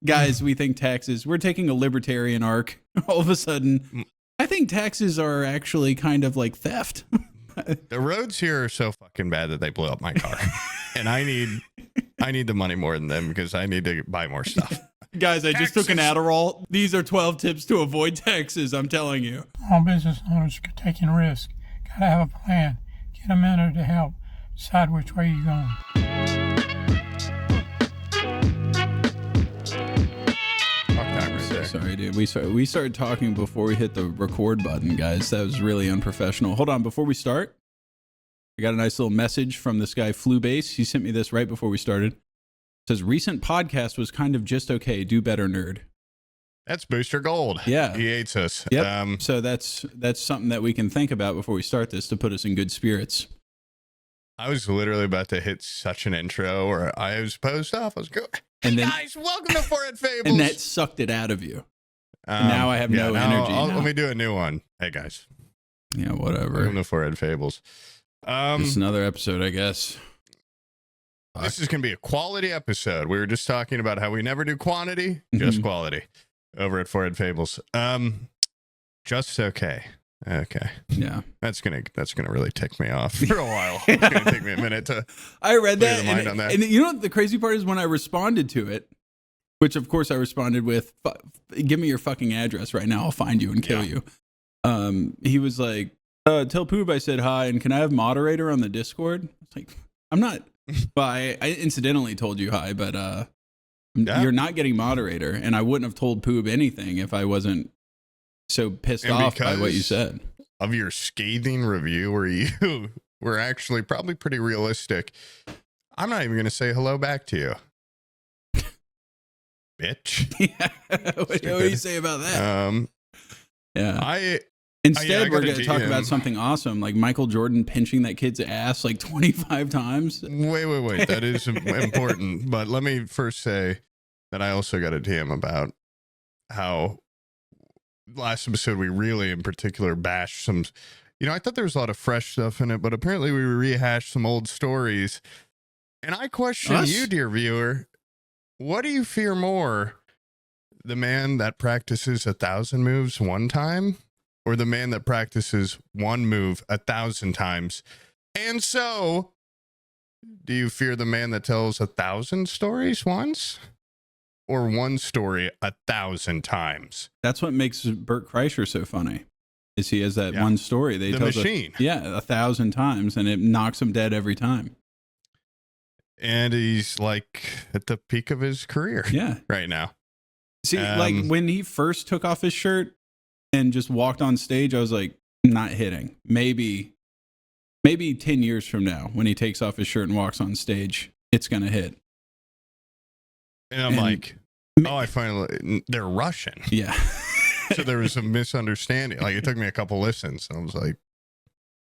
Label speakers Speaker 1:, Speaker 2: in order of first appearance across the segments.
Speaker 1: guys, we think taxes, we're taking a libertarian arc. All of a sudden, I think taxes are actually kind of like theft.
Speaker 2: The roads here are so fucking bad that they blew up my car. And I need the money more than them because I need to buy more stuff.
Speaker 1: Guys, I just took an Adderall. These are 12 tips to avoid taxes, I'm telling you.
Speaker 3: All business owners are taking risks. Gotta have a plan. Get a mentor to help decide which way you're going.
Speaker 1: Sorry, dude. We started talking before we hit the record button, guys. That was really unprofessional. Hold on, before we start, I got a nice little message from this guy, Flubase. He sent me this right before we started. It says, recent podcast was kind of just okay. Do better, nerd.
Speaker 2: That's Booster Gold.
Speaker 1: Yeah.
Speaker 2: He hates us.
Speaker 1: Yep. So that's something that we can think about before we start this to put us in good spirits.
Speaker 2: I was literally about to hit such an intro where I was posed off. I was going, hey guys, welcome to Forehead Fables.
Speaker 1: And that sucked it out of you. Now I have no energy.
Speaker 2: Let me do a new one. Hey guys.
Speaker 1: Yeah, whatever.
Speaker 2: Welcome to Forehead Fables.
Speaker 1: It's another episode, I guess.
Speaker 2: This is going to be a quality episode. We were just talking about how we never do quantity, just quality over at Forehead Fables. Just okay. Okay.
Speaker 1: Yeah.
Speaker 2: That's gonna really tick me off for a while. It's gonna take me a minute to
Speaker 1: I read that,
Speaker 2: clear the mind on that.
Speaker 1: And you know what the crazy part is, when I responded to it, which of course I responded with, give me your fucking address right now, I'll find you and kill you. He was like, tell Poob I said hi, and can I have moderator on the Discord? It's like, I'm not, well, I incidentally told you hi, but you're not getting moderator, and I wouldn't have told Poob anything if I wasn't so pissed off by what you said.
Speaker 2: Of your scathing review where you were actually probably pretty realistic, I'm not even going to say hello back to you. Bitch.
Speaker 1: Yeah. What do you say about that?
Speaker 2: Yeah.
Speaker 1: Instead, we're going to talk about something awesome, like Michael Jordan pinching that kid's ass like 25 times.
Speaker 2: Wait. That is important. But let me first say that I also got a DM about how last episode we really in particular bashed some, I thought there was a lot of fresh stuff in it, but apparently we rehashed some old stories. And I question you, dear viewer, what do you fear more? The man that practices 1,000 moves one time, or the man that practices one move 1,000 times? And so, do you fear the man that tells 1,000 stories once, or one story 1,000 times?
Speaker 1: That's what makes Bert Kreischer so funny. Is he has that one story they
Speaker 2: the
Speaker 1: tell
Speaker 2: machine.
Speaker 1: 1,000 times, and it knocks him dead every time.
Speaker 2: And he's like at the peak of his career.
Speaker 1: Yeah,
Speaker 2: right now.
Speaker 1: See, like when he first took off his shirt and just walked on stage, I was like, not hitting. Maybe 10 years from now, when he takes off his shirt and walks on stage, it's gonna hit.
Speaker 2: And I'm like, I finally, they're Russian.
Speaker 1: Yeah.
Speaker 2: So there was a misunderstanding. Like, it took me a couple listens. And I was like,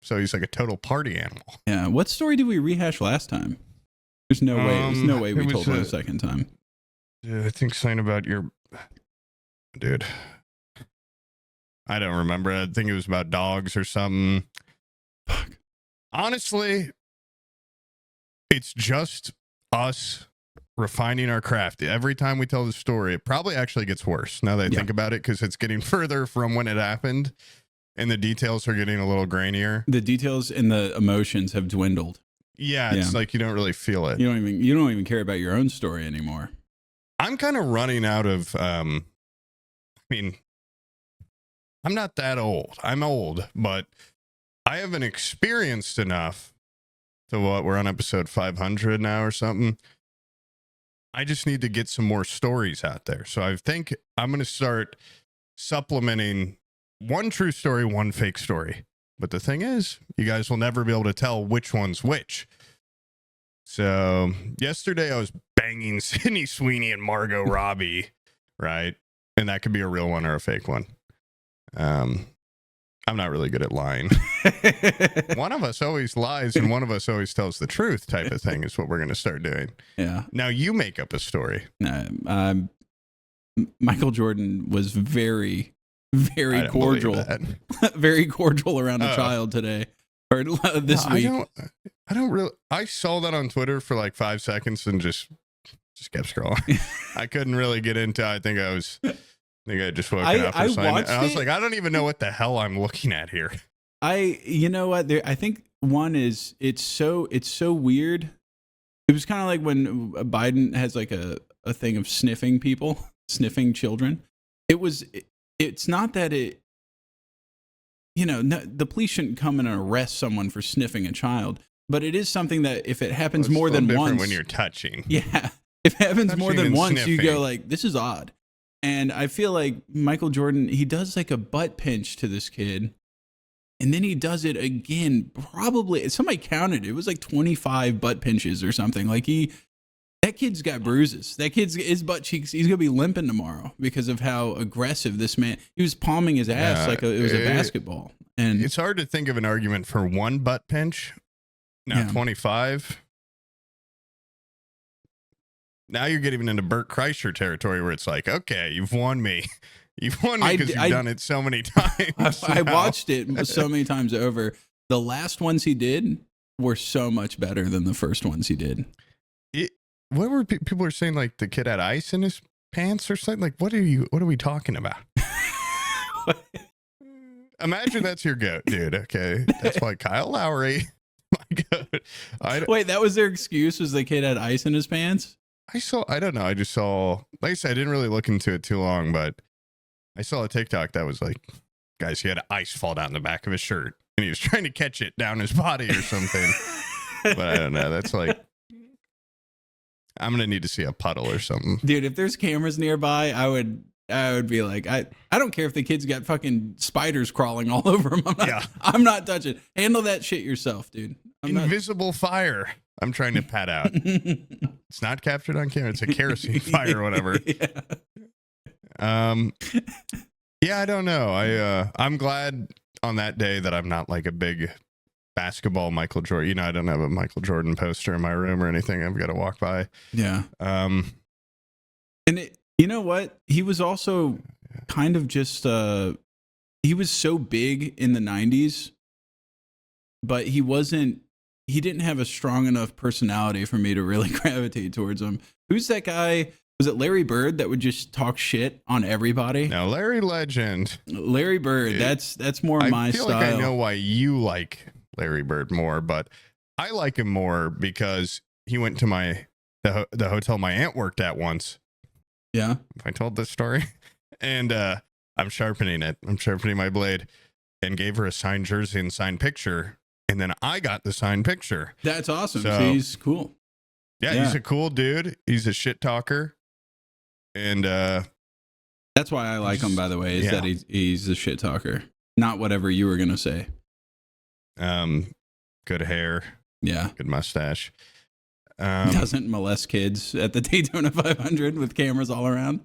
Speaker 2: so he's like a total party animal.
Speaker 1: Yeah. What story did we rehash last time? There's no way. There's no way we told it a second time.
Speaker 2: I think something about your dude. I don't remember. I think it was about dogs or something.
Speaker 1: Fuck.
Speaker 2: Honestly, it's just us refining our craft. Every time we tell the story, it probably actually gets worse now that I think about it, because it's getting further from when it happened and the details are getting a little grainier.
Speaker 1: The details and the emotions have dwindled.
Speaker 2: Yeah, it's like you don't really feel it.
Speaker 1: You don't even care about your own story anymore.
Speaker 2: I'm kind of running out of I mean, I'm not that old. I'm old, but I haven't experienced enough to what we're on episode 500 now or something. I just need to get some more stories out there. So I think I'm going to start supplementing one true story, one fake story. But the thing is, you guys will never be able to tell which one's which. So yesterday I was banging Sydney Sweeney and Margot Robbie, right? And that could be a real one or a fake one. I'm not really good at lying. One of us always lies and one of us always tells the truth type of thing is what we're going to start doing.
Speaker 1: Yeah.
Speaker 2: Now you make up a story.
Speaker 1: Michael Jordan was very cordial. Very cordial around a child today. Or this week.
Speaker 2: I don't really. I saw that on Twitter for like 5 seconds and just just kept scrolling. I couldn't really get into. I think I had just woken up or something. And I was like, I don't even know what the hell I'm looking at here.
Speaker 1: You know what? I think one is it's so weird. It was kind of like when Biden has like a thing of sniffing people, sniffing children. It's not that it. The police shouldn't come in and arrest someone for sniffing a child, but it is something that if it happens more than once,
Speaker 2: when you're touching,
Speaker 1: yeah, if it happens
Speaker 2: touching
Speaker 1: more than once,
Speaker 2: sniffing.
Speaker 1: you go like, this is odd. And I feel like Michael Jordan, he does like a butt pinch to this kid, and then he does it again. Probably somebody counted it was like 25 butt pinches or something. Like that kid's got bruises. That kid's his butt cheeks. He's gonna be limping tomorrow because of how aggressive this man. He was palming his ass like it was a basketball. And
Speaker 2: it's hard to think of an argument for one butt pinch. Now 25. Now you're getting into Bert Kreischer territory where it's like, okay, you've won me. You've won me because you've done it so many times.
Speaker 1: I watched it so many times over. The last ones he did were so much better than the first ones he did.
Speaker 2: What were people were saying? Like the kid had ice in his pants or something? Like, what are we talking about? Imagine that's your goat, dude. Okay. That's why Kyle Lowry. My God.
Speaker 1: Wait, that was their excuse, was the kid had ice in his pants?
Speaker 2: I don't know. I just saw, like I said, I didn't really look into it too long, but I saw a TikTok that was like, guys, he had ice fall down the back of his shirt and he was trying to catch it down his body or something. But I don't know. That's like, I'm going to need to see a puddle or something.
Speaker 1: Dude, if there's cameras nearby, I would be like, I don't care if the kid's got fucking spiders crawling all over him. I'm not touching. Handle that shit yourself, dude.
Speaker 2: Invisible fire. I'm trying to pat out. It's not captured on camera. It's a kerosene fire or whatever. Yeah, I don't know. I'm glad on that day that I'm not like a big basketball Michael Jordan. I don't have a Michael Jordan poster in my room or anything. I've got to walk by.
Speaker 1: Yeah. And you know what? He was also kind of just he was so big in the 90s, but he didn't have a strong enough personality for me to really gravitate towards him. Who's that guy? Was it Larry Bird that would just talk shit on everybody?
Speaker 2: No, Larry Legend.
Speaker 1: Larry Bird. That's more my style. I feel
Speaker 2: like I know why you like Larry Bird more, but I like him more because he went to the hotel my aunt worked at once.
Speaker 1: Yeah.
Speaker 2: If I told this story. And I'm sharpening it. I'm sharpening my blade and gave her a signed jersey and signed picture. And then I got the signed picture.
Speaker 1: That's awesome. So he's cool.
Speaker 2: Yeah, he's a cool dude. He's a shit talker. And
Speaker 1: that's why I like him, by the way, is that he's a shit talker. Not whatever you were going to say.
Speaker 2: Good hair.
Speaker 1: Yeah.
Speaker 2: Good mustache.
Speaker 1: Doesn't molest kids at the Daytona 500 with cameras all around.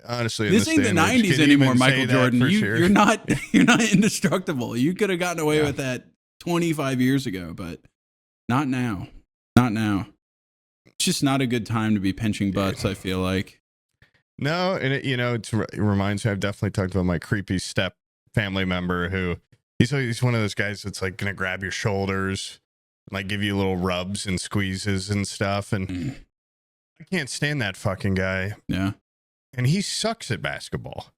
Speaker 2: Honestly,
Speaker 1: this ain't the 90s anymore, Michael Jordan. You're not indestructible. You could have gotten away with that 25 years ago, but not now. Not now. It's just not a good time to be pinching butts, I feel like.
Speaker 2: No, and it reminds me, I've definitely talked about my creepy step family member who he's one of those guys that's like going to grab your shoulders, like give you little rubs and squeezes and stuff. And I can't stand that fucking guy.
Speaker 1: Yeah.
Speaker 2: And he sucks at basketball.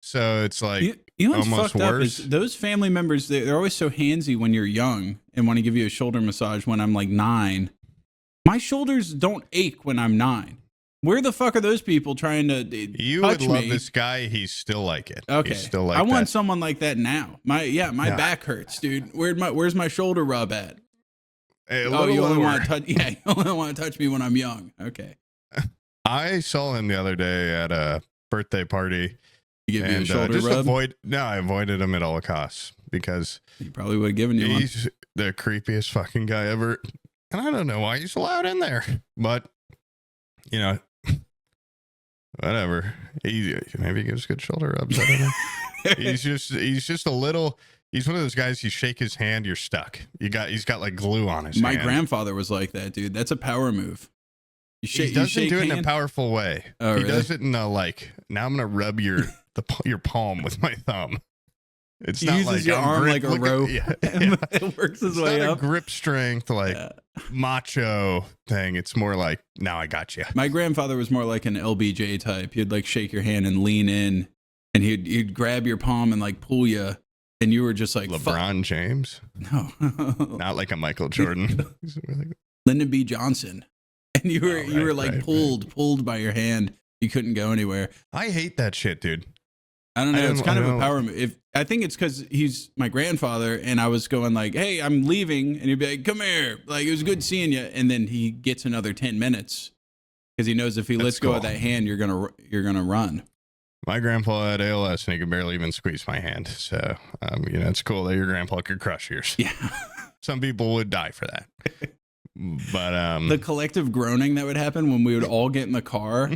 Speaker 2: So it's like,
Speaker 1: you know what's
Speaker 2: almost
Speaker 1: fucked
Speaker 2: worse.
Speaker 1: Up is those family members, they're always so handsy when you're young and want to give you a shoulder massage when I'm like 9. My shoulders don't ache when I'm 9. Where the fuck are those people trying to
Speaker 2: You
Speaker 1: touch
Speaker 2: would love
Speaker 1: me?
Speaker 2: This guy. He's still like it.
Speaker 1: Okay.
Speaker 2: He's still like
Speaker 1: I want
Speaker 2: that.
Speaker 1: someone like that now. My back hurts, dude. Where's my shoulder rub at?
Speaker 2: You
Speaker 1: only want to touch you only want to touch me when I'm young. Okay.
Speaker 2: I saw him the other day at a birthday party.
Speaker 1: You give me a shoulder rub?
Speaker 2: I avoided him at all costs because
Speaker 1: he probably would have given you one.
Speaker 2: He's the creepiest fucking guy ever. And I don't know why he's allowed in there, but whatever. Maybe he gives good shoulder rubs. I don't know. he's just a little. He's one of those guys. You shake his hand, you're stuck. He's got like glue on his hand.
Speaker 1: My grandfather was like that, dude. That's a power move.
Speaker 2: He doesn't do it in a powerful way.
Speaker 1: Oh,
Speaker 2: he
Speaker 1: really?
Speaker 2: does it in a like. Now I'm gonna rub your palm with my thumb. It's
Speaker 1: He
Speaker 2: not
Speaker 1: uses
Speaker 2: like
Speaker 1: your
Speaker 2: I'm
Speaker 1: arm
Speaker 2: grip-
Speaker 1: like a
Speaker 2: look at-
Speaker 1: rope.
Speaker 2: yeah,
Speaker 1: And
Speaker 2: yeah.
Speaker 1: it works his
Speaker 2: It's
Speaker 1: way
Speaker 2: not
Speaker 1: up.
Speaker 2: a grip strength like macho thing. It's more like, now I got you.
Speaker 1: My grandfather was more like an LBJ type. He'd like shake your hand and lean in, and he'd grab your palm and like pull you, and you were just like
Speaker 2: LeBron James,
Speaker 1: No,
Speaker 2: not like a Michael Jordan.
Speaker 1: Lyndon B. Johnson, and you were like pulled by your hand. You couldn't go anywhere.
Speaker 2: I hate that shit, dude.
Speaker 1: I don't know. It's kind of a power move. I think it's because he's my grandfather, and I was going like, "Hey, I'm leaving," and he'd be like, "Come here." Like, it was good seeing you, and then he gets another 10 minutes because he knows if he lets go of that hand, you're gonna run.
Speaker 2: My grandpa had ALS, and he could barely even squeeze my hand. So, it's cool that your grandpa could crush yours.
Speaker 1: Yeah.
Speaker 2: Some people would die for that. But
Speaker 1: the collective groaning that would happen when we would all get in the car.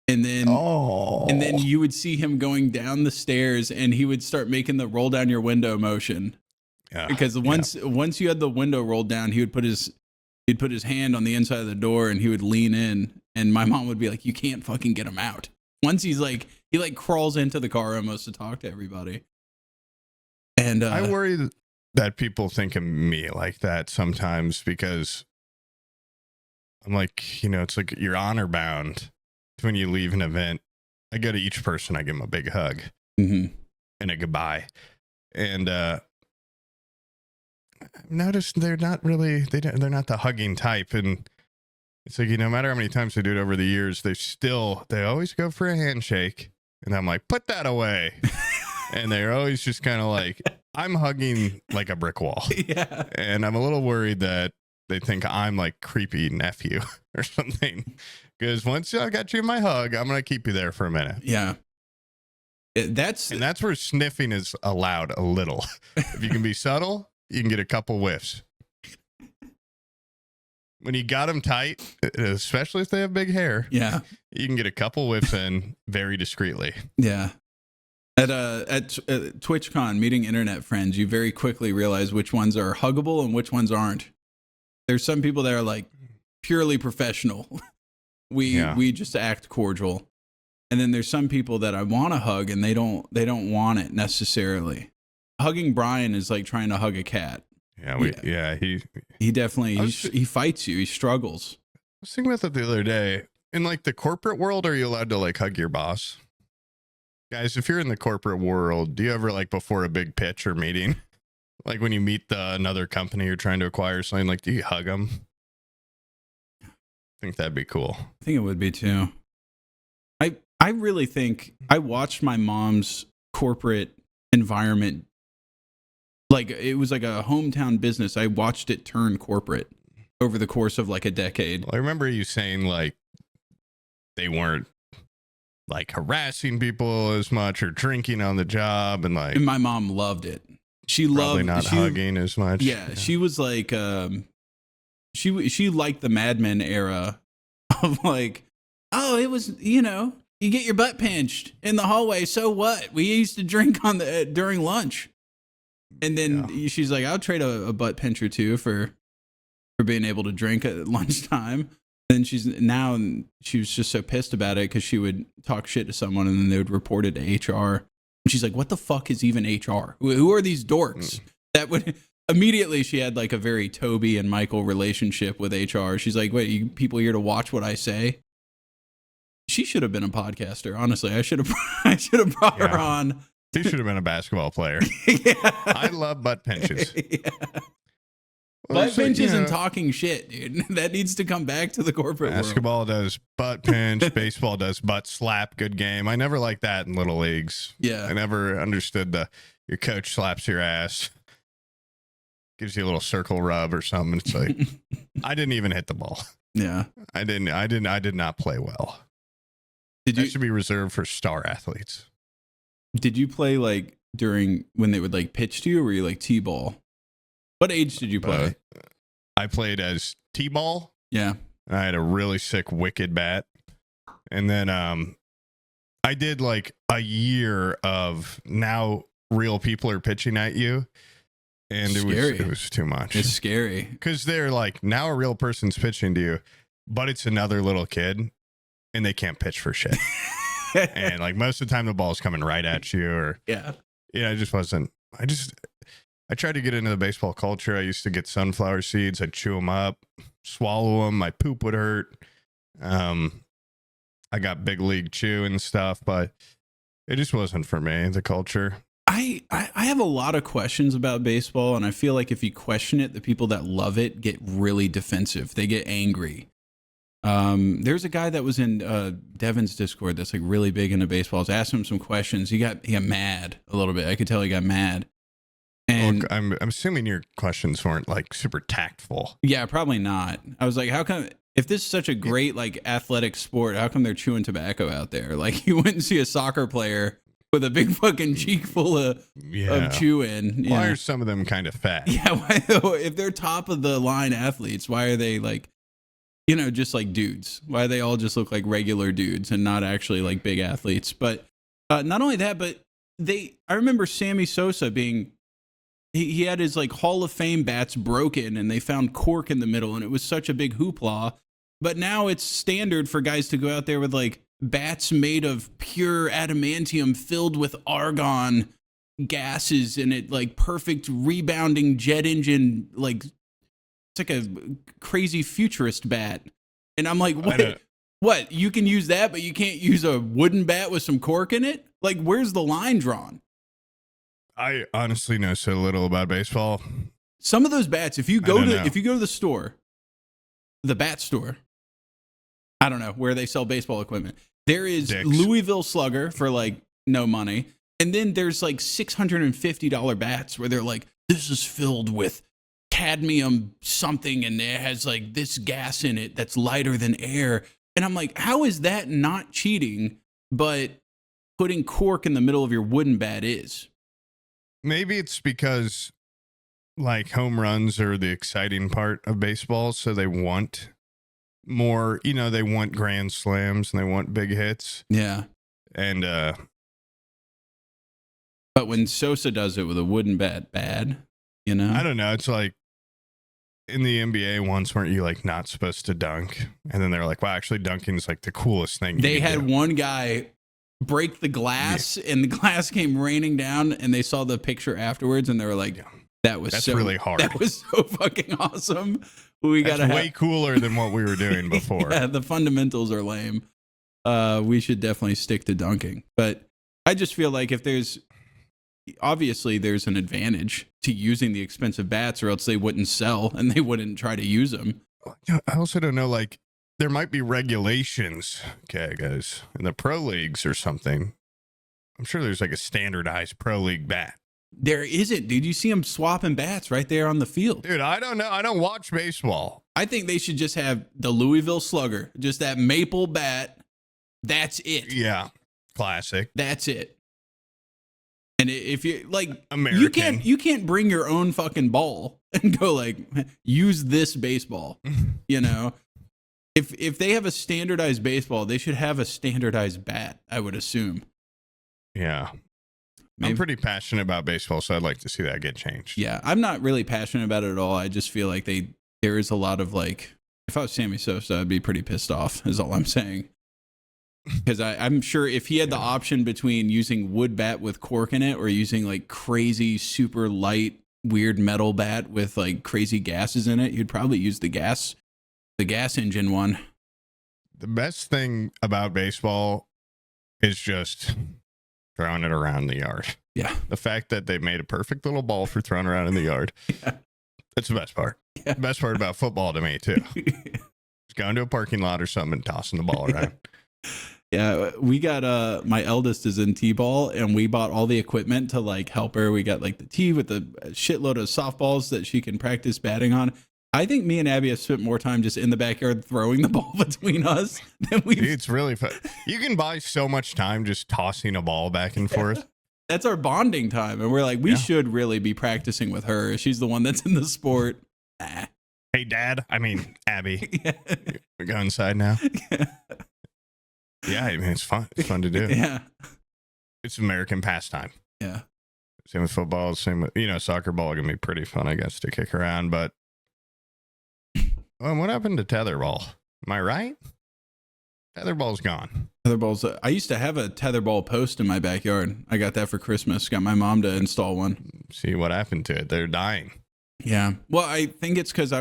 Speaker 1: And then you would see him going down the stairs, and he would start making the roll down your window motion.
Speaker 2: Yeah,
Speaker 1: because once you had the window rolled down, he'd put his hand on the inside of the door, and he would lean in, and my mom would be like, "You can't fucking get him out." Once he crawls into the car almost to talk to everybody. And
Speaker 2: I worry that people think of me like that sometimes, because I'm like, it's like you're honor bound. When you leave an event, I go to each person, I give them a big hug and a goodbye. And I've noticed they're not the hugging type. And it's like, no matter how many times they do it over the years, they always go for a handshake. And I'm like, put that away. And they're always just kind of like, I'm hugging like a brick wall.
Speaker 1: Yeah.
Speaker 2: And I'm a little worried that they think I'm like creepy nephew or something. Because once I got you in my hug, I'm going to keep you there for a minute.
Speaker 1: Yeah. That's
Speaker 2: where sniffing is allowed a little. If you can be subtle, you can get a couple whiffs. When you got them tight, especially if they have big hair,
Speaker 1: yeah,
Speaker 2: you can get a couple whiffs in very discreetly.
Speaker 1: Yeah. At TwitchCon, meeting internet friends, you very quickly realize which ones are huggable and which ones aren't. There's some people that are like purely professional. We just act cordial. And then there's some people that I want to hug and they don't want it necessarily. Hugging Brian is like trying to hug a cat. He definitely he fights you. He struggles.
Speaker 2: I was thinking about that the other day. In like the corporate world, are you allowed to like hug your boss? Guys, if you're in the corporate world, do you ever like before a big pitch or meeting, like when you meet another company you're trying to acquire something, like do you hug them? I think that'd be cool.
Speaker 1: I think it would be too. I really think I watched my mom's corporate environment. Like it was like a hometown business. I watched it turn corporate over the course of like a decade.
Speaker 2: Well, I remember you saying like they weren't like harassing people as much or drinking on the job, and like.
Speaker 1: And my mom loved it. She
Speaker 2: probably
Speaker 1: loved
Speaker 2: hugging as much.
Speaker 1: Yeah, she was like, she liked the Mad Men era of like, oh, it was you get your butt pinched in the hallway. So what? We used to drink during lunch. And then she's like, I'll trade a butt pinch or two for being able to drink at lunchtime. And she was just so pissed about it because she would talk shit to someone and then they would report it to HR. And she's like, what the fuck is even HR? Who are these dorks? That would immediately, she had like a very Toby and Michael relationship with HR. She's like, wait, you people here to watch what I say? She should have been a podcaster. Honestly, I should have brought her on.
Speaker 2: He should have been a basketball player.
Speaker 1: Yeah.
Speaker 2: I love butt pinches.
Speaker 1: Yeah.
Speaker 2: Well,
Speaker 1: butt pinches and talking shit, dude. That needs to come back to the corporate
Speaker 2: basketball
Speaker 1: world.
Speaker 2: Does butt pinch. Baseball does butt slap. Good game. I never liked that in little leagues.
Speaker 1: Yeah.
Speaker 2: I never understood your coach slaps your ass, gives you a little circle rub or something. It's like, I didn't even hit the ball.
Speaker 1: Yeah.
Speaker 2: I did not play well. That should be reserved for star athletes.
Speaker 1: Did you play like during when they would like pitch to you, or were you like T-ball? What age did you play?
Speaker 2: I played as T-ball.
Speaker 1: Yeah.
Speaker 2: And I had a really sick wicked bat. And then I did like a year of now real people are pitching at you. And it was too much.
Speaker 1: It's scary.
Speaker 2: Because they're like, now a real person's pitching to you, but it's another little kid and they can't pitch for shit. And like most of the time the ball's coming right at you, or Yeah, I just wasn't. I tried to get into the baseball culture. I used to get sunflower seeds. I'd chew them up, swallow them. My poop would hurt. I got big league chew and stuff, but it just wasn't for me, the culture.
Speaker 1: I have a lot of questions about baseball, and I feel like if you question it, the people that love it get really defensive. They get angry. There's a guy that was in Devin's Discord that's like really big into baseball. I was asking him some questions. He got mad a little bit. I could tell he got mad. And
Speaker 2: Look, I'm assuming your questions weren't like super tactful.
Speaker 1: yeah, probably not. I was like, how come if this is such a great like athletic sport, how come they're chewing tobacco out there? Like you wouldn't see a soccer player with a big fucking cheek full of chewing.
Speaker 2: Why are some of them kind of fat?
Speaker 1: Yeah, if they're top of the line athletes, why are they like, just like dudes? Why do they all just look like regular dudes and not actually like big athletes? But not only that, but I remember Sammy Sosa being, he had his like Hall of Fame bats broken and they found cork in the middle and it was such a big hoopla. But now it's standard for guys to go out there with like bats made of pure adamantium filled with argon gases and it like perfect rebounding jet engine, like it's like a crazy futurist bat. And I'm like, what? You can use that, but you can't use a wooden bat with some cork in it? Like, where's the line drawn?
Speaker 2: I honestly know so little about baseball.
Speaker 1: Some of those bats, if you go to the store, the bat store, I don't know, where they sell baseball equipment, there is
Speaker 2: Dick's.
Speaker 1: Louisville Slugger for like no money. And then there's like $650 bats where they're like, this is filled with cadmium something and it has like this gas in it that's lighter than air. And I'm like, how is that not cheating, but putting cork in the middle of your wooden bat is?
Speaker 2: Maybe it's because like home runs are the exciting part of baseball. So they want more, they want grand slams and they want big hits.
Speaker 1: Yeah.
Speaker 2: And,
Speaker 1: but when Sosa does it with a wooden bat, bad,
Speaker 2: I don't know. It's like in the NBA once, weren't you like not supposed to dunk? And then they're like, well, actually dunking is like the coolest thing.
Speaker 1: They had one guy break the glass and the glass came raining down and they saw the picture afterwards and they were like, that's
Speaker 2: really hard.
Speaker 1: That was so fucking awesome. That's
Speaker 2: way cooler than what we were doing before.
Speaker 1: Yeah, the fundamentals are lame. We should definitely stick to dunking. But I just feel like if there's an advantage to using the expensive bats or else they wouldn't sell and they wouldn't try to use them.
Speaker 2: I also don't know, like, there might be regulations, okay, guys, in the pro leagues or something. I'm sure there's like a standardized pro league bat.
Speaker 1: There isn't, dude. You see them swapping bats right there on the field.
Speaker 2: Dude, I don't know. I don't watch baseball.
Speaker 1: I think they should just have the Louisville Slugger, just that maple bat. That's it.
Speaker 2: Yeah, classic.
Speaker 1: That's it. And if you like,
Speaker 2: American.
Speaker 1: you can't bring your own fucking ball and go like, use this baseball, If they have a standardized baseball, they should have a standardized bat, I would assume.
Speaker 2: Yeah.
Speaker 1: Maybe.
Speaker 2: I'm pretty passionate about baseball, so I'd like to see that get changed.
Speaker 1: Yeah, I'm not really passionate about it at all. I just feel like there is a lot of like, if I was Sammy Sosa, I'd be pretty pissed off, is all I'm saying. Because I'm sure if he had the option between using wood bat with cork in it or using like crazy, super light, weird metal bat with like crazy gases in it, he'd probably use the gas engine one.
Speaker 2: The best thing about baseball is just throwing it around the yard.
Speaker 1: Yeah.
Speaker 2: The fact that they made a perfect little ball for throwing around in the yard.
Speaker 1: Yeah.
Speaker 2: That's the best part.
Speaker 1: Yeah.
Speaker 2: The best part about football to me, too. Just going to a parking lot or something and tossing the ball around.
Speaker 1: Yeah, we got my eldest is in T-ball and we bought all the equipment to like help her. We got like the tee with the shitload of softballs that she can practice batting on. I think me and Abby have spent more time just in the backyard throwing the ball between us than we.
Speaker 2: It's really fun. You can buy so much time just tossing a ball back and forth.
Speaker 1: That's our bonding time. And we're like, we should really be practicing with her. She's the one that's in the sport.
Speaker 2: Hey, Dad. I mean, Abby. Yeah. We go inside now. Yeah, I mean, it's fun. It's fun to do.
Speaker 1: Yeah.
Speaker 2: It's American pastime.
Speaker 1: Yeah.
Speaker 2: Same with football. Same with, soccer ball can be pretty fun, I guess, to kick around. But what happened to tetherball? Am I right? Tetherball's gone.
Speaker 1: Tetherballs. I used to have a tetherball post in my backyard. I got that for Christmas. Got my mom to install one.
Speaker 2: See what happened to it. They're dying.
Speaker 1: Yeah. Well, I think it's because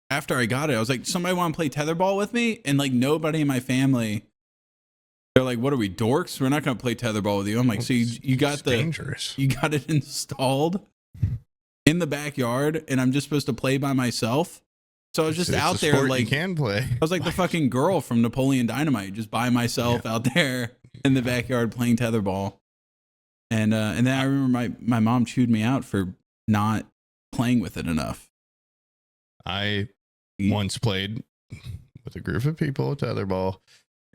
Speaker 1: after I got it, I was like, somebody want to play tetherball with me? And like nobody in my family, they're like, what are we, dorks? We're not going to play tetherball with you. I'm like, so you got
Speaker 2: dangerous.
Speaker 1: You got it installed in the backyard and I'm just supposed to play by myself? So I was just out there like,
Speaker 2: you can play.
Speaker 1: I was like the fucking girl from Napoleon Dynamite, just by myself out there in the backyard playing tetherball. And then I remember my mom chewed me out for not playing with it enough.
Speaker 2: I once played with a group of people tetherball,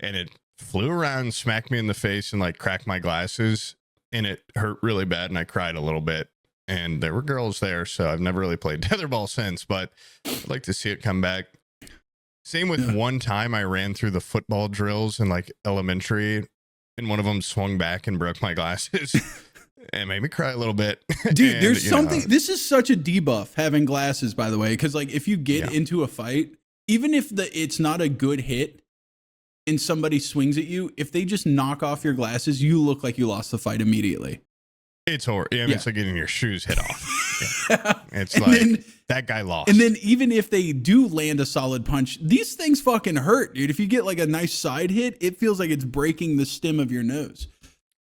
Speaker 2: and it flew around, smacked me in the face, and like cracked my glasses, and it hurt really bad, and I cried a little bit. And there were girls there, so I've never really played tetherball since, but I'd like to see it come back. Same with one time I ran through the football drills in like elementary, and one of them swung back and broke my glasses. And made me cry a little bit.
Speaker 1: Dude,
Speaker 2: and,
Speaker 1: there's something, this is such a debuff having glasses, by the way, because like if you get into a fight, even if it's not a good hit and somebody swings at you, if they just knock off your glasses, you look like you lost the fight immediately.
Speaker 2: It's horrible. I mean, it's like getting your shoes hit off. It's and like, then, that guy lost.
Speaker 1: And then even if they do land a solid punch, these things fucking hurt, dude. If you get like a nice side hit, it feels like it's breaking the stem of your nose.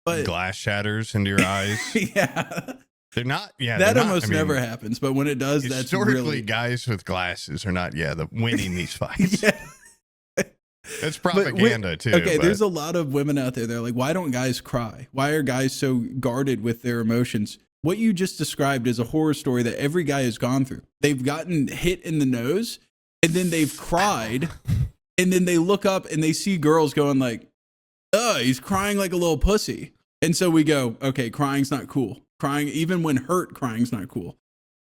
Speaker 1: But
Speaker 2: glass shatters into your eyes.
Speaker 1: Yeah.
Speaker 2: They're not,
Speaker 1: that almost never happens, but when it does, that's
Speaker 2: historically
Speaker 1: really...
Speaker 2: guys with glasses are not, winning these fights. It's propaganda too.
Speaker 1: Okay, there's a lot of women out there. They're like, why don't guys cry? Why are guys so guarded with their emotions? What you just described is a horror story that every guy has gone through. They've gotten hit in the nose, and then they've cried, and then they look up and they see girls going like, oh, he's crying like a little pussy. And so we go, okay, crying's not cool. Crying, even when hurt, crying's not cool.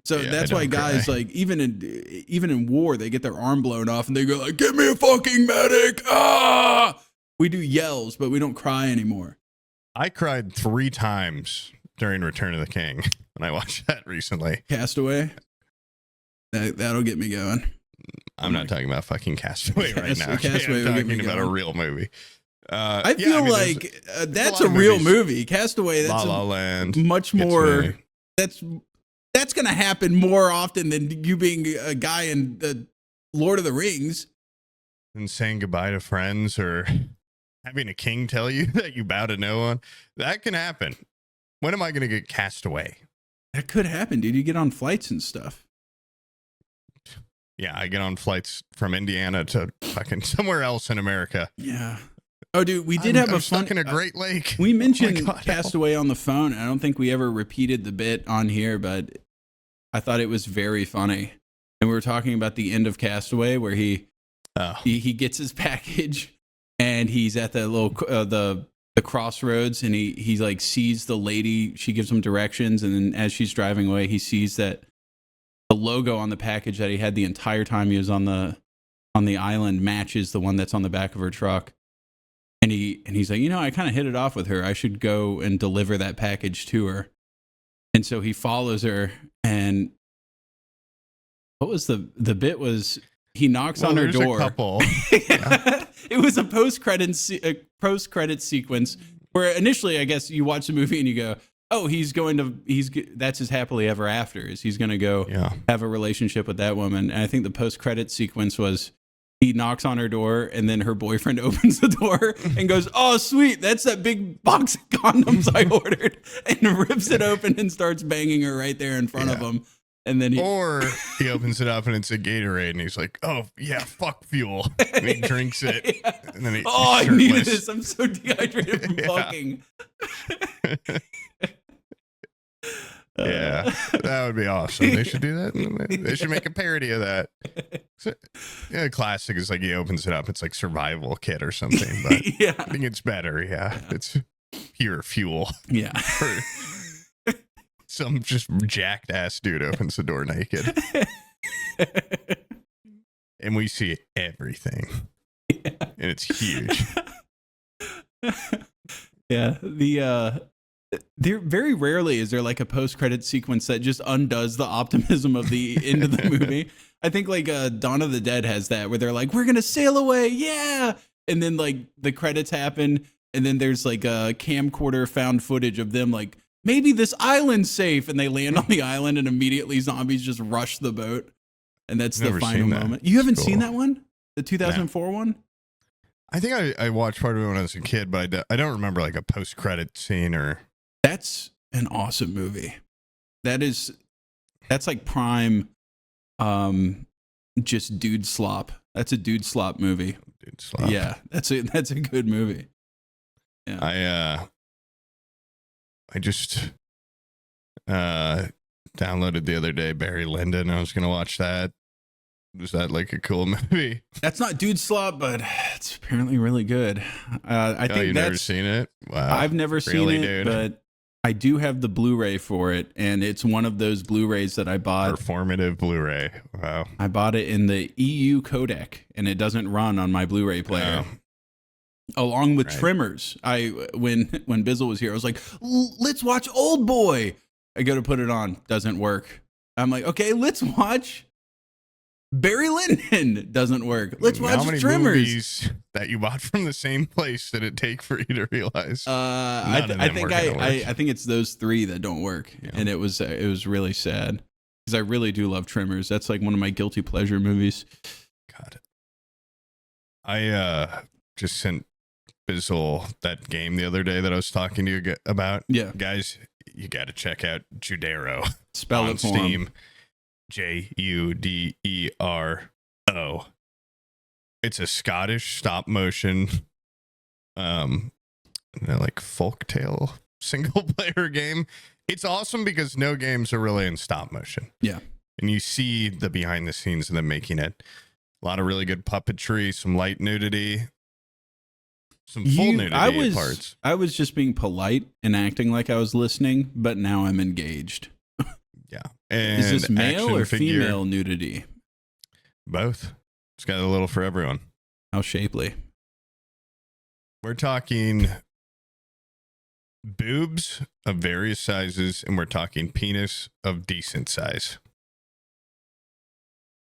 Speaker 1: So that's why guys like even in war, they get their arm blown off and they go like, "Give me a fucking medic!" Ah, we do yells, but we don't cry anymore.
Speaker 2: I cried 3 times during Return of the King when I watched that recently.
Speaker 1: Castaway. That'll get me going.
Speaker 2: I'm not talking about fucking Castaway right now.
Speaker 1: Castaway
Speaker 2: I'm talking about a real movie.
Speaker 1: I feel like that's a real movie. Castaway. That's
Speaker 2: La La Land.
Speaker 1: Much more. That's going to happen more often than you being a guy in the Lord of the Rings.
Speaker 2: And saying goodbye to friends or having a king tell you that you bow to no one. That can happen. When am I going to get cast away?
Speaker 1: That could happen, dude. You get on flights and stuff.
Speaker 2: Yeah, I get on flights from Indiana to fucking somewhere else in America.
Speaker 1: Yeah. Oh, dude, we did have a fun...
Speaker 2: stuck in a Great Lake.
Speaker 1: We mentioned Castaway on the phone. I don't think we ever repeated the bit on here, but I thought it was very funny. And we were talking about the end of Castaway where he gets his package and he's at the little the crossroads and he like sees the lady. She gives him directions, and then as she's driving away, he sees that the logo on the package that he had the entire time he was on the island matches the one that's on the back of her truck. And he's like, I kind of hit it off with her. I should go and deliver that package to her. And so he follows her, and what was the bit was he knocks on her door.
Speaker 2: A couple.
Speaker 1: It was a post-credit sequence where initially, I guess you watch the movie and you go, oh, that's his happily ever after, is he's going to go have a relationship with that woman. And I think the post-credit sequence was he knocks on her door, and then her boyfriend opens the door and goes, oh, sweet, that's that big box of condoms I ordered, and rips it open and starts banging her right there in front of him. And then he
Speaker 2: opens it up and it's a Gatorade, and he's like, oh, yeah, fuck fuel. And he drinks it. And then
Speaker 1: I needed this. I'm so dehydrated from fucking.
Speaker 2: Yeah, that would be awesome. They should do that. They should make a parody of that. Classic is like he opens it up. It's like survival kit or something. But I think it's better. Yeah, it's pure fuel.
Speaker 1: Yeah.
Speaker 2: Some just jacked ass dude opens the door naked. And we see everything. Yeah. And it's huge.
Speaker 1: Yeah. There very rarely is there like a post-credit sequence that just undoes the optimism of the end of the movie. I think like Dawn of the Dead has that, where they're like, we're going to sail away. Yeah. and then like the credits happen, and then there's like a camcorder found footage of them like, maybe this island's safe, and they land on the island, and immediately zombies just rush the boat, and that's the final moment. You haven't seen that one, the 2004 one?
Speaker 2: I think I watched part of it when I was a kid, but I don't remember like a post-credit scene or.
Speaker 1: That's an awesome movie. That's like prime, just dude slop. That's a dude slop movie.
Speaker 2: Dude slop.
Speaker 1: Yeah, that's a good movie. Yeah.
Speaker 2: I just downloaded the other day Barry Lyndon. I was gonna watch that. Was that like a cool movie?
Speaker 1: That's not dude slop, but it's apparently really good. I think
Speaker 2: you've never seen it? Wow.
Speaker 1: I've never seen it, dude. But I do have the Blu-ray for it, and it's one of those Blu-rays that I bought.
Speaker 2: Performative Blu-ray. Wow.
Speaker 1: I bought it in the EU codec, and it doesn't run on my Blu-ray player. Along with Tremors. When Bizzle was here, I was like, let's watch Old Boy. I go to put it on. Doesn't work. I'm like, okay, let's watch Barry Lyndon. Doesn't work. Let's watch
Speaker 2: How many
Speaker 1: Tremors.
Speaker 2: Movies that you bought from the same place did it take for you to realize?
Speaker 1: I think it's those three that don't work. Yeah. And it was really sad because I really do love Tremors. That's like one of my guilty pleasure movies.
Speaker 2: Got it. I just sent Bizzle that game the other day that I was talking to you about.
Speaker 1: Yeah.
Speaker 2: Guys, you got to check out Judero.
Speaker 1: Spell
Speaker 2: on
Speaker 1: it for
Speaker 2: Steam.
Speaker 1: him.
Speaker 2: Judero. It's a Scottish stop motion, like folktale single player game. It's awesome because no games are really in stop motion.
Speaker 1: Yeah.
Speaker 2: And you see the behind the scenes of them making it. A lot of really good puppetry, some light nudity, some full nudity parts.
Speaker 1: I was just being polite and acting like I was listening, but now I'm engaged.
Speaker 2: Yeah. And
Speaker 1: is this male or female nudity?
Speaker 2: Both. It's got a little for everyone.
Speaker 1: How shapely?
Speaker 2: We're talking boobs of various sizes, and we're talking penis of decent size.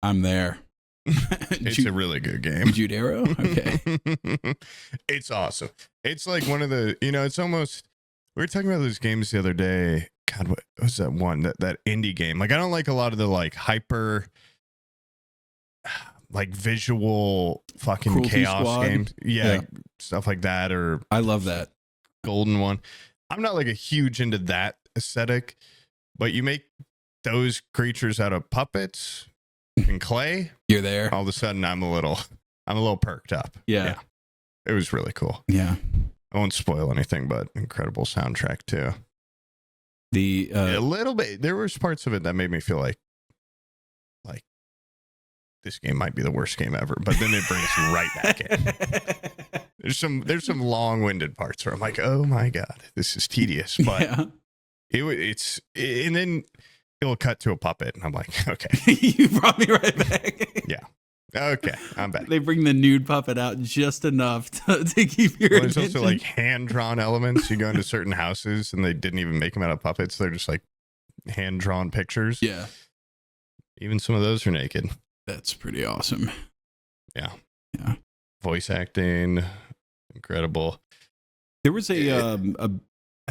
Speaker 1: I'm there.
Speaker 2: It's a really good game.
Speaker 1: Judero? Okay.
Speaker 2: It's awesome. It's like one of the, it's almost, we were talking about those games the other day. God, what was that one? That indie game. Like, I don't like a lot of the like hyper, like visual fucking
Speaker 1: Cruelty
Speaker 2: chaos
Speaker 1: Squad.
Speaker 2: games. Yeah, stuff like that. Or
Speaker 1: I love that.
Speaker 2: Golden one. I'm not like a huge into that aesthetic, but you make those creatures out of puppets and clay.
Speaker 1: You're there.
Speaker 2: All of a sudden, I'm a little perked up.
Speaker 1: Yeah.
Speaker 2: It was really cool.
Speaker 1: Yeah.
Speaker 2: I won't spoil anything, but incredible soundtrack too. A little bit. There was parts of it that made me feel like this game might be the worst game ever, but then it brings you right back in. There's some long-winded parts where I'm like, oh my god, this is tedious, but it's and then it'll cut to a puppet, and I'm like, okay,
Speaker 1: you brought me right back.
Speaker 2: Yeah. Okay, I'm back.
Speaker 1: They bring the nude puppet out just enough to keep your attention.
Speaker 2: There's also like hand-drawn elements. You go into certain houses and they didn't even make them out of puppets. They're just like hand-drawn pictures.
Speaker 1: Yeah.
Speaker 2: Even some of those are naked.
Speaker 1: That's pretty awesome.
Speaker 2: Yeah.
Speaker 1: Yeah.
Speaker 2: Voice acting, incredible.
Speaker 1: There was I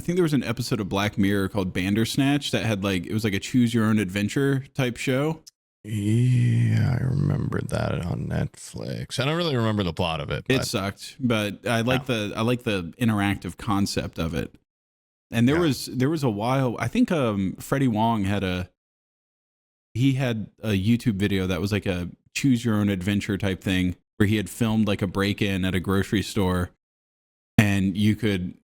Speaker 1: think there was an episode of Black Mirror called Bandersnatch that had like, it was like a choose your own adventure type show.
Speaker 2: Yeah, I remember that on Netflix. I don't really remember the plot of it.
Speaker 1: It sucked, but I like the interactive concept of it. And there was a while, I think Freddie Wong had a YouTube video that was like a choose your own adventure type thing where he had filmed like a break-in at a grocery store, and you could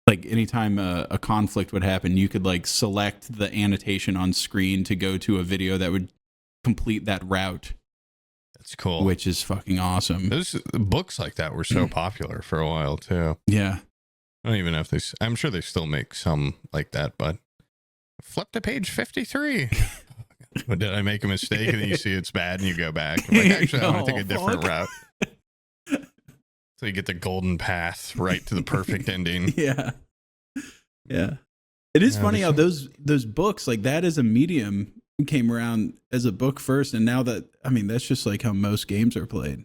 Speaker 1: like anytime a conflict would happen, you could like select the annotation on screen to go to a video that would complete that route.
Speaker 2: That's cool.
Speaker 1: Which is fucking awesome.
Speaker 2: Those books like that were so popular for a while too.
Speaker 1: Yeah.
Speaker 2: I don't even know if I'm sure they still make some like that, but flip to page 53. But did I make a mistake? And then you see it's bad and you go back. I'm like, actually, I want to take a different route. So you get the golden path right to the perfect ending.
Speaker 1: Yeah. Yeah. It is funny how those books, like that as a medium, came around as a book first, and now that's just like how most games are played.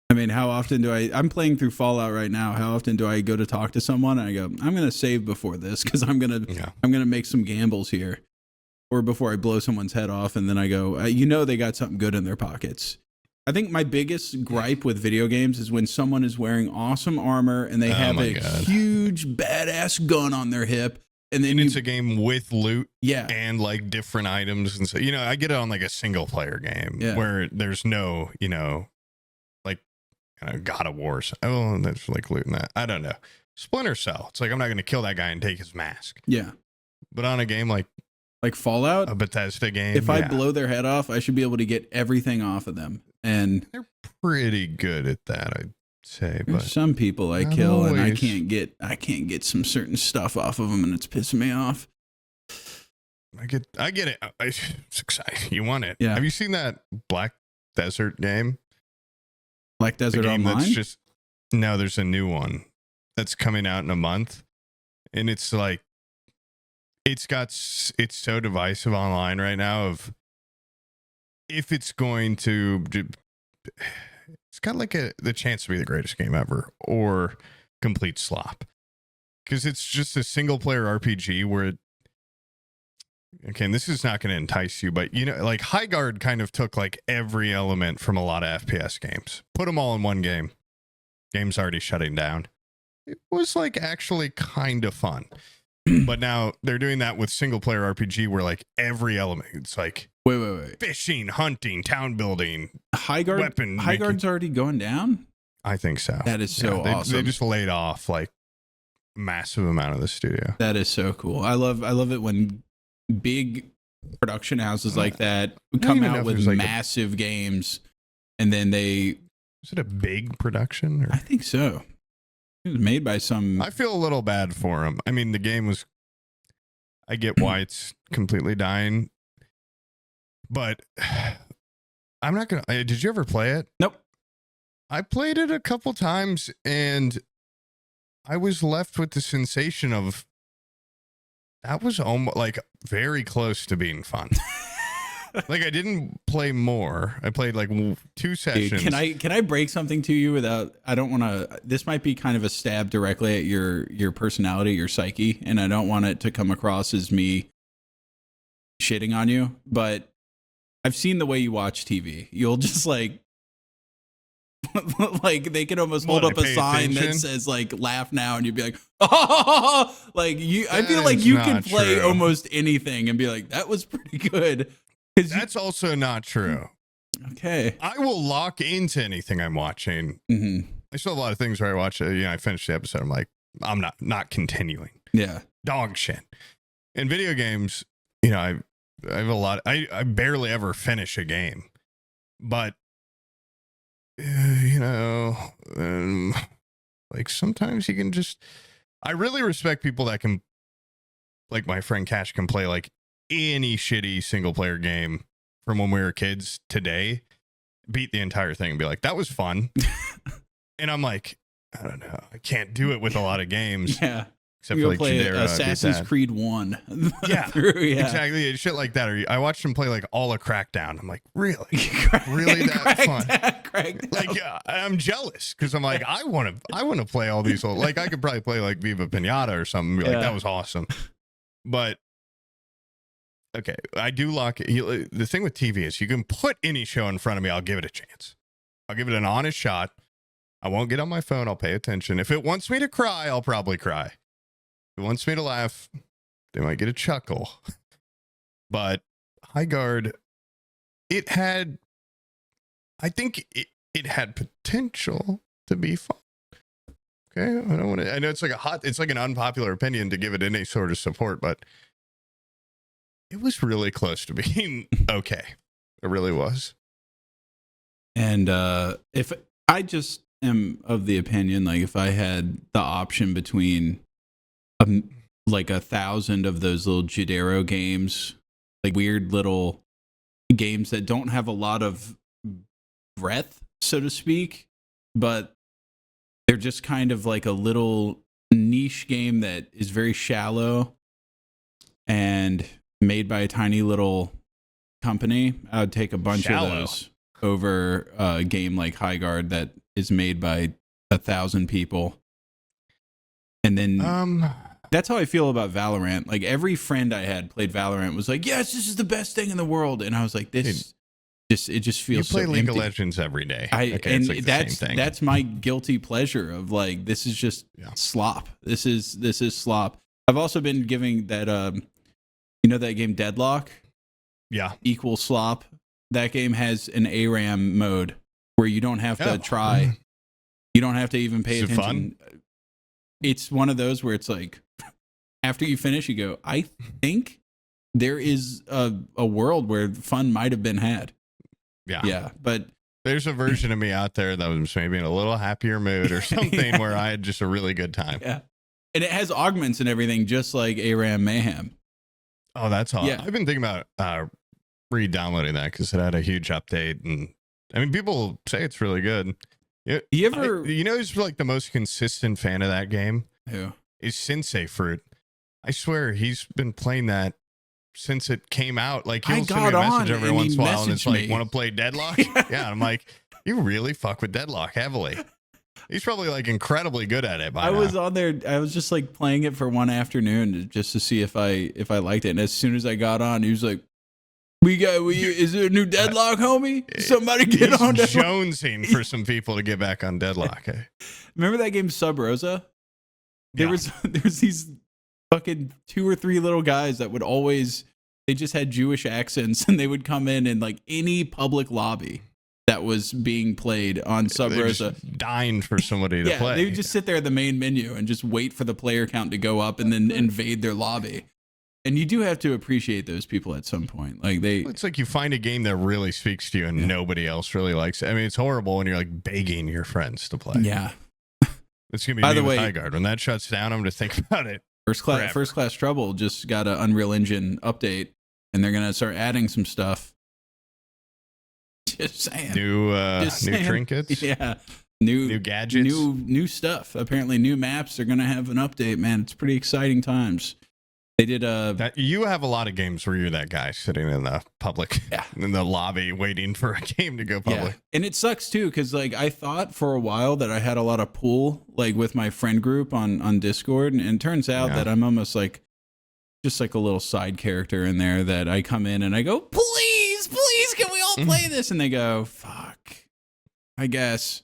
Speaker 1: I mean, how often do I'm playing through Fallout right now. How often do I go to talk to someone and I go, I'm going to save before this because I'm going to make some gambles here, or before I blow someone's head off. And then I go, they got something good in their pockets. I think my biggest gripe with video games is when someone is wearing awesome armor and they have a huge badass gun on their hip. And then
Speaker 2: it's a game with loot,
Speaker 1: yeah,
Speaker 2: and like different items, and so I get it on like a single player game where there's no, like God of War. Oh, that's like looting that. I don't know. Splinter Cell. It's like I'm not going to kill that guy and take his mask.
Speaker 1: Yeah,
Speaker 2: but on a game like
Speaker 1: Fallout,
Speaker 2: a Bethesda game,
Speaker 1: if I blow their head off, I should be able to get everything off of them, and
Speaker 2: they're pretty good at that. I'd say, but
Speaker 1: some people I kill always. And I can't get some certain stuff off of them, and it's pissing me off.
Speaker 2: I get it. It's exciting. You want it?
Speaker 1: Yeah.
Speaker 2: Have you seen that Black Desert game?
Speaker 1: Black Desert
Speaker 2: game
Speaker 1: Online?
Speaker 2: No, there's a new one that's coming out in a month, and it's like it's so divisive online right now. Of if it's going to. It's got like the chance to be the greatest game ever or complete slop, because it's just a single player RPG where and this is not going to entice you, but like Highguard kind of took like every element from a lot of FPS games, put them all in one game. Game's already shutting down. It was like actually kind of fun. But now they're doing that with single player RPG where like every element, it's like
Speaker 1: wait,
Speaker 2: fishing, hunting, town building,
Speaker 1: Highguard's already going down?
Speaker 2: I think so.
Speaker 1: That is so awesome.
Speaker 2: They just laid off like massive amount of the studio.
Speaker 1: That is so cool. I love it when big production houses like that come out with massive games, and then is
Speaker 2: it a big production? Or?
Speaker 1: I think so. It was made by some.
Speaker 2: I feel a little bad for him. I mean, the game was. I get why it's completely dying, but I'm not gonna. Did you ever play it?
Speaker 1: Nope.
Speaker 2: I played it a couple times, and I was left with the sensation of that was almost like very close to being fun. Like I didn't play more. I played like 2 sessions.
Speaker 1: Dude, can I break something to you without? I don't want to. This might be kind of a stab directly at your personality, your psyche, and I don't want it to come across as me shitting on you. But I've seen the way you watch TV. You'll just like they could almost hold up a sign that says like "laugh now," and you'd be like, "Oh!" Like you. I feel like you can play almost anything and be like, "That was pretty good."
Speaker 2: That's also not true.
Speaker 1: Okay.
Speaker 2: I will lock into anything I'm watching.
Speaker 1: Mm-hmm.
Speaker 2: I still have a lot of things where I watch it. I finished the episode. I'm like, I'm not continuing.
Speaker 1: Yeah.
Speaker 2: Dog shit. In video games, I have a lot. I barely ever finish a game, but like sometimes you can just. I really respect people that can, like my friend Cash, can play like any shitty single player game from when we were kids today, beat the entire thing and be like, that was fun. And I'm like, I don't know, I can't do it with a lot of games.
Speaker 1: Yeah,
Speaker 2: except for like
Speaker 1: play Assassin's Creed 1.
Speaker 2: Yeah, exactly, shit like that. Or I watched him play like all of Crackdown. I'm like, really that fun? Like I'm jealous because I'm like, I want to play all these old, like I could probably play like Viva Pinata or something and be like, that was awesome. But okay, I do lock it. The thing with TV is you can put any show in front of me, I'll give it a chance. I'll give it an honest shot. I won't get on my phone. I'll pay attention. If it wants me to cry, I'll probably cry. If it wants me to laugh, they might get a chuckle. But Highguard, I think it had potential to be fun. Okay, I know it's like an unpopular opinion to give it any sort of support, but it was really close to being okay. It really was.
Speaker 1: And if I just am of the opinion, like if I had the option between like 1,000 of those little Judero games, like weird little games that don't have a lot of breadth, so to speak, but they're just kind of like a little niche game that is very shallow and made by a tiny little company, I would take a bunch of those over a game like Highguard that is made by 1,000 people. And then that's how I feel about Valorant. Like every friend I had played Valorant was like, yes, this is the best thing in the world. And I was like, it just feels
Speaker 2: you play
Speaker 1: so
Speaker 2: League
Speaker 1: empty.
Speaker 2: of Legends every day.
Speaker 1: And
Speaker 2: it's
Speaker 1: that's
Speaker 2: the same thing.
Speaker 1: that's my guilty pleasure of like, this is just slop. This is slop. I've also been giving that that game Deadlock?
Speaker 2: Yeah.
Speaker 1: Equal slop. That game has an ARAM mode where you don't have to try. You don't have to even pay attention.
Speaker 2: Fun?
Speaker 1: It's one of those where it's like, after you finish, you go, I think there is a world where fun might have been had. Yeah. But
Speaker 2: there's a version of me out there that was maybe in a little happier mood or something where I had just a really good time.
Speaker 1: Yeah. And it has augments and everything, just like ARAM Mayhem.
Speaker 2: Oh, that's hot.
Speaker 1: Yeah.
Speaker 2: I've been thinking about re-downloading that because it had a huge update. And I mean, people say it's really good.
Speaker 1: You ever...
Speaker 2: who's like the most consistent fan of that game?
Speaker 1: Who?
Speaker 2: Is Sensei Fruit. I swear he's been playing that since it came out. Like he'll send me a message every once in a while and it's like, want to play Deadlock? Yeah. I'm like, you really fuck with Deadlock heavily. He's probably like incredibly good at it. I
Speaker 1: was on there. I was just like playing it for one afternoon just to see if I liked it. And as soon as I got on, he was like, is there a new Deadlock, homie? Somebody get on Deadlock.
Speaker 2: Jonesing for some people to get back on Deadlock.
Speaker 1: Remember that game Sub Rosa? There was these fucking 2 or 3 little guys that would always, they just had Jewish accents and they would come in like any public lobby that was being played on Sub Rosa.
Speaker 2: Dying for somebody to play.
Speaker 1: They would just sit there at the main menu and just wait for the player count to go up and then invade their lobby. And you do have to appreciate those people at some point. Like it's
Speaker 2: like you find a game that really speaks to you and nobody else really likes it. I mean, it's horrible when you're like begging your friends to play.
Speaker 1: Yeah.
Speaker 2: It's going to be me with Highguard. When that shuts down, I'm going to think about it.
Speaker 1: First Class Trouble just got an Unreal Engine update and they're going to start adding some stuff. Just saying.
Speaker 2: New trinkets.
Speaker 1: Yeah.
Speaker 2: New gadgets.
Speaker 1: New stuff. Apparently new maps are going to have an update, man. It's pretty exciting times. They did
Speaker 2: you have a lot of games where you're that guy sitting in the public, in the lobby, waiting for a game to go public.
Speaker 1: Yeah. And it sucks too, because like I thought for a while that I had a lot of pull, like with my friend group on Discord, and it turns out that I'm almost like just like a little side character in there that I come in and I go, please, can we all play this? And they go, fuck, I guess.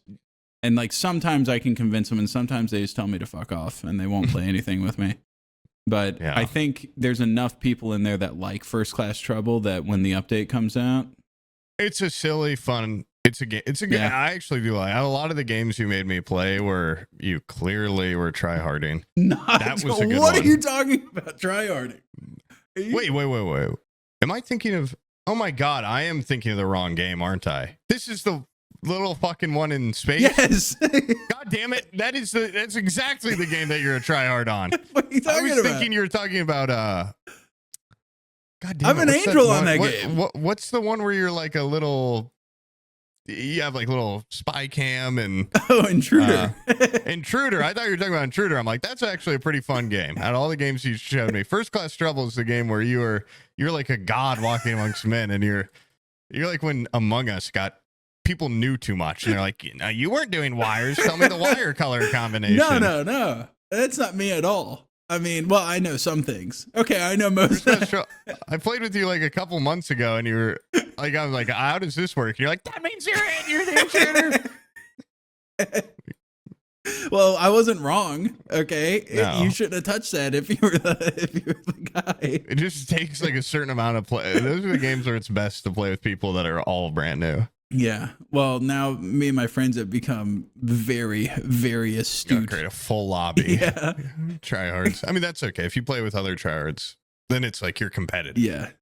Speaker 1: And like sometimes I can convince them, and sometimes they just tell me to fuck off, and they won't play anything with me. But I think there's enough people in there that like First Class Trouble that when the update comes out,
Speaker 2: it's a silly, fun. It's a game. I actually do like a lot of the games you made me play where you clearly were tryharding.
Speaker 1: That was a good one. What are you talking about? Tryharding?
Speaker 2: Wait. Am I thinking of? Oh my God, I am thinking of the wrong game, aren't I? This is the little fucking one in space.
Speaker 1: Yes.
Speaker 2: God damn it. That's exactly the game that you're a tryhard on.
Speaker 1: What are you talking about?
Speaker 2: I was thinking you were talking about God damn
Speaker 1: I'm
Speaker 2: it,
Speaker 1: an angel on that game.
Speaker 2: What's the one where you're like a little, you have like little spy cam and
Speaker 1: Intruder.
Speaker 2: Intruder. I thought you were talking about Intruder. I'm like, that's actually a pretty fun game. Out of all the games you showed me, First Class Trouble is the game where you're like a god walking amongst men, and you're like when Among Us got, people knew too much and they're like, you weren't doing wires. Tell me the wire color combination.
Speaker 1: No. That's not me at all. I mean, well, I know some things. Okay, I know most.
Speaker 2: I played with you like a couple months ago and you were like, I was like, how does this work? And you're like, that means you're the intruder.
Speaker 1: Well, I wasn't wrong. Okay,
Speaker 2: no.
Speaker 1: You shouldn't have touched that if you were the guy.
Speaker 2: It just takes like a certain amount of play. Those are the games where it's best to play with people that are all brand new.
Speaker 1: Yeah. Well, now me and my friends have become very, very astute.
Speaker 2: Create a full lobby.
Speaker 1: Yeah.
Speaker 2: Tryhards. I mean, that's okay. If you play with other tryhards, then it's like you're competitive.
Speaker 1: Yeah.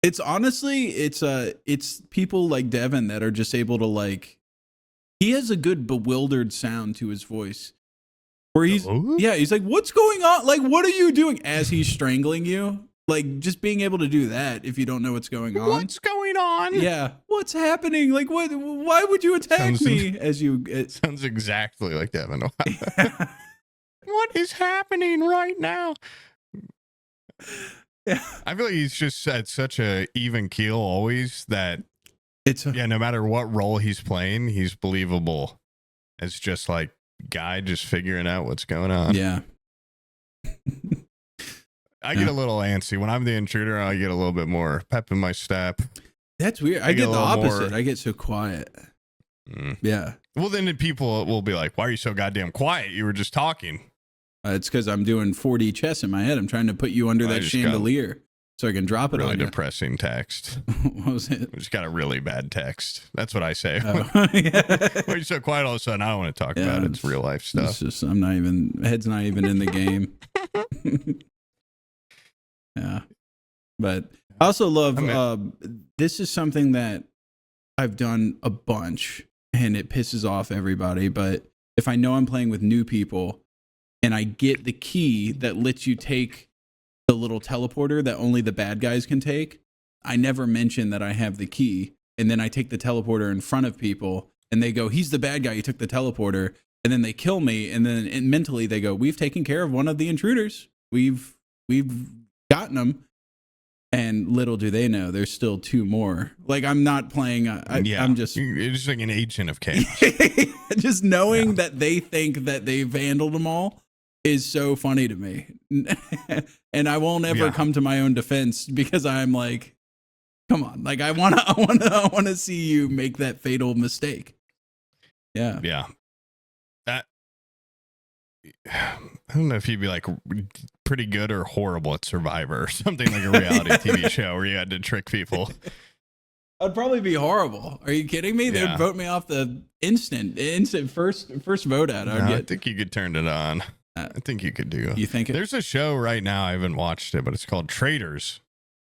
Speaker 1: It's honestly, it's people like Devin that are just able to like, he has a good bewildered sound to his voice. Where he's like, what's going on? Like, what are you doing? As he's strangling you. Like, just being able to do that if you don't know what's going on.
Speaker 2: What's going on?
Speaker 1: Yeah. What's happening? Like, what? Why would you attack me? It
Speaker 2: sounds exactly like Devin. What is happening right now?
Speaker 1: Yeah.
Speaker 2: I feel like he's just at such a even keel always that
Speaker 1: it's
Speaker 2: no matter what role he's playing, he's believable as just like guy just figuring out what's going on.
Speaker 1: Yeah.
Speaker 2: I get a little antsy when I'm the intruder. I get a little bit more pep in my step.
Speaker 1: That's weird. I get the opposite. I get so quiet. Yeah.
Speaker 2: Well, then people will be like, why are you so goddamn quiet? You were just talking.
Speaker 1: It's because I'm doing 4D chess in my head. I'm trying to put you under that chandelier so I can drop it
Speaker 2: really
Speaker 1: on you.
Speaker 2: Depressing text.
Speaker 1: What was it?
Speaker 2: We just got a really bad text. That's what I say.
Speaker 1: Oh, yeah.
Speaker 2: Why are you so quiet all of a sudden? I don't want to talk about it. It's real life stuff.
Speaker 1: It's just, head's not even in the game. Yeah. But I also love, this is something that I've done a bunch and it pisses off everybody. But if I know I'm playing with new people and I get the key that lets you take the little teleporter that only the bad guys can take, I never mention that I have the key. And then I take the teleporter in front of people and they go, he's the bad guy. He took the teleporter. And then they kill me. And then mentally they go, we've taken care of one of the intruders. We've gotten them. And little do they know, there's still two more. Like, I'm not playing. I'm just.
Speaker 2: You're just like an agent of chaos.
Speaker 1: Just knowing that they think that they've handled them all is so funny to me. And I won't ever come to my own defense because I'm like, come on. Like, I want to see you make that fatal mistake. Yeah.
Speaker 2: Yeah. I don't know if you'd be like pretty good or horrible at Survivor or something, like a reality TV show where you had to trick people.
Speaker 1: I'd probably be horrible. Are you kidding me? They'd vote me off the instant first vote out.
Speaker 2: I think you could turn it on. I think you could do.
Speaker 1: You think
Speaker 2: there's a show right now, I haven't watched it, but it's called Traitors.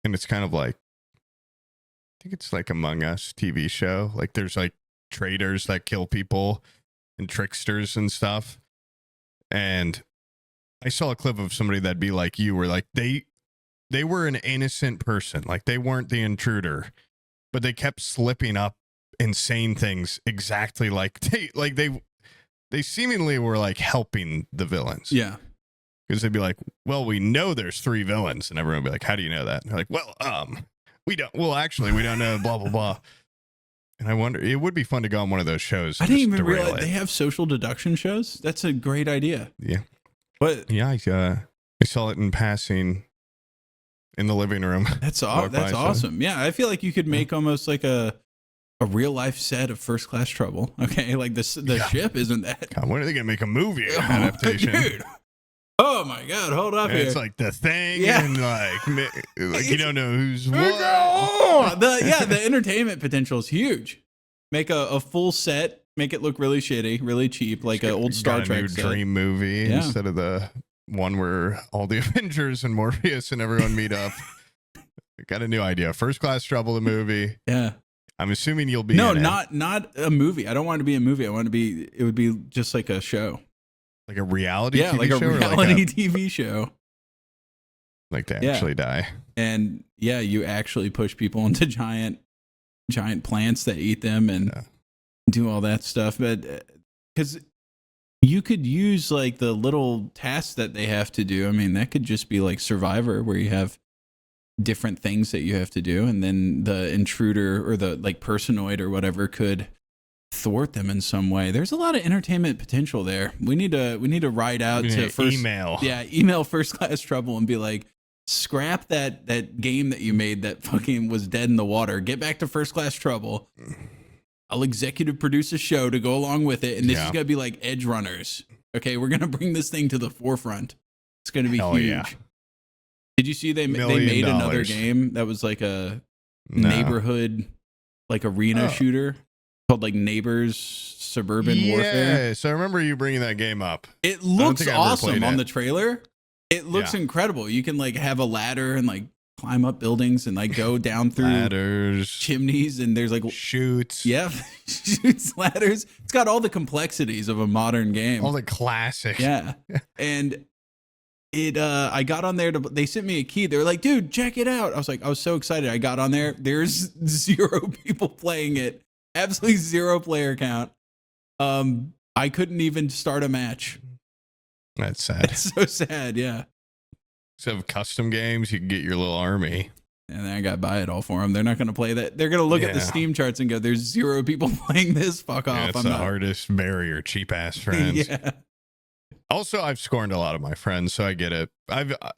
Speaker 2: And it's kind of like, I think it's like Among Us TV show. Like there's like traitors that kill people and tricksters and stuff. And I saw a clip of somebody that'd be like you, where like they were an innocent person, like they weren't the intruder, but they kept slipping up insane things exactly like they seemingly were like helping the villains.
Speaker 1: Yeah,
Speaker 2: because they'd be like, well, we know there's 3 villains, and everyone would be like, how do you know that? And they're like, well, we don't. Well, actually, we don't know. Blah blah blah. And I wonder, it would be fun to go on one of those shows.
Speaker 1: I didn't even realize they have social deduction shows. That's a great idea.
Speaker 2: Yeah.
Speaker 1: But
Speaker 2: yeah, I saw it in passing in the living room.
Speaker 1: That's awesome. Yeah, I feel like you could make almost like a real life set of First Class Trouble. Okay, like the ship isn't that.
Speaker 2: God, when are they gonna make a movie adaptation?
Speaker 1: Dude. Oh my God! Hold up here.
Speaker 2: It's like The Thing, and like you don't know who's what.
Speaker 1: The entertainment potential is huge. Make a full set, make it look really shitty, really cheap, like an old Star Trek
Speaker 2: new
Speaker 1: set.
Speaker 2: dream movie instead of the one where all the Avengers and Morpheus and everyone meet up. Got a new idea. First Class Trouble, the movie.
Speaker 1: Yeah.
Speaker 2: I'm assuming you'll be
Speaker 1: not a movie. I don't want it to be a movie. It would be just like a show.
Speaker 2: Like a reality TV
Speaker 1: like a
Speaker 2: show?
Speaker 1: reality TV show.
Speaker 2: Like they actually die.
Speaker 1: And you actually push people into giant plants that eat them and do all that stuff. But because you could use like the little tasks that they have to do. I mean, that could just be like Survivor, where you have different things that you have to do. And then the intruder or the like personoid or whatever could thwart them in some way. There's a lot of entertainment potential there. We need to ride out to first email First Class Trouble and be like, scrap that game that you made that fucking was dead in the water. Get back to First Class Trouble. I'll executive produce a show to go along with it, and this is gonna be like Edge Runners. Okay, we're gonna bring this thing to the forefront. It's gonna be huge. Yeah. Did you see they made another game that was like a neighborhood like arena shooter? Called like Neighbors Suburban Warfare.
Speaker 2: Yeah, so I remember you bringing that game up.
Speaker 1: It looks awesome on the trailer. It looks incredible. You can like have a ladder and like climb up buildings and like go down through
Speaker 2: ladders,
Speaker 1: chimneys, and there's like
Speaker 2: chutes.
Speaker 1: Yeah, chutes, ladders. It's got all the complexities of a modern game.
Speaker 2: All the classics.
Speaker 1: Yeah, and I got on there they sent me a key. They were like, dude, check it out. I was so excited. I got on there. There's 0 people playing it. Absolutely 0 player count. I couldn't even start a match.
Speaker 2: That's sad.
Speaker 1: It's so sad, yeah.
Speaker 2: So custom games, you can get your little army.
Speaker 1: and then I got to buy it all for them. They're not going to play that. They're going to look at the Steam charts and go, "There's 0 people playing this. Fuck off."
Speaker 2: It's the hardest barrier. Cheap ass friends.
Speaker 1: Yeah.
Speaker 2: Also, I've scorned a lot of my friends, so I get it. What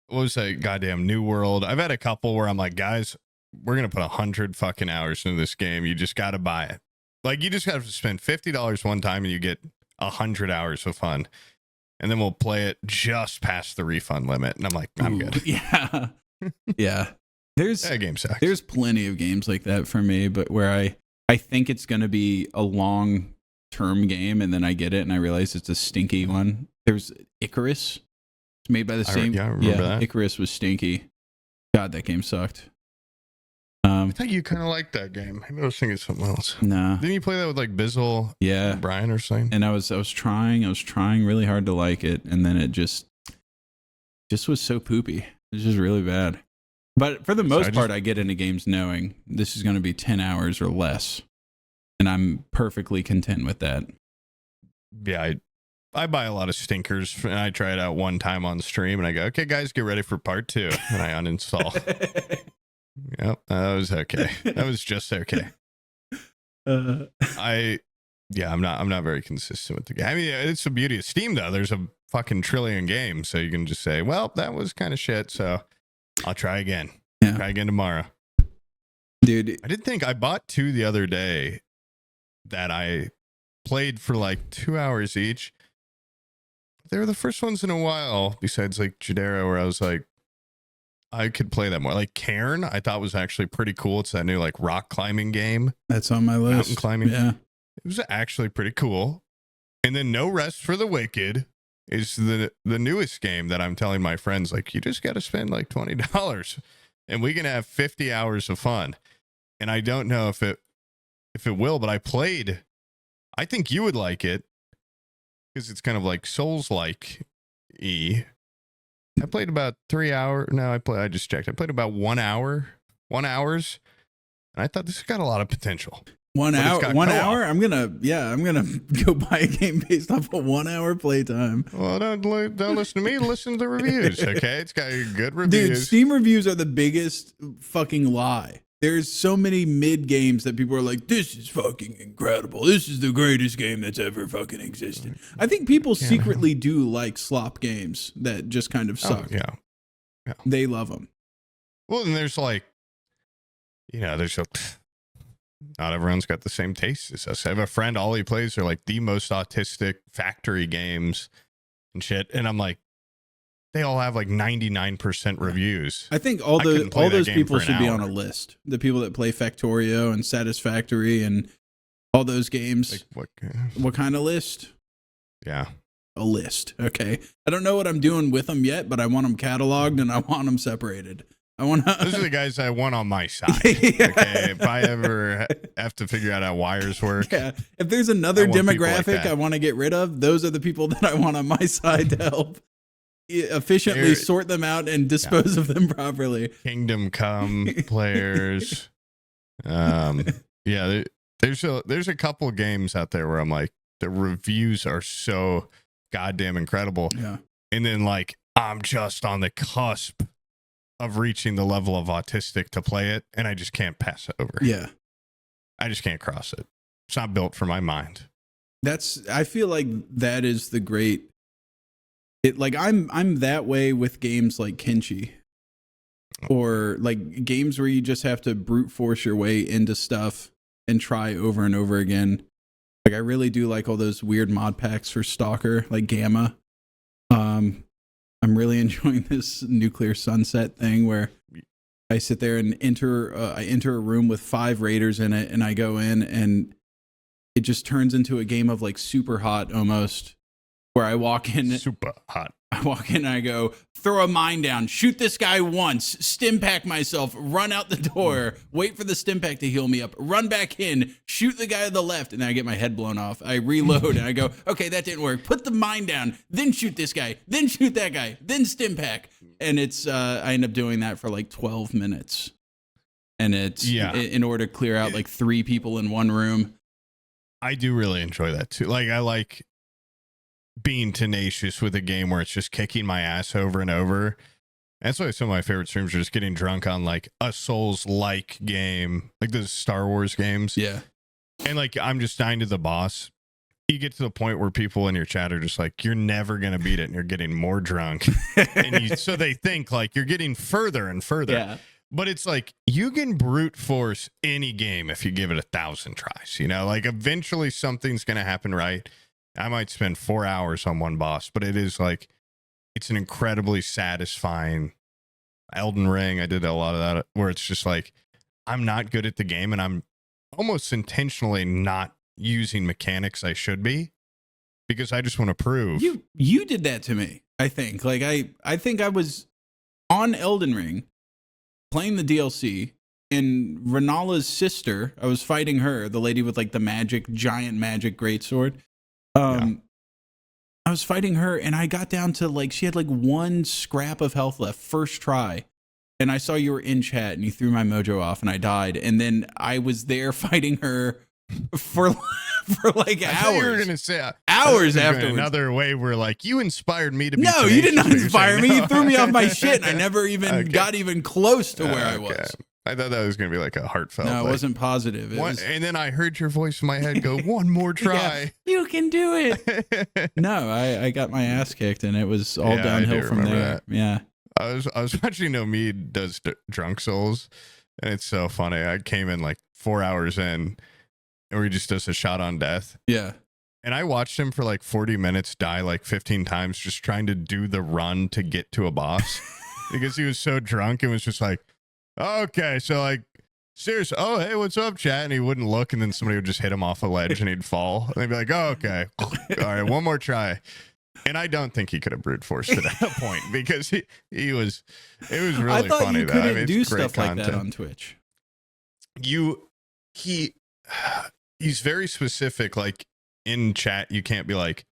Speaker 2: was that goddamn New World? I've had a couple where I'm like, guys, we're gonna put 100 fucking hours into this game. You just got to buy it. Like, you just have to spend $50 one time, and you get 100 hours of fun. And then we'll play it just past the refund limit. And I'm like, I'm good.
Speaker 1: Yeah, yeah.
Speaker 2: That game sucks.
Speaker 1: There's plenty of games like that for me, but where I think it's gonna be a long term game, and then I get it and I realize it's a stinky one. There's Icarus. It's made by the same.
Speaker 2: I remember that.
Speaker 1: Icarus was stinky. God, that game sucked.
Speaker 2: I think you kind of liked that game. Maybe I was thinking something else.
Speaker 1: Nah.
Speaker 2: Didn't you play that with like Bizzle?
Speaker 1: Yeah.
Speaker 2: And Brian or something?
Speaker 1: And I was trying really hard to like it, and then it just was so poopy. It's just really bad. But for the most part, I get into games knowing this is going to be 10 hours or less. And I'm perfectly content with that.
Speaker 2: Yeah, I buy a lot of stinkers, and I try it out one time on stream, and I go, okay, guys, get ready for part 2. And I uninstall. Yep, that was okay. That was just okay. I'm not very consistent with the game. I mean, it's the beauty of Steam, though. There's a fucking trillion games, so you can just say, well, that was kind of shit, so I'll try again.
Speaker 1: Yeah.
Speaker 2: Try again tomorrow.
Speaker 1: Dude.
Speaker 2: I bought 2 the other day that I played for like 2 hours each. They were the first ones in a while, besides like Jadera, where I was like, I could play that more. Like Cairn, I thought was actually pretty cool. It's that new like rock climbing game.
Speaker 1: That's on my list.
Speaker 2: Mountain climbing.
Speaker 1: Yeah.
Speaker 2: It was actually pretty cool. And then No Rest for the Wicked is the newest game that I'm telling my friends, like, you just got to spend like $20 and we can have 50 hours of fun. And I don't know if it will, but I played. I think you would like it because it's kind of like Souls-like I played about 3 hours. No, I just checked. I played about 1 hour, 1 hours. And I thought this has got a lot of potential.
Speaker 1: 1 hour, 1 hour. I'm gonna go buy a game based off of 1 hour playtime.
Speaker 2: Well, don't listen to me. Listen to the reviews. Okay, it's got good reviews.
Speaker 1: Dude, Steam reviews are the biggest fucking lie. There's so many mid games that people are like, this is fucking incredible. This is the greatest game that's ever fucking existed. I think people secretly do like slop games that just kind of suck.
Speaker 2: Yeah.
Speaker 1: They love them.
Speaker 2: Well, and there's like, not everyone's got the same taste as us. I have a friend, all he plays are like the most autistic factory games and shit. And I'm like, they all have like 99% reviews.
Speaker 1: I think all those people should be on a list. The people that play Factorio and Satisfactory and all those games.
Speaker 2: Like
Speaker 1: what kind of list?
Speaker 2: Yeah.
Speaker 1: A list. Okay. I don't know what I'm doing with them yet, but I want them cataloged and I want them separated.
Speaker 2: Those are the guys I want on my side.
Speaker 1: Yeah.
Speaker 2: Okay. If I ever have to figure out how wires work.
Speaker 1: Yeah. If there's another demographic I want to get rid of, those are the people that I want on my side to help efficiently sort them out and dispose of them properly.
Speaker 2: Kingdom Come players. There's a couple games out there where I'm like, the reviews are so goddamn incredible.
Speaker 1: Yeah.
Speaker 2: And then like, I'm just on the cusp of reaching the level of autistic to play it, and I just can't pass it over.
Speaker 1: Yeah.
Speaker 2: I just can't cross it. It's not built for my mind.
Speaker 1: I feel like that is the great. I'm that way with games like Kenshi, or like games where you just have to brute force your way into stuff and try over and over again. Like I really do like all those weird mod packs for Stalker, like Gamma. I'm really enjoying this Nuclear Sunset thing where I sit there and enter a room with 5 raiders in it, and I go in and it just turns into a game of like Super Hot almost. Where I walk in,
Speaker 2: super hot.
Speaker 1: I walk in and I go, throw a mine down, shoot this guy once, stim pack myself, run out the door, wait for the stim pack to heal me up, run back in, shoot the guy to the left, and then I get my head blown off. I reload and I go, okay, that didn't work. Put the mine down, then shoot this guy, then shoot that guy, then stim pack. And it's I end up doing that for like 12 minutes. And it's in order to clear out like 3 people in one room.
Speaker 2: I do really enjoy that too. Like I like being tenacious with a game where it's just kicking my ass over and over. That's why some of my favorite streams are just getting drunk on like a Souls-like game, like the Star Wars games.
Speaker 1: Yeah.
Speaker 2: And like, I'm just dying to the boss. You get to the point where people in your chat are just like, you're never going to beat it. And you're getting more drunk. So they think like you're getting further and further.
Speaker 1: Yeah.
Speaker 2: But it's like, you can brute force any game if you give it 1,000 tries, you know, like eventually something's going to happen right. I might spend 4 hours on one boss, but it is like, it's an incredibly satisfying Elden Ring. I did a lot of that where it's just like, I'm not good at the game and I'm almost intentionally not using mechanics I should be because I just want to prove.
Speaker 1: You did that to me, I think. Like I think I was on Elden Ring playing the DLC and Renala's sister, I was fighting her, the lady with like the giant magic greatsword. I was fighting her and I got down to like, she had like one scrap of health left, first try. And I saw you were in chat and you threw my mojo off and I died. And then I was there fighting her for like hours.
Speaker 2: You were going to say
Speaker 1: hours afterwards.
Speaker 2: Another way where like, you inspired me to be
Speaker 1: No, you did not inspire me.
Speaker 2: No.
Speaker 1: You threw me off my shit and I never even got even close to where I was.
Speaker 2: I thought that was going to be like a heartfelt.
Speaker 1: No, it wasn't positive.
Speaker 2: And then I heard your voice in my head go, one more try.
Speaker 1: Yeah, you can do it. No, I got my ass kicked and it was all downhill from there.
Speaker 2: That.
Speaker 1: Yeah.
Speaker 2: I was watching Omid does Drunk Souls and it's so funny. I came in like 4 hours in where he just does a shot on death.
Speaker 1: Yeah.
Speaker 2: And I watched him for like 40 minutes die like 15 times just trying to do the run to get to a boss because he was so drunk and was just like, okay, so like, seriously, oh, hey, what's up, chat? And he wouldn't look, and then somebody would just hit him off a ledge and he'd fall. And they'd be like, oh, okay, all right, one more try. And I don't think he could have brute forced it at that point because it was really
Speaker 1: I thought
Speaker 2: funny.
Speaker 1: You couldn't do stuff like that on Twitch.
Speaker 2: He's very specific. Like in chat, you can't be like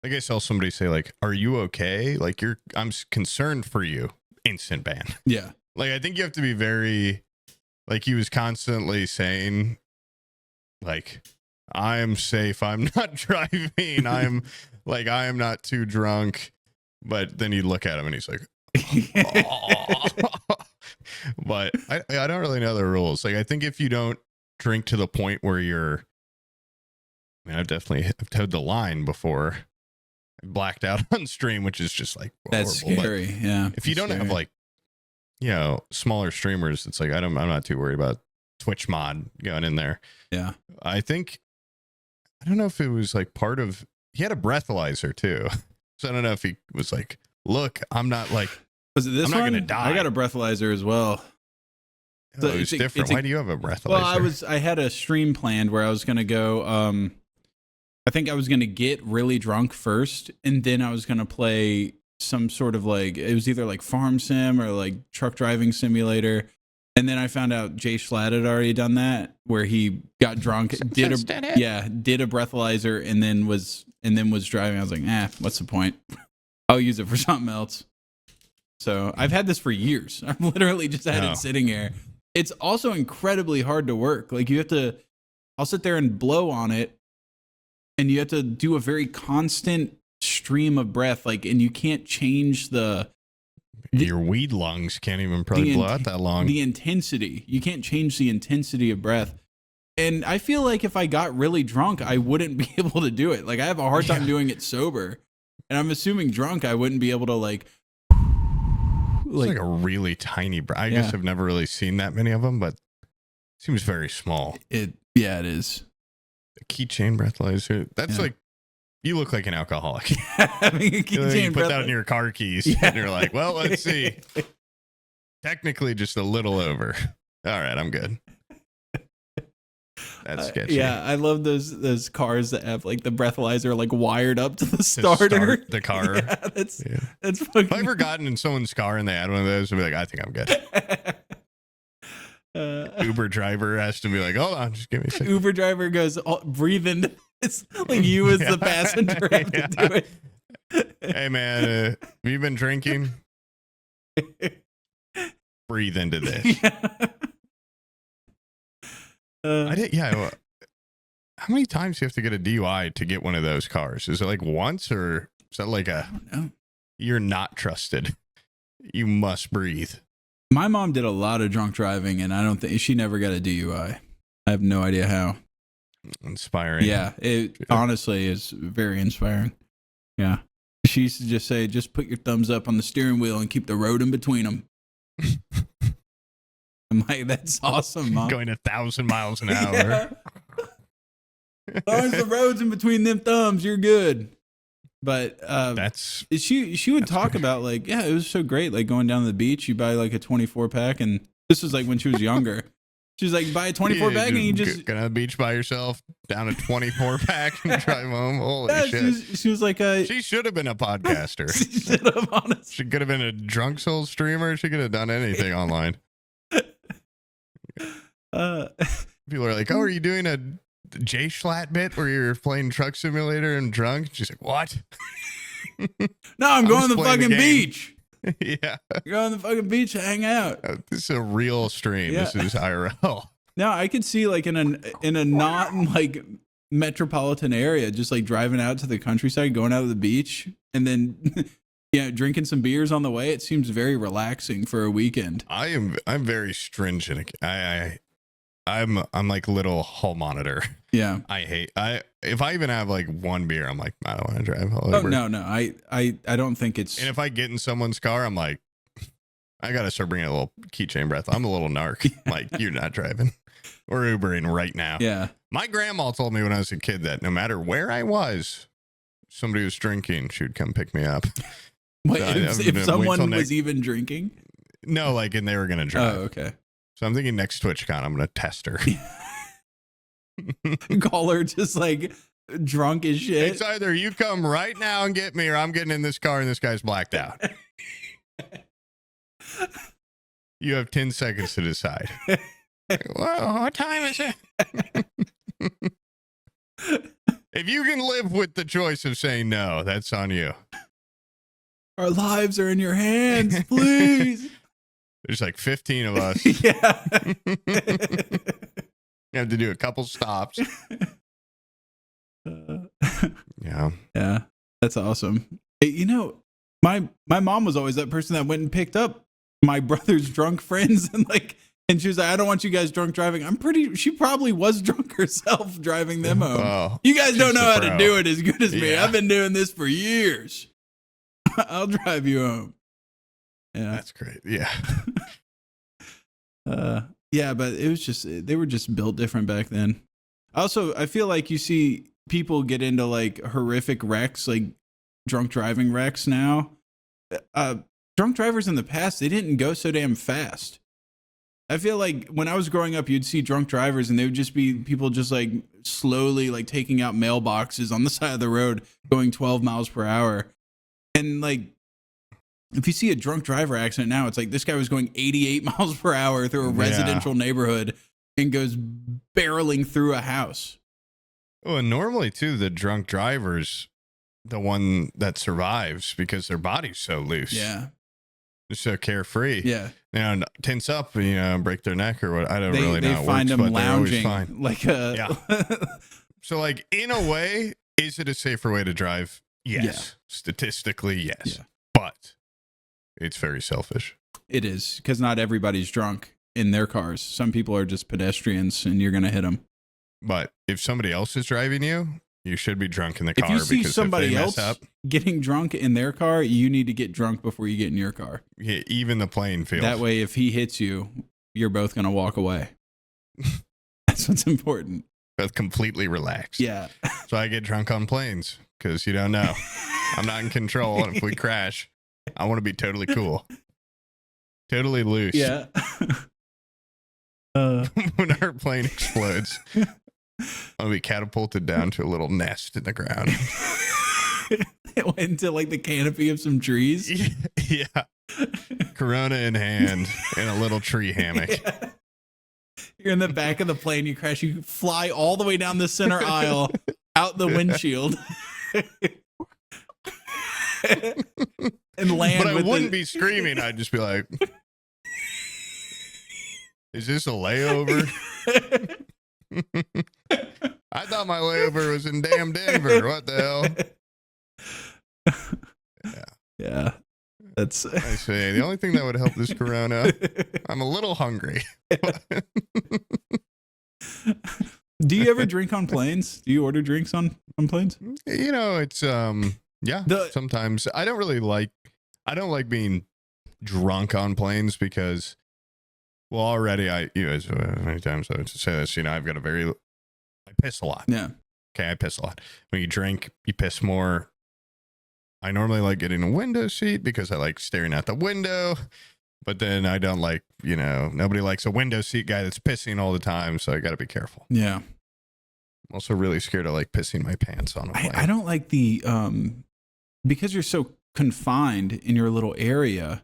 Speaker 2: I saw somebody say like, "Are you okay?" Like I'm concerned for you. Instant ban.
Speaker 1: Yeah.
Speaker 2: Like I think you have to be very. Like he was constantly saying, like, I am safe. I'm not driving. I am not too drunk. But then you look at him and he's like, oh. But I don't really know the rules. Like, I think if you don't drink to the point where you're, I mean, I've towed the line before. I blacked out on stream, which is just like,
Speaker 1: that's
Speaker 2: horrible.
Speaker 1: scary. But yeah.
Speaker 2: If you don't have like, smaller streamers, it's like, I'm not too worried about Twitch mod going in there.
Speaker 1: Yeah.
Speaker 2: I don't know if it was like part of, he had a breathalyzer too. So I don't know if he was like, look, I'm not like,
Speaker 1: was it this
Speaker 2: I'm
Speaker 1: one?
Speaker 2: not going to die.
Speaker 1: I got a breathalyzer as well.
Speaker 2: So it's different. Why do you have a breathalyzer?
Speaker 1: Well, I had a stream planned where I was going to go, I think I was going to get really drunk first. And then I was going to play some sort of like, it was either like farm sim or like truck driving simulator. And then I found out Jay Schlatt had already done that, where he got drunk, did a breathalyzer, and then was driving. I was like, what's the point? I'll use it for something else. So I've had this for years. I've literally just had it sitting here. It's also incredibly hard to work. Like I'll sit there and blow on it, and you have to do a very constant stream of breath. Like, and you can't change your
Speaker 2: weed lungs can't even probably blow out that long.
Speaker 1: The intensity. You can't change the intensity of breath. And I feel like if I got really drunk, I wouldn't be able to do it. Like I have a hard time doing it sober. And I'm assuming drunk, I wouldn't be able to like
Speaker 2: it's like a really tiny breath. I guess I've never really seen that many of them, but it seems very small.
Speaker 1: It is.
Speaker 2: The Keychain breathalyzer. That's like, you look like an alcoholic.
Speaker 1: You
Speaker 2: put that in your car keys and you're like, well, let's see. Technically just a little over. All right, I'm good. That's sketchy.
Speaker 1: Yeah, I love those cars that have like the breathalyzer like wired up to the starter.
Speaker 2: Start the car.
Speaker 1: Yeah, that's fucking.
Speaker 2: If I ever gotten in someone's car and they had one of those, I'd be like, I think I'm good. Uber driver has to be like, hold on, just give me a second.
Speaker 1: Uber driver goes, breathe into this. Like you as the passenger have to do it.
Speaker 2: Hey man, have you been drinking? Breathe into this. How many times do you have to get a DUI to get one of those cars? Is it like once, or is that like
Speaker 1: I don't know.
Speaker 2: You're not trusted? You must breathe.
Speaker 1: My mom did a lot of drunk driving, and I don't think she never got a DUI. I have no idea how.
Speaker 2: Inspiring.
Speaker 1: Yeah, it honestly is very inspiring. Yeah. She used to just say, just put your thumbs up on the steering wheel and keep the road in between them. I'm like, that's awesome, Mom.
Speaker 2: Going 1,000 miles an hour.
Speaker 1: Yeah. As long as the road's in between them thumbs, you're good. But she would talk about like, yeah, it was so great. Like going down to the beach, you buy like a 24 pack, and this was like when she was younger. She was like, buy a 24 pack and you just
Speaker 2: go to the beach by yourself, down a 24 pack and drive home. Holy shit.
Speaker 1: She was like,
Speaker 2: she should have been a podcaster.
Speaker 1: She should have, honestly.
Speaker 2: She could have been a drunk soul streamer. She could have done anything online. People are like, oh, are you doing a J Schlatt bit where you're playing Truck Simulator and drunk? She's like, what?
Speaker 1: No, I'm going to the fucking beach.
Speaker 2: Yeah.
Speaker 1: Go on the fucking beach to hang out.
Speaker 2: This is a real stream.
Speaker 1: Yeah.
Speaker 2: This is IRL.
Speaker 1: No, I could see like in a not like metropolitan area, just like driving out to the countryside, going out to the beach, and then drinking some beers on the way. It seems very relaxing for a weekend.
Speaker 2: I'm very stringent. I'm like little hall monitor.
Speaker 1: Yeah.
Speaker 2: If I even have like one beer, I'm like, I don't want to drive.
Speaker 1: Oh no. I don't think it's.
Speaker 2: And if I get in someone's car, I'm like, I gotta start bringing a little keychain breath. I'm a little narc. Like, you're not driving. We're Ubering right now.
Speaker 1: Yeah.
Speaker 2: My grandma told me when I was a kid that no matter where I was, somebody was drinking, she would come pick me up.
Speaker 1: Wait,
Speaker 2: So
Speaker 1: if someone was even drinking?
Speaker 2: No, like, and they were gonna drive.
Speaker 1: Oh, okay.
Speaker 2: So I'm thinking next TwitchCon, I'm gonna test her.
Speaker 1: Call her just like drunk as shit.
Speaker 2: It's either you come right now and get me, or I'm getting in this car and this guy's blacked out. You have 10 seconds to decide. Well, what time is it? If you can live with the choice of saying no, that's on you.
Speaker 1: Our lives are in your hands, please.
Speaker 2: There's like 15 of us.
Speaker 1: Yeah.
Speaker 2: You have to do a couple stops. Yeah.
Speaker 1: Yeah. That's awesome. Hey, you know, my mom was always that person that went and picked up my brother's drunk friends and she was like, I don't want you guys drunk driving. She probably was drunk herself driving them home.
Speaker 2: Oh,
Speaker 1: you guys don't know how to do it as good as me.
Speaker 2: Yeah.
Speaker 1: I've been doing this for years. I'll drive you home. Yeah.
Speaker 2: That's great. Yeah.
Speaker 1: Yeah, but it was just, they were just built different back then. Also, I feel like you see people get into like horrific wrecks, like drunk driving wrecks now. Drunk drivers in the past, they didn't go so damn fast. I feel like when I was growing up, you'd see drunk drivers and they would just be people just like slowly like taking out mailboxes on the side of the road going 12 miles per hour. And like, if you see a drunk driver accident now, it's like this guy was going 88 miles per hour through a residential neighborhood and goes barreling through a house.
Speaker 2: Oh, and normally too, the drunk driver's the one that survives because their body's so loose.
Speaker 1: Yeah.
Speaker 2: They're so carefree.
Speaker 1: Yeah.
Speaker 2: And tense up, break their neck or what. I don't really know.
Speaker 1: They find them lounging
Speaker 2: fine.
Speaker 1: like a.
Speaker 2: Yeah. So like in a way, is it a safer way to drive? Yes.
Speaker 1: Yeah.
Speaker 2: Statistically, yes.
Speaker 1: Yeah.
Speaker 2: But it's very selfish.
Speaker 1: It is, because not everybody's drunk in their cars. Some people are just pedestrians and you're going to hit them.
Speaker 2: But if somebody else is driving you, you should be drunk in the car.
Speaker 1: If you see
Speaker 2: because
Speaker 1: somebody
Speaker 2: if they
Speaker 1: else
Speaker 2: mess up,
Speaker 1: getting drunk in their car, you need to get drunk before you get in your car.
Speaker 2: yeah, even the playing field.
Speaker 1: That way, if he hits you, you're both going to walk away. That's what's important.
Speaker 2: Both completely relaxed.
Speaker 1: Yeah.
Speaker 2: So I get drunk on planes because you don't know. I'm not in control. And if we crash, I want to be totally cool. Totally loose.
Speaker 1: Yeah.
Speaker 2: When our plane explodes, I'll be catapulted down to a little nest in the ground.
Speaker 1: It went into like the canopy of some trees.
Speaker 2: Yeah. Corona in hand in a little tree hammock.
Speaker 1: Yeah. You're in the back of the plane, you crash, you fly all the way down the center aisle, out the windshield. And land.
Speaker 2: But I wouldn't be screaming. I'd just be like, is this a layover? I thought my layover was in damn Denver. What the hell?
Speaker 1: Yeah. That's
Speaker 2: I say the only thing that would help this corona, I'm a little hungry.
Speaker 1: Do you ever drink on planes? Do you order drinks on planes?
Speaker 2: You know, it's yeah. Sometimes I don't like being drunk on planes because, well, already many times I would say this. You know, I piss a lot.
Speaker 1: Yeah.
Speaker 2: Okay, I piss a lot. When you drink, you piss more. I normally like getting a window seat because I like staring out the window. But then I don't like, nobody likes a window seat guy that's pissing all the time. So I got to be careful.
Speaker 1: Yeah.
Speaker 2: I'm also really scared of like pissing my pants on a plane.
Speaker 1: I don't like the, because you're so confined in your little area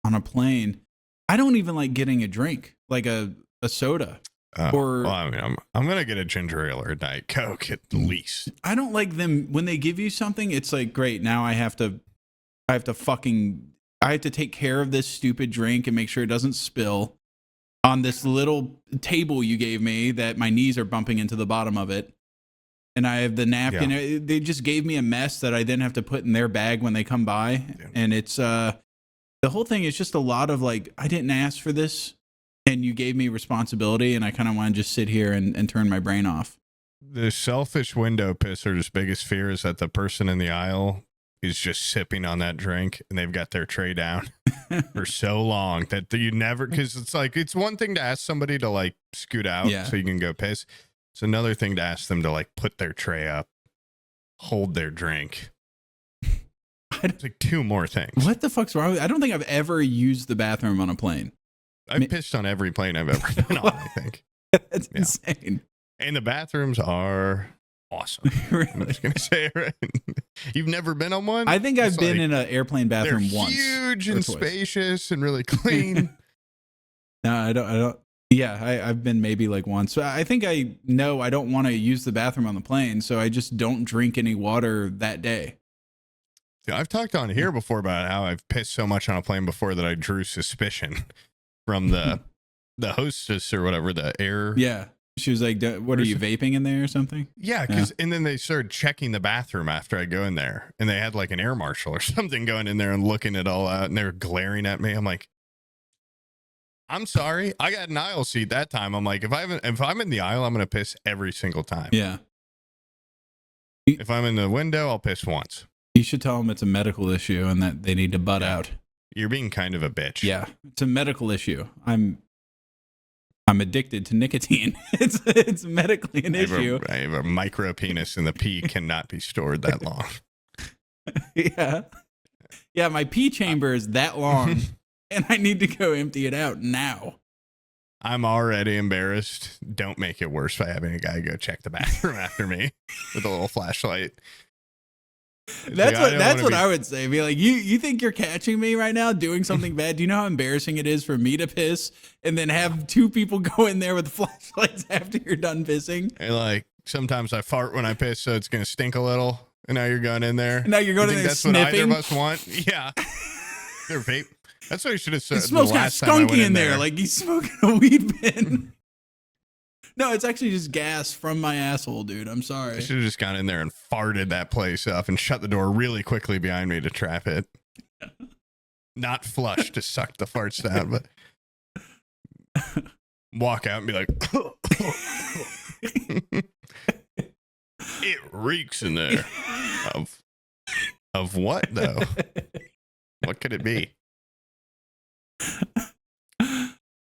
Speaker 1: on a plane. I don't even like getting a drink, like a soda.
Speaker 2: Well, I mean, I'm going to get a ginger ale or a Diet Coke at least.
Speaker 1: I don't like them when they give you something. It's like, great. Now I have to take care of this stupid drink and make sure it doesn't spill on this little table you gave me that my knees are bumping into the bottom of it. And I have the napkin. Yeah. They just gave me a mess that I then have to put in their bag when they come by. Yeah. And it's, the whole thing is just a lot of like, I didn't ask for this and you gave me responsibility and I kind of want to just sit here and turn my brain off.
Speaker 2: The selfish window pisser's biggest fear is that the person in the aisle is just sipping on that drink and they've got their tray down for so long that you never, because it's like, it's one thing to ask somebody to like scoot out so you can go piss. It's another thing to ask them to like put their tray up, hold their drink. It's like two more things.
Speaker 1: What the fuck's wrong with I don't think I've ever used the bathroom on a plane.
Speaker 2: I've pissed on every plane I've ever been on, I think.
Speaker 1: That's insane.
Speaker 2: And the bathrooms are awesome.
Speaker 1: Really?
Speaker 2: I'm just going to say it right. You've never been on one?
Speaker 1: I think I've been in an airplane bathroom once.
Speaker 2: Huge and spacious and really clean.
Speaker 1: No, I don't. Yeah, I've been maybe like once. So I think I know I don't want to use the bathroom on the plane, so I just don't drink any water that day.
Speaker 2: Yeah, I've talked on here before about how I've pissed so much on a plane before that I drew suspicion from the hostess or whatever, the air.
Speaker 1: Yeah. She was like, what are you vaping in there or something?
Speaker 2: Yeah. And then they started checking the bathroom after I go in there and they had like an air marshal or something going in there and looking it all out and they were glaring at me. I'm like, I'm sorry. I got an aisle seat that time. I'm like, if I'm in the aisle, I'm going to piss every single time.
Speaker 1: Yeah.
Speaker 2: If I'm in the window, I'll piss once.
Speaker 1: You should tell them it's a medical issue and that they need to butt out.
Speaker 2: You're being kind of a bitch.
Speaker 1: Yeah, it's a medical issue. I'm addicted to nicotine. It's medically an issue.
Speaker 2: I have a micro penis and the pee cannot be stored that long.
Speaker 1: Yeah, my pee chamber is that long and I need to go empty it out now.
Speaker 2: I'm already embarrassed. Don't make it worse by having a guy go check the bathroom after me with a little flashlight.
Speaker 1: That's what I would say. Be like, you think you're catching me right now doing something bad? Do you know how embarrassing it is for me to piss and then have two people go in there with flashlights after you're done pissing?
Speaker 2: And like sometimes I fart when I piss, so it's gonna stink a little. And now you're going in there.
Speaker 1: Now you're going in there sniffing.
Speaker 2: That's what either of us want. Yeah, they're vape. That's what you should have said.
Speaker 1: It smells kind of skunky in there, like he's smoking a weed bin. No, it's actually just gas from my asshole, dude. I'm sorry.
Speaker 2: I should have just gone in there and farted that place up and shut the door really quickly behind me to trap it. Not flush to suck the farts down, but walk out and be like, it reeks in there. Of what, though? What could it be?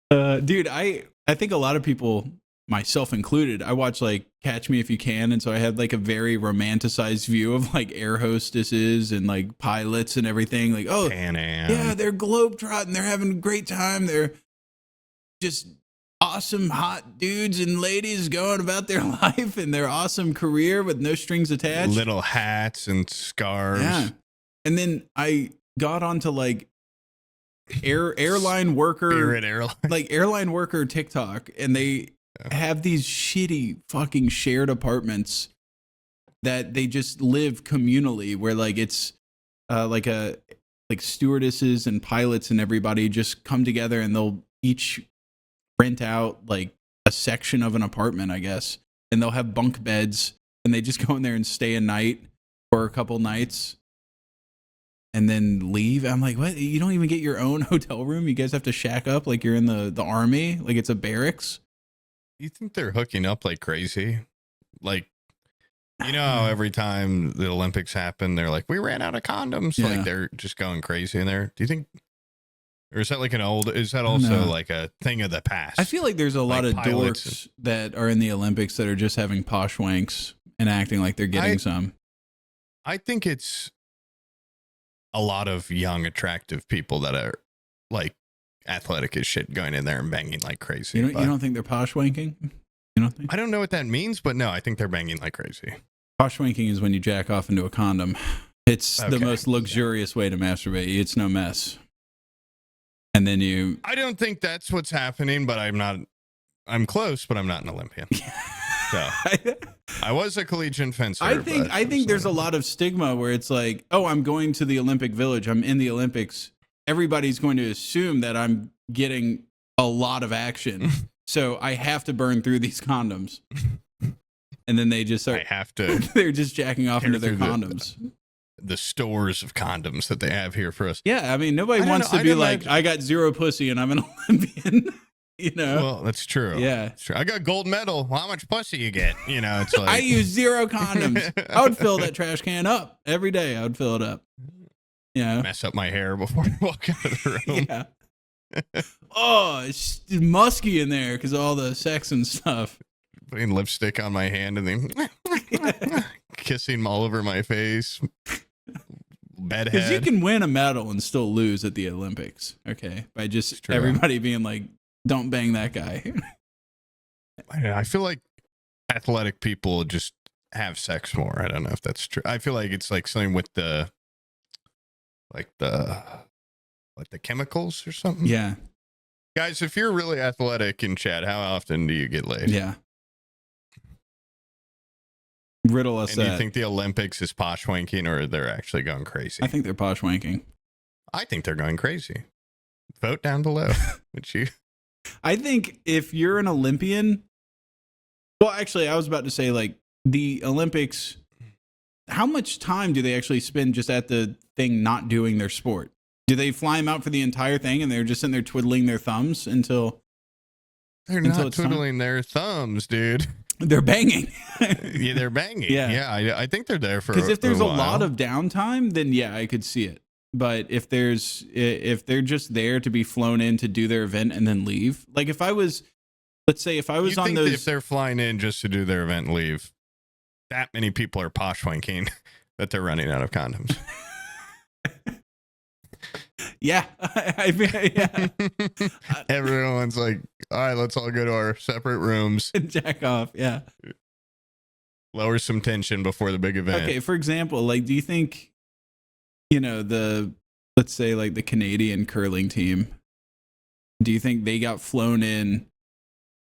Speaker 1: Dude, I think a lot of people, myself included, I watch like Catch Me If You Can, and so I had like a very romanticized view of like air hostesses and like pilots and everything. Like, oh,
Speaker 2: Pan Am.
Speaker 1: Yeah, they're globetrotting, they're having a great time, they're just awesome hot dudes and ladies going about their life and their awesome career with no strings attached.
Speaker 2: Little hats and scarves.
Speaker 1: Yeah. And then I got onto like airline worker like airline worker TikTok, and they have these shitty fucking shared apartments that they just live communally, where like it's like stewardesses and pilots and everybody just come together and they'll each rent out like a section of an apartment, I guess, and they'll have bunk beds and they just go in there and stay a night or a couple nights. and then leave. I'm like, what? You don't even get your own hotel room? You guys have to shack up like you're in the army, like it's a barracks?
Speaker 2: You think they're hooking up like crazy? Like, you know how every time the Olympics happen, they're like, we ran out of condoms.
Speaker 1: Yeah.
Speaker 2: Like they're just going crazy in there. Do you think, or is that like is that also like a thing of the past?
Speaker 1: I feel like there's a lot of
Speaker 2: pilots
Speaker 1: dorks that are in the Olympics that are just having posh wanks and acting like they're getting some.
Speaker 2: I think it's a lot of young, attractive people that are like athletic as shit going in there and banging like crazy.
Speaker 1: You don't think they're posh wanking? You don't think?
Speaker 2: I don't know what that means, but no, I think they're banging like crazy.
Speaker 1: Posh wanking is when you jack off into a condom. It's the most luxurious way to masturbate. It's no mess. And then you...
Speaker 2: I don't think that's what's happening, but I'm close, but I'm not an Olympian. So I was a collegiate fencer.
Speaker 1: I think there's a lot of stigma where it's like, oh, I'm going to the Olympic Village. I'm in the Olympics. Everybody's going to assume that I'm getting a lot of action. So I have to burn through these condoms. And then they just start...
Speaker 2: I have to...
Speaker 1: They're just jacking off into their condoms.
Speaker 2: The stores of condoms that they have here for us.
Speaker 1: Yeah, I mean, nobody wants to be like, I got zero pussy and I'm an Olympian. You know?
Speaker 2: Well, that's true.
Speaker 1: Yeah.
Speaker 2: That's true. I got gold medal. Well, how much pussy you get? You know, it's like...
Speaker 1: I use 0 condoms. I would fill that trash can up every day. I would fill it up. Yeah.
Speaker 2: Mess up my hair before I walk out of the room.
Speaker 1: Yeah. Oh, it's musky in there because of all the sex and stuff.
Speaker 2: Putting lipstick on my hand and then kissing them all over my face. Bedhead.
Speaker 1: Because you can win a medal and still lose at the Olympics. Okay. By just everybody being like, don't bang that guy.
Speaker 2: I feel like athletic people just have sex more. I don't know if that's true. I feel like it's like something with the chemicals or something.
Speaker 1: Yeah.
Speaker 2: Guys, if you're really athletic in chat, how often do you get laid?
Speaker 1: Yeah. Riddle us
Speaker 2: and do
Speaker 1: that.
Speaker 2: you think the Olympics is posh wanking or they're actually going crazy?
Speaker 1: I think they're posh wanking.
Speaker 2: I think they're going crazy. Vote down below. Would you?
Speaker 1: I think if you're an Olympian, well, actually, I was about to say, like, the Olympics, how much time do they actually spend just at the thing not doing their sport? Do they fly them out for the entire thing and they're just sitting there twiddling their thumbs until...
Speaker 2: They're not twiddling their thumbs, dude.
Speaker 1: They're banging.
Speaker 2: Yeah, they're banging. Yeah, I think they're there for
Speaker 1: because if there's a
Speaker 2: while.
Speaker 1: lot of downtime, then yeah, I could see it. But if they're just there to be flown in to do their event and then leave, like if I was, let's say if I was on those,
Speaker 2: if they're flying in just to do their event and leave, that many people are posh wanking that they're running out of condoms.
Speaker 1: Yeah, I mean, yeah.
Speaker 2: Everyone's like, all right, let's all go to our separate rooms.
Speaker 1: Jack off, yeah.
Speaker 2: Lower some tension before the big event.
Speaker 1: Okay, for example, like, do you think, you know, let's say like the Canadian curling team, do you think they got flown in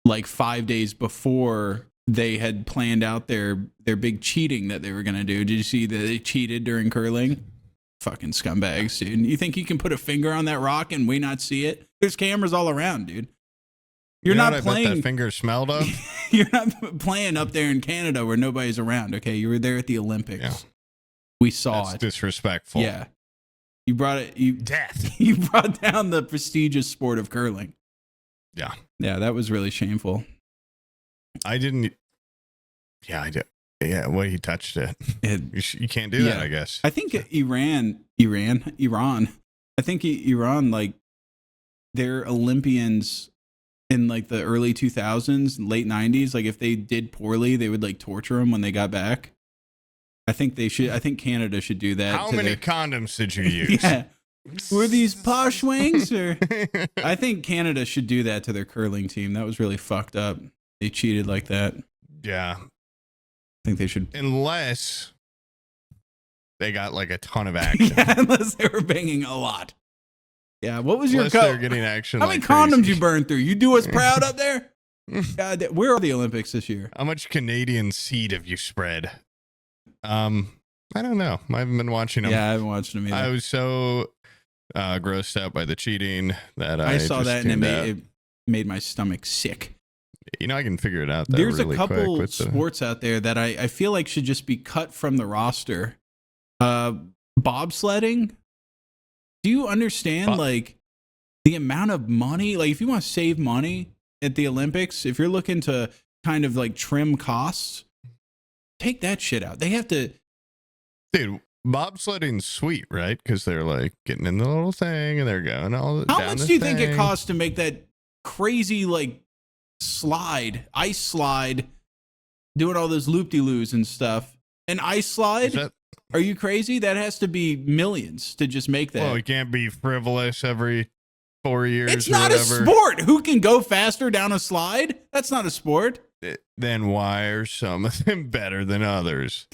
Speaker 1: like 5 days before they had planned out their big cheating that they were going to do? Did you see that they cheated during curling? Fucking scumbags, dude. You think you can put a finger on that rock and we not see it? There's cameras all around, dude. You're not playing.
Speaker 2: Bet that finger smelled of?
Speaker 1: You're not playing up there in Canada where nobody's around, okay? You were there at the Olympics.
Speaker 2: Yeah.
Speaker 1: We saw
Speaker 2: That's
Speaker 1: it.
Speaker 2: Disrespectful.
Speaker 1: Yeah. You brought it.
Speaker 2: Death.
Speaker 1: You brought down the prestigious sport of curling.
Speaker 2: Yeah.
Speaker 1: Yeah, that was really shameful.
Speaker 2: I didn't. Yeah, I did. Yeah, well, he touched it. You can't do that, I guess.
Speaker 1: I think Iran. I think Iran, like, their Olympians in like the early 2000s, late 90s, like if they did poorly, they would like torture them when they got back. I think they should. I think Canada should do that.
Speaker 2: How many condoms did you use?
Speaker 1: Yeah. Were these posh wings? Or I think Canada should do that to their curling team. That was really fucked up. They cheated like that.
Speaker 2: Yeah.
Speaker 1: I think they should.
Speaker 2: Unless they got like a ton of action.
Speaker 1: Yeah, unless they were banging a lot. Yeah, what was your
Speaker 2: they're getting action.
Speaker 1: How many condoms you burned through? You do us proud up there? God, where are the Olympics this year?
Speaker 2: How much Canadian seed have you spread? I don't know. I haven't been watching them.
Speaker 1: Yeah, I haven't watched them either.
Speaker 2: I was so grossed out by the cheating that I
Speaker 1: saw
Speaker 2: just
Speaker 1: that and
Speaker 2: it
Speaker 1: made my stomach sick.
Speaker 2: You know, I can figure it out.
Speaker 1: There's
Speaker 2: really
Speaker 1: a couple
Speaker 2: quick
Speaker 1: sports out there that I feel like should just be cut from the roster. Bobsledding, Do you understand like the amount of money? Like, if you want to save money at the Olympics, if you're looking to kind of like trim costs, take that shit out. They have to.
Speaker 2: Dude, bobsledding's sweet, right? Because they're like getting in the little thing and they're going all.
Speaker 1: How
Speaker 2: down
Speaker 1: much
Speaker 2: the
Speaker 1: do you think it
Speaker 2: thing.
Speaker 1: costs to make that crazy like ice slide, doing all those loop-de-loos and stuff? An ice slide? Are you crazy? That has to be millions to just make that.
Speaker 2: Well, it can't be frivolous every 4 years.
Speaker 1: It's not a sport. Who can go faster down a slide? That's not a sport.
Speaker 2: Then why are some of them better than others?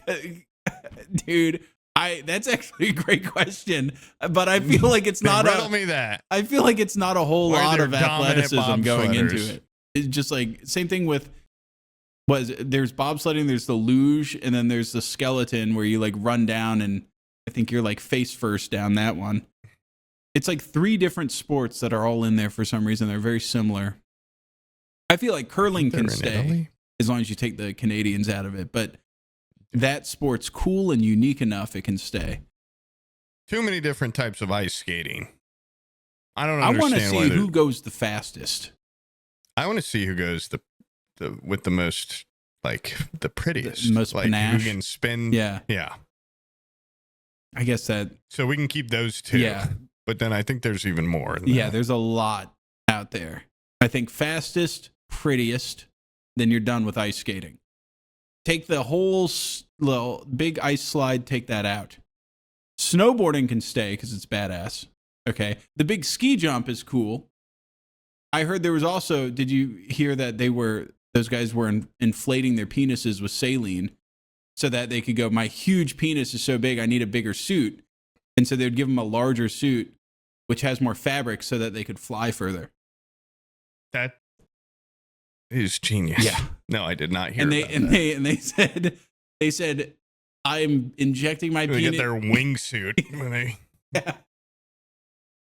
Speaker 1: Dude, that's actually a great question, but I feel like it's not
Speaker 2: Riddle me that.
Speaker 1: I feel like it's not a whole
Speaker 2: Why are
Speaker 1: lot
Speaker 2: there
Speaker 1: of
Speaker 2: dominant
Speaker 1: athleticism going into
Speaker 2: bobsledders?
Speaker 1: it. It's just like same thing with there's bobsledding, there's the luge, and then there's the skeleton where you like run down and I think you're like face first down that one. It's like 3 different sports that are all in there for some reason. They're very similar. I feel like curling can stay as long as you take the Canadians out of it, but that sport's cool and unique enough it can stay.
Speaker 2: Too many different types of ice skating. I don't
Speaker 1: I want to
Speaker 2: understand
Speaker 1: see who goes the fastest.
Speaker 2: I want to see who goes the with the most, like, the prettiest.
Speaker 1: The most
Speaker 2: like,
Speaker 1: panache.
Speaker 2: who can spin.
Speaker 1: Yeah.
Speaker 2: Yeah.
Speaker 1: I guess that.
Speaker 2: So we can keep those 2.
Speaker 1: Yeah.
Speaker 2: But then I think there's even more.
Speaker 1: Yeah, there's a lot out there. I think fastest, prettiest, then you're done with ice skating. Take the whole little big ice slide, take that out. Snowboarding can stay because it's badass. Okay. The big ski jump is cool. I heard there was also, did you hear that those guys were inflating their penises with saline so that they could go, my huge penis is so big, I need a bigger suit. And so they would give them a larger suit, which has more fabric so that they could fly further.
Speaker 2: That is genius.
Speaker 1: Yeah.
Speaker 2: No, I did not hear
Speaker 1: And
Speaker 2: about that.
Speaker 1: they said, I'm injecting my
Speaker 2: They
Speaker 1: penis.
Speaker 2: get their wingsuit when they.
Speaker 1: Yeah.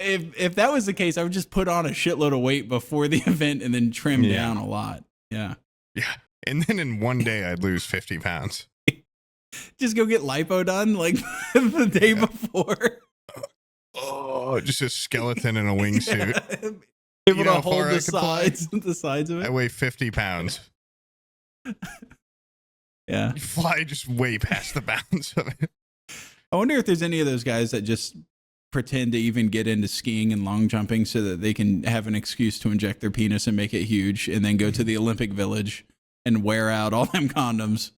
Speaker 1: If that was the case, I would just put on a shitload of weight before the event and then trim down a lot. Yeah.
Speaker 2: Yeah. And then in one day, I'd lose 50 pounds.
Speaker 1: Just go get lipo done like the day before.
Speaker 2: Oh, just a skeleton in a wingsuit.
Speaker 1: Yeah.
Speaker 2: You
Speaker 1: Able
Speaker 2: know
Speaker 1: to
Speaker 2: how
Speaker 1: hold
Speaker 2: far I
Speaker 1: the
Speaker 2: could fly?
Speaker 1: sides of
Speaker 2: I
Speaker 1: it.
Speaker 2: weigh 50 pounds.
Speaker 1: Yeah.
Speaker 2: You fly just way past the bounds of it.
Speaker 1: I wonder if there's any of those guys that just pretend to even get into skiing and long jumping so that they can have an excuse to inject their penis and make it huge and then go to the Olympic Village and wear out all them condoms.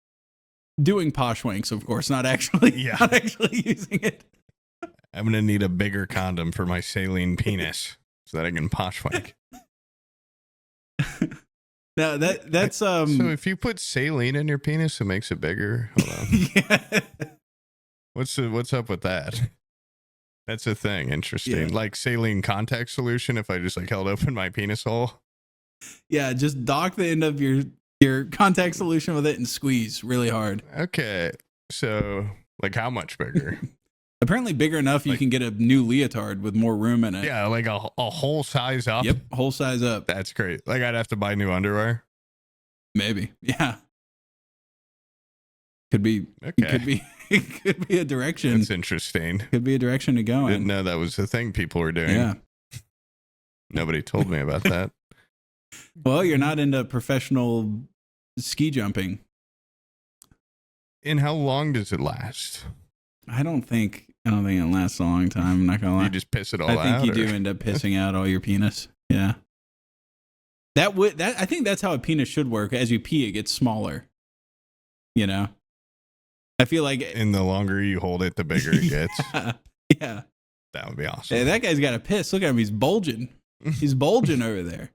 Speaker 1: Doing posh wanks, of course, not actually using it.
Speaker 2: I'm going to need a bigger condom for my saline penis so that I can posh wank.
Speaker 1: No, that's
Speaker 2: So if you put saline in your penis, it makes it bigger. Hold on.
Speaker 1: yeah.
Speaker 2: What's up with that? That's a thing. Interesting.
Speaker 1: Yeah.
Speaker 2: Like saline contact solution. If I just like held open my penis hole.
Speaker 1: Yeah, just dock the end of your contact solution with it and squeeze really hard.
Speaker 2: Okay. So like how much bigger?
Speaker 1: Apparently bigger enough you can get a new leotard with more room in it.
Speaker 2: Yeah, like a whole size up.
Speaker 1: Yep, whole size up.
Speaker 2: That's great. Like I'd have to buy new underwear.
Speaker 1: Maybe. Yeah. Could be
Speaker 2: Okay.
Speaker 1: it could be a direction.
Speaker 2: That's interesting.
Speaker 1: Could be a direction to go
Speaker 2: Didn't
Speaker 1: in.
Speaker 2: know that was the thing people were doing.
Speaker 1: Yeah.
Speaker 2: Nobody told me about that.
Speaker 1: Well, you're not into professional ski jumping.
Speaker 2: And how long does it last?
Speaker 1: I don't think it lasts a long time. I'm not gonna lie.
Speaker 2: You just piss it all
Speaker 1: I
Speaker 2: out?
Speaker 1: think you
Speaker 2: or-
Speaker 1: do end up pissing out all your penis. Yeah. I think that's how a penis should work. As you pee, it gets smaller. You know? I feel like
Speaker 2: And the longer you hold it, the bigger it gets.
Speaker 1: Yeah.
Speaker 2: That would be awesome.
Speaker 1: Hey, that guy's got a piss. Look at him. He's bulging. He's bulging over there.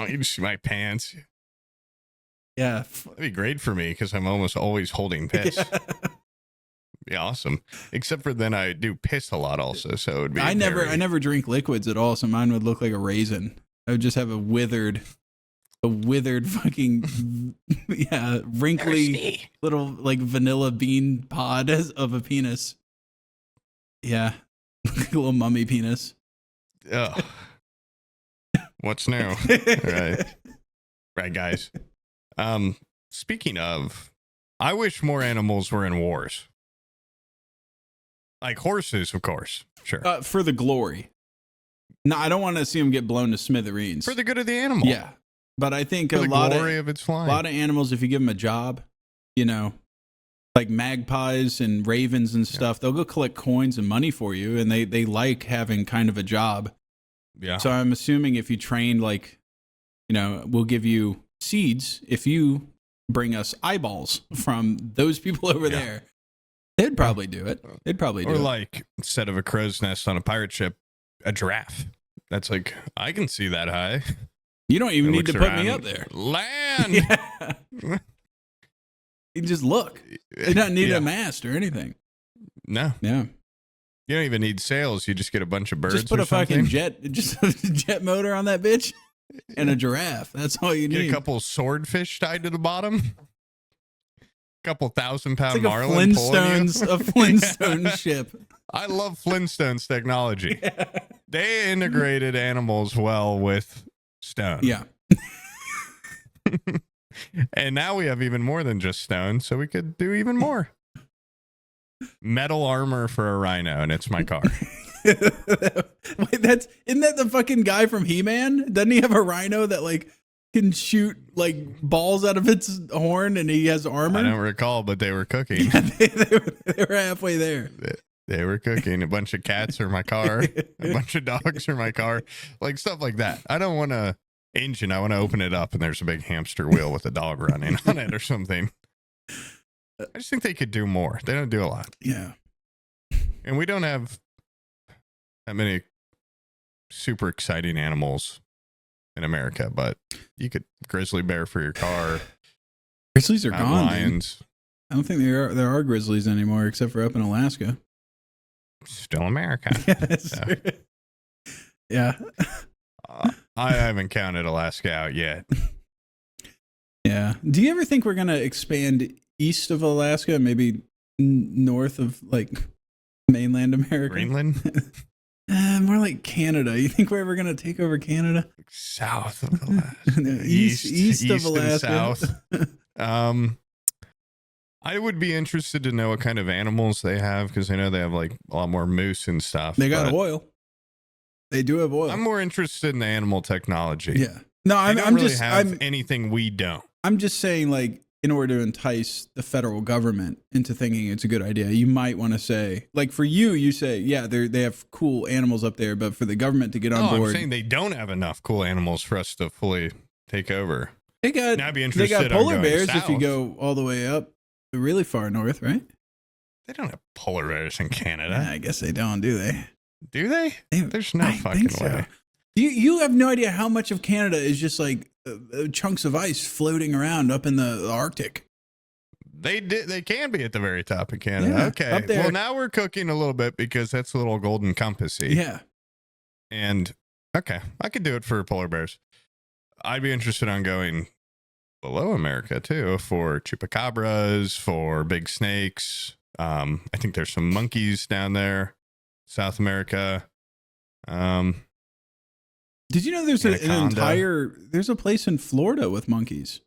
Speaker 2: You just see my pants.
Speaker 1: Yeah.
Speaker 2: That'd be great for me because I'm almost always holding piss. Be awesome. Except for then I do piss a lot also, so it would be.
Speaker 1: I never drink liquids at all, so mine would look like a raisin. I would just have a withered fucking wrinkly
Speaker 2: Thirsty.
Speaker 1: little like vanilla bean pod of a penis. Yeah. A little mummy penis.
Speaker 2: Ugh. What's new? Right, guys. Speaking of, I wish more animals were in wars. Like horses, of course. Sure.
Speaker 1: For the glory. No, I don't want to see them get blown to smithereens.
Speaker 2: For the good of the animal.
Speaker 1: Yeah. But I think
Speaker 2: For
Speaker 1: a
Speaker 2: the
Speaker 1: lot
Speaker 2: glory of its flying.
Speaker 1: A lot of animals, if you give them a job, you know, like magpies and ravens and stuff, they'll go collect coins and money for you, and they like having kind of a job.
Speaker 2: Yeah.
Speaker 1: So I'm assuming if you train, like, you know, we'll give you seeds if you bring us eyeballs from those people over there. They'd probably do it. They'd probably do it.
Speaker 2: Or like, instead of a crow's nest on a pirate ship, a giraffe. That's like, I can see that high.
Speaker 1: You don't even
Speaker 2: It
Speaker 1: need to
Speaker 2: looks
Speaker 1: put me
Speaker 2: around.
Speaker 1: up there.
Speaker 2: Land.
Speaker 1: Yeah. You just look. You don't need a mast or anything.
Speaker 2: No.
Speaker 1: Yeah.
Speaker 2: You don't even need sails. You just get a bunch of birds.
Speaker 1: Just put
Speaker 2: or
Speaker 1: a fucking
Speaker 2: something.
Speaker 1: jet motor on that bitch and a giraffe. That's all you
Speaker 2: Get
Speaker 1: need.
Speaker 2: a couple swordfish tied to the bottom. Couple 1,000-pound
Speaker 1: It's like
Speaker 2: marlin pulling you.
Speaker 1: a Flintstone ship.
Speaker 2: I love Flintstones technology.
Speaker 1: Yeah.
Speaker 2: They integrated animals well with stone.
Speaker 1: Yeah.
Speaker 2: And now we have even more than just stone, so we could do even more. Metal armor for a rhino, and it's my car.
Speaker 1: Wait, isn't that the fucking guy from He-Man? Doesn't he have a rhino that like can shoot like balls out of its horn and he has armor?
Speaker 2: I don't recall, but they were cooking.
Speaker 1: Yeah, they were halfway there.
Speaker 2: They were cooking. A bunch of cats are my car. A bunch of dogs are my car. Like stuff like that. I don't want to engine. I want to open it up and there's a big hamster wheel with a dog running on it or something. I just think they could do more. They don't do a lot.
Speaker 1: Yeah.
Speaker 2: And we don't have that many super exciting animals in America, but you could grizzly bear for your car.
Speaker 1: Grizzlies are
Speaker 2: mountain
Speaker 1: gone.
Speaker 2: lions.
Speaker 1: Dude. I don't think there are grizzlies anymore except for up in Alaska.
Speaker 2: Still America.
Speaker 1: Yes. Yeah.
Speaker 2: I haven't counted Alaska out yet.
Speaker 1: Yeah. Do you ever think we're going to expand east of Alaska, maybe north of like mainland America?
Speaker 2: Greenland?
Speaker 1: More like Canada. You think we're ever going to take over Canada?
Speaker 2: South of Alaska.
Speaker 1: No, east of Alaska.
Speaker 2: And south. I would be interested to know what kind of animals they have because I know they have like a lot more moose and stuff.
Speaker 1: They got oil. They do have oil.
Speaker 2: I'm more interested in the animal technology.
Speaker 1: Yeah. No,
Speaker 2: I'm really have anything we don't.
Speaker 1: I'm just saying, like, in order to entice the federal government into thinking it's a good idea, you might want to say, like, for you say, yeah, they have cool animals up there, but for the government to get on board,
Speaker 2: I'm saying they don't have enough cool animals for us to fully take over.
Speaker 1: They got
Speaker 2: I'd be interested
Speaker 1: they got polar
Speaker 2: on going
Speaker 1: bears
Speaker 2: south.
Speaker 1: if you go all the way up, really far north, right?
Speaker 2: They don't have polar bears in Canada.
Speaker 1: I guess they don't, do they?
Speaker 2: Do they? There's no fucking way.
Speaker 1: You have no idea how much of Canada is just like chunks of ice floating around up in the Arctic.
Speaker 2: They can be at the very top of Canada.
Speaker 1: Yeah,
Speaker 2: okay.
Speaker 1: up there.
Speaker 2: Well, now we're cooking a little bit because that's a little golden compassy.
Speaker 1: Yeah.
Speaker 2: And okay, I could do it for polar bears. I'd be interested on going below America too for chupacabras, for big snakes. I think there's some monkeys down there, South America.
Speaker 1: Did you know there's there's a place in Florida with monkeys?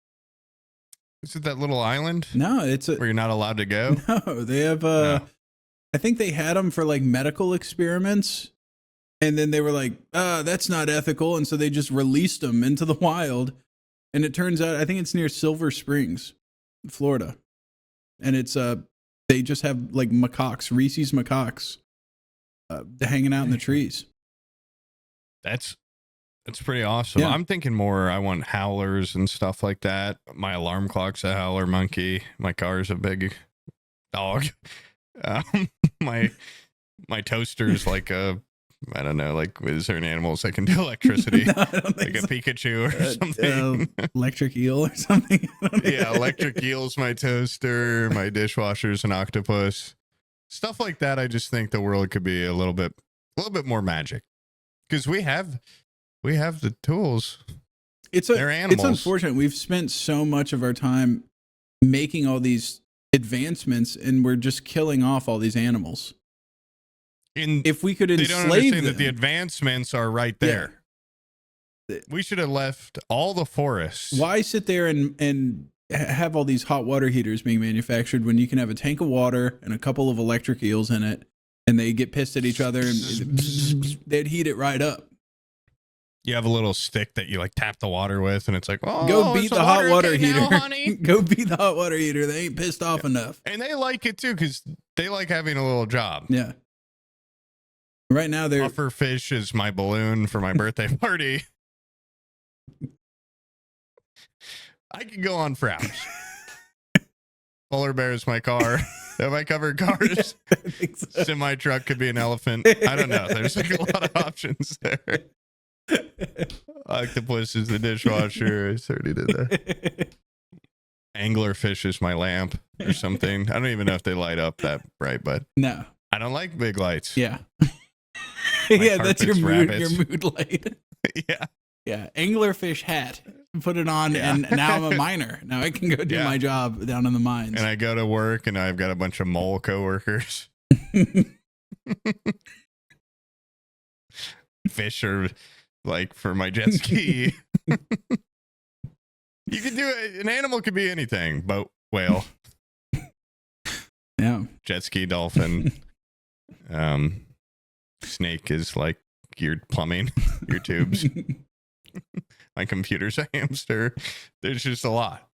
Speaker 2: Is it that little island?
Speaker 1: No,
Speaker 2: where you're not allowed to go.
Speaker 1: No, they have. I think they had them for like medical experiments, and then they were like, that's not ethical, and so they just released them into the wild. And it turns out, I think it's near Silver Springs, Florida, and it's they just have like macaques, Reese's macaques, hanging out in the trees.
Speaker 2: That's pretty awesome.
Speaker 1: Yeah.
Speaker 2: I'm thinking more, I want howlers and stuff like that. My alarm clock's a howler monkey. My car's a big dog. My toaster's like a, I don't know, like, is there an animal that can do electricity?
Speaker 1: No, I don't think
Speaker 2: like
Speaker 1: so.
Speaker 2: a Pikachu or something.
Speaker 1: Electric eel or something.
Speaker 2: Yeah, electric eel's my toaster. My dishwasher's an octopus. Stuff like that. I just think the world could be a little bit more magic because we have the tools. They're animals.
Speaker 1: It's unfortunate. We've spent so much of our time making all these advancements, and we're just killing off all these animals. If we could
Speaker 2: they
Speaker 1: enslave
Speaker 2: don't understand
Speaker 1: them,
Speaker 2: that the advancements are right there.
Speaker 1: Yeah.
Speaker 2: We should have left all the forests.
Speaker 1: Why sit there and have all these hot water heaters being manufactured when you can have a tank of water and a couple of electric eels in it and they get pissed at each other, and they'd heat it right up.
Speaker 2: You have a little stick that you like tap the water with, and it's like, oh,
Speaker 1: Go beat the hot water heater.
Speaker 2: Now, honey.
Speaker 1: Go beat the hot water heater. They ain't pissed off enough.
Speaker 2: And they like it too, because they like having a little job.
Speaker 1: Yeah. Right now, they're
Speaker 2: Puffer fish is my balloon for my birthday party. I could go on for hours. Polar bear is my car. Have I covered cars?
Speaker 1: I think so.
Speaker 2: Semi truck could be an elephant. I don't know. There's like a lot of options there. Octopus is the dishwasher. I already did that. Anglerfish is my lamp or something. I don't even know if they light up that bright, but
Speaker 1: No.
Speaker 2: I don't like big lights.
Speaker 1: Yeah. Yeah, that's your
Speaker 2: carpet's
Speaker 1: mood light.
Speaker 2: Yeah.
Speaker 1: Yeah. Anglerfish hat. Put it on, and now I'm a miner. Now I can go do my job down in the mines.
Speaker 2: And I go to work, and I've got a bunch of mole coworkers. Fish are like for my jet ski. You can do it. An animal could be anything. Boat, whale,
Speaker 1: Yeah.
Speaker 2: jet ski, dolphin. Snake is like your plumbing, your tubes. My computer's a hamster. There's just a lot.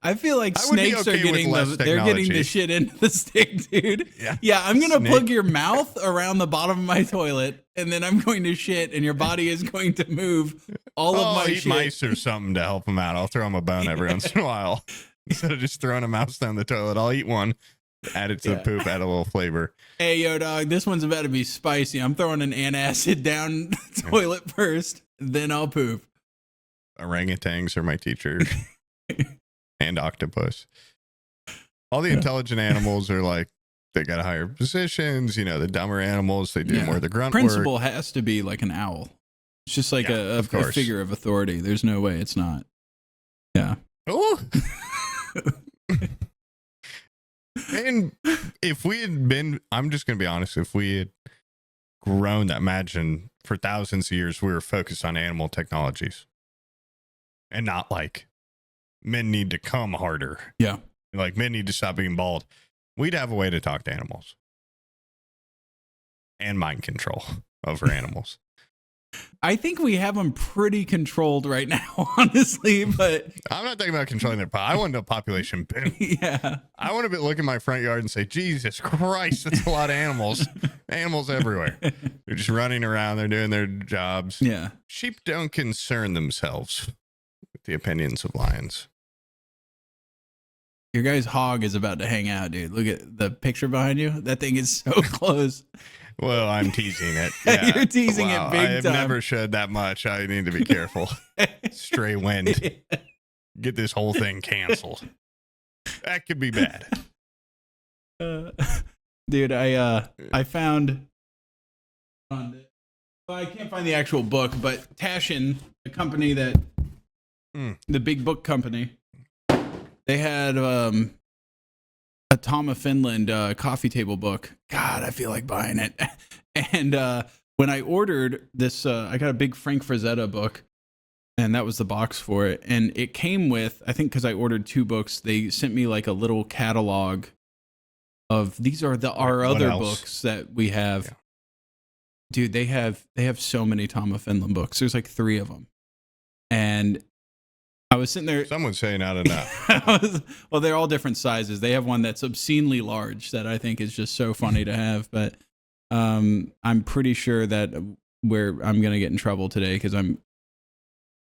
Speaker 1: I feel like
Speaker 2: I would be
Speaker 1: snakes
Speaker 2: okay
Speaker 1: are getting
Speaker 2: with less
Speaker 1: they're getting the
Speaker 2: technology.
Speaker 1: shit into the stick, dude.
Speaker 2: Yeah.
Speaker 1: Yeah, I'm gonna
Speaker 2: Snake.
Speaker 1: plug your mouth around the bottom of my toilet, and then I'm going to shit, and your body is going to move all of my
Speaker 2: I'll eat
Speaker 1: shit.
Speaker 2: mice or something to help them out. I'll throw them a bone every once in a while. Instead of just throwing a mouse down the toilet, I'll eat one, add it to the poop, add a little flavor.
Speaker 1: Hey, yo, dog, this one's about to be spicy. I'm throwing an antacid down the toilet first, then I'll poop.
Speaker 2: Orangutans are my teacher. And octopus. All the intelligent animals are like, they got higher positions. You know, the dumber animals, they do more of the grunt
Speaker 1: Principal
Speaker 2: work.
Speaker 1: has to be like an owl. It's just like a
Speaker 2: of course.
Speaker 1: figure of authority. There's no way it's not. Yeah.
Speaker 2: Oh. And if we had been, I'm just going to be honest, if we had grown that, imagine for thousands of years, we were focused on animal technologies and not like men need to come harder.
Speaker 1: Yeah.
Speaker 2: Like men need to stop being bald. We'd have a way to talk to animals and mind control over animals.
Speaker 1: I think we have them pretty controlled right now, honestly, but
Speaker 2: I'm not talking about controlling their I want a population boom.
Speaker 1: yeah.
Speaker 2: I want to look in my front yard and say, Jesus Christ, that's a lot of animals. Animals everywhere. They're just running around. They're doing their jobs.
Speaker 1: Yeah.
Speaker 2: Sheep don't concern themselves with the opinions of lions.
Speaker 1: Your guy's hog is about to hang out, dude. Look at the picture behind you. That thing is so close.
Speaker 2: Well, I'm teasing it. Yeah.
Speaker 1: You're teasing it big
Speaker 2: I have
Speaker 1: time.
Speaker 2: never shed that much. I need to be careful. Stray wind. Get this whole thing canceled. That could be bad.
Speaker 1: Dude, I found well, I can't find the actual book, but Tashin, the company that the big book company, they had a Tom of Finland coffee table book. God, I feel like buying it. And when I ordered this, I got a big Frank Frazetta book, and that was the box for it. And it came with, I think because I ordered 2 books, they sent me like a little catalog of these are our other books that we have. Yeah. Dude, they have so many Tom of Finland books. There's like 3 of them. And I was sitting there.
Speaker 2: Some would say not enough.
Speaker 1: Well, they're all different sizes. They have one that's obscenely large that I think is just so funny to have. But I'm pretty sure that I'm going to get in trouble today because I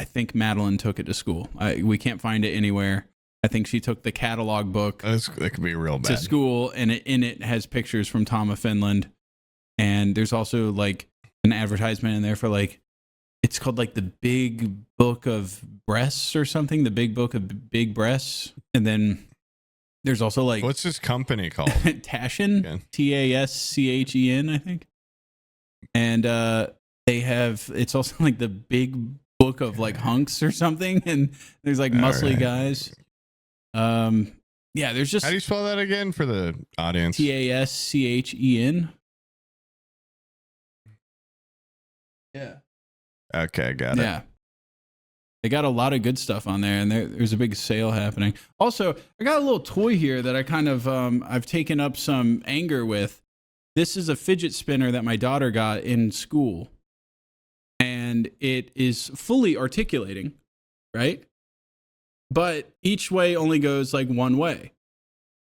Speaker 1: think Madeline took it to school. We can't find it anywhere. I think she took the catalog book
Speaker 2: that could be real bad.
Speaker 1: to school, and in it has pictures from Tom of Finland. And there's also like an advertisement in there for like, it's called like the Big Book of Breasts or something, the Big Book of Big Breasts. And then there's also like,
Speaker 2: what's this company called?
Speaker 1: Tashin, Taschen, I think. And they have, it's also like the Big Book of like hunks or something. And there's like muscly guys. Yeah, there's just.
Speaker 2: How do you spell that again for the audience?
Speaker 1: Taschen. Yeah.
Speaker 2: Okay, got it.
Speaker 1: Yeah. They got a lot of good stuff on there, and there's a big sale happening. Also, I got a little toy here that I kind of, I've taken up some anger with. this is a fidget spinner that my daughter got in school, and it is fully articulating, right? But each way only goes like one way.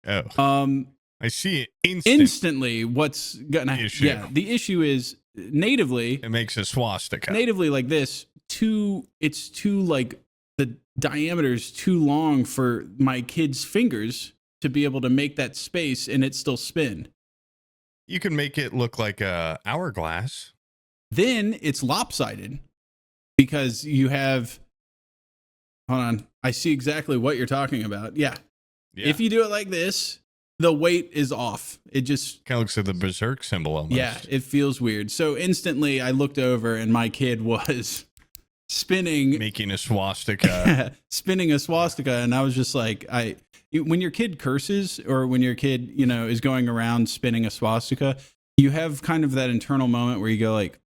Speaker 2: Oh. I see it
Speaker 1: instantly. What's gonna
Speaker 2: issue.
Speaker 1: Yeah, the issue is natively.
Speaker 2: It makes a swastika.
Speaker 1: Natively like this. It's too like the diameter's too long for my kid's fingers to be able to make that space and it still spin.
Speaker 2: You can make it look like a hourglass.
Speaker 1: Then it's lopsided because you have. Hold on, I see exactly what you're talking about. Yeah. If you do it like this, the weight is off. It just
Speaker 2: kind of looks like the berserk symbol almost.
Speaker 1: Yeah, it feels weird. So instantly I looked over and my kid was making
Speaker 2: a swastika.
Speaker 1: Spinning a swastika, and I was just like, when your kid curses or when your kid, is going around spinning a swastika, you have kind of that internal moment where you go like,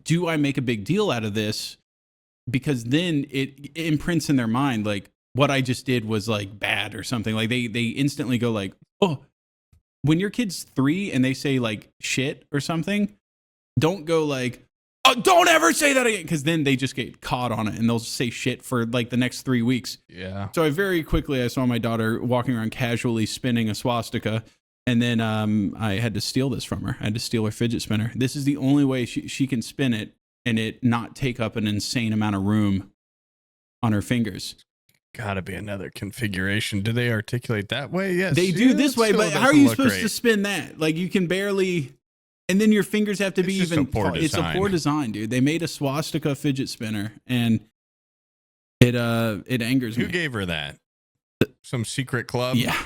Speaker 1: do I make a big deal out of this? Because then it imprints in their mind like what I just did was like bad or something. Like they instantly go like, oh, when your kid's 3 and they say like shit or something, don't go like, oh, don't ever say that again. Because then they just get caught on it and they'll say shit for like the next 3 weeks.
Speaker 2: Yeah.
Speaker 1: So I saw my daughter walking around casually spinning a swastika. And then I had to steal this from her. I had to steal her fidget spinner. This is the only way she can spin it and it not take up an insane amount of room on her fingers.
Speaker 2: Gotta be another configuration. Do they articulate that way? Yes.
Speaker 1: They do this way, but how are you supposed to spin that? Like you can barely, and then your fingers have to be even. It's a poor design, dude. They made a swastika fidget spinner, and it angers me.
Speaker 2: Who gave her that? Some secret club?
Speaker 1: Yeah,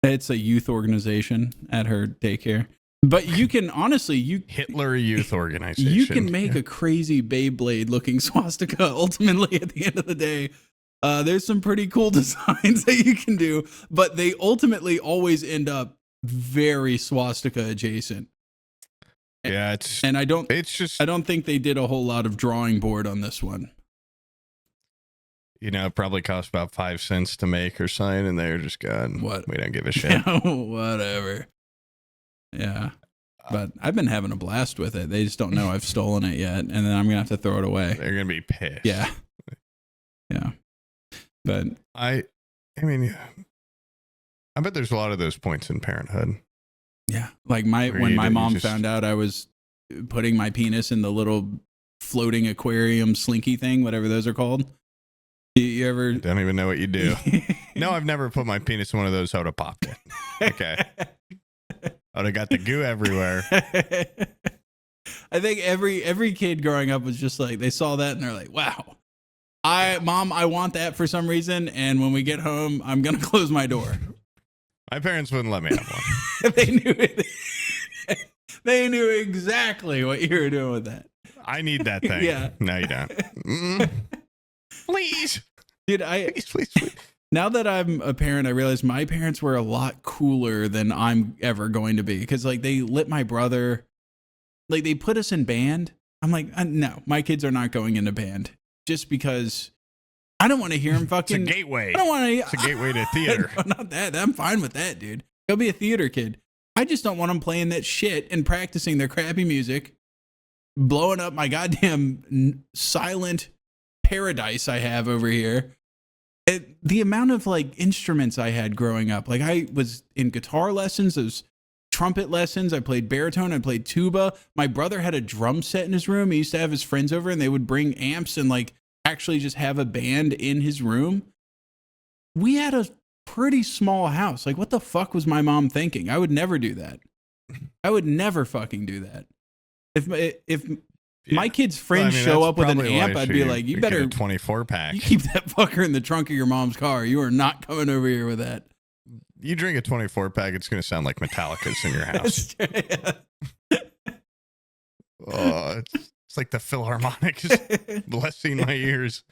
Speaker 1: it's a youth organization at her daycare. But you can honestly,
Speaker 2: Hitler Youth Organization.
Speaker 1: You can make a crazy Beyblade looking swastika. Ultimately, at the end of the day. There's some pretty cool designs that you can do, but they ultimately always end up very swastika adjacent.
Speaker 2: Yeah,
Speaker 1: I don't think they did a whole lot of drawing board on this one.
Speaker 2: It probably cost about 5 cents to make or something, and they're just going,
Speaker 1: what?
Speaker 2: We don't give a shit.
Speaker 1: Whatever. Yeah. But I've been having a blast with it. They just don't know I've stolen it yet, and then I'm going to have to throw it away.
Speaker 2: They're going to be pissed.
Speaker 1: Yeah. Yeah. But
Speaker 2: I mean, I bet there's a lot of those points in Parenthood.
Speaker 1: Yeah. Like when my mom found out I was putting my penis in the little floating aquarium slinky thing, whatever those are called. You ever?
Speaker 2: I don't even know what you do. No, I've never put my penis in one of those. I would have popped it. Okay. I would have got the goo everywhere.
Speaker 1: I think every kid growing up was just like, they saw that and they're like, wow. Mom, I want that for some reason, and when we get home, I'm gonna close my door.
Speaker 2: My parents wouldn't let me have one.
Speaker 1: They knew it. They knew exactly what you were doing with that.
Speaker 2: I need that thing.
Speaker 1: Yeah.
Speaker 2: No, you don't. Mm-mm. Please,
Speaker 1: dude.
Speaker 2: Please.
Speaker 1: Now that I'm a parent, I realize my parents were a lot cooler than I'm ever going to be. Because like they let my brother, like they put us in band. I'm like, no, my kids are not going into band. Just because I don't want to hear him fucking.
Speaker 2: It's a gateway.
Speaker 1: I don't want to.
Speaker 2: It's a gateway to theater.
Speaker 1: No, not that. I'm fine with that, dude. Go be a theater kid. I just don't want them playing that shit and practicing their crappy music, blowing up my goddamn silent paradise I have over here. The amount of like instruments I had growing up, like I was in guitar lessons, those trumpet lessons. I played baritone. I played tuba. My brother had a drum set in his room. He used to have his friends over and they would bring amps and like actually just have a band in his room. We had a pretty small house. Like what the fuck was my mom thinking? I would never do that. I would never fucking do that. If my kid's friends show up with an amp, I'd be like, you better
Speaker 2: 24 pack.
Speaker 1: You keep that fucker in the trunk of your mom's car. You are not coming over here with that.
Speaker 2: You drink a 24 pack, it's going to sound like Metallica's in your house. Oh, it's like the Philharmonic is blessing my ears.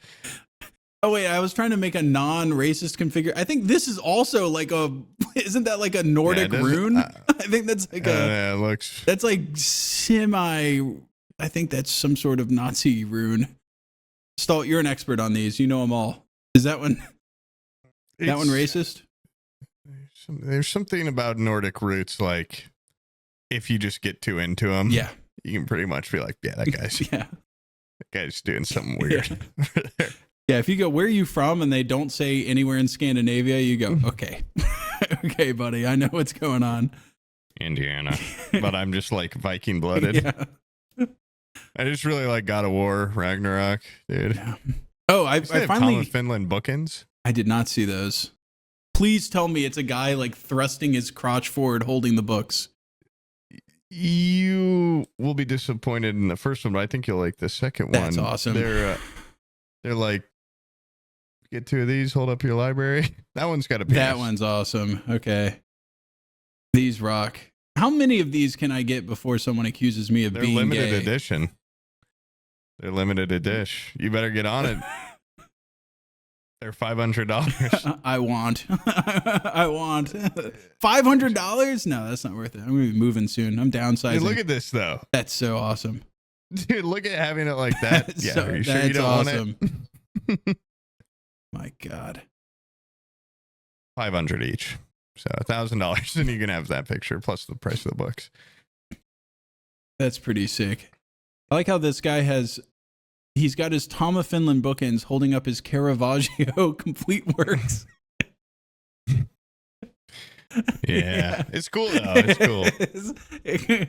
Speaker 1: Oh wait, I was trying to make a non-racist configure. I think this is also like isn't that like a Nordic rune? I think that's like
Speaker 2: yeah, it looks.
Speaker 1: That's like I think that's some sort of Nazi rune. Stalt, you're an expert on these. You know them all. Is that one racist?
Speaker 2: There's something about Nordic roots, like if you just get too into him,
Speaker 1: Yeah.
Speaker 2: you can pretty much be like, yeah, that guy's doing something weird.
Speaker 1: Yeah, if you go, where are you from? And they don't say anywhere in Scandinavia, you go, okay. Okay, buddy, I know what's going on.
Speaker 2: Indiana. But I'm just like Viking blooded.
Speaker 1: Yeah.
Speaker 2: I just really like God of War, Ragnarok, dude.
Speaker 1: Yeah. Oh, I finally...
Speaker 2: Finland bookends?
Speaker 1: I did not see those. Please tell me it's a guy like thrusting his crotch forward holding the books.
Speaker 2: You will be disappointed in the first one, but I think you'll like the second one.
Speaker 1: That's awesome.
Speaker 2: They're like, get 2 of these, hold up your library. That one's got a penis.
Speaker 1: That one's awesome. Okay. These rock. How many of these can I get before someone accuses me of
Speaker 2: They're
Speaker 1: being
Speaker 2: limited
Speaker 1: gay?
Speaker 2: edition. They're limited edition. You better get on it. They're $500.
Speaker 1: I want. I want. $500? No, that's not worth it. I'm going to be moving soon. I'm downsizing.
Speaker 2: Dude, look at this, though.
Speaker 1: That's so awesome.
Speaker 2: Dude, look at having it like that. Yeah, are you sure you don't
Speaker 1: awesome.
Speaker 2: want it?
Speaker 1: My God.
Speaker 2: 500 each. So $1,000, and you can have that picture plus the price of the books.
Speaker 1: That's pretty sick. I like how this guy he's got his Tom of Finland bookends holding up his Caravaggio complete works.
Speaker 2: Yeah. It's cool, though. It's cool.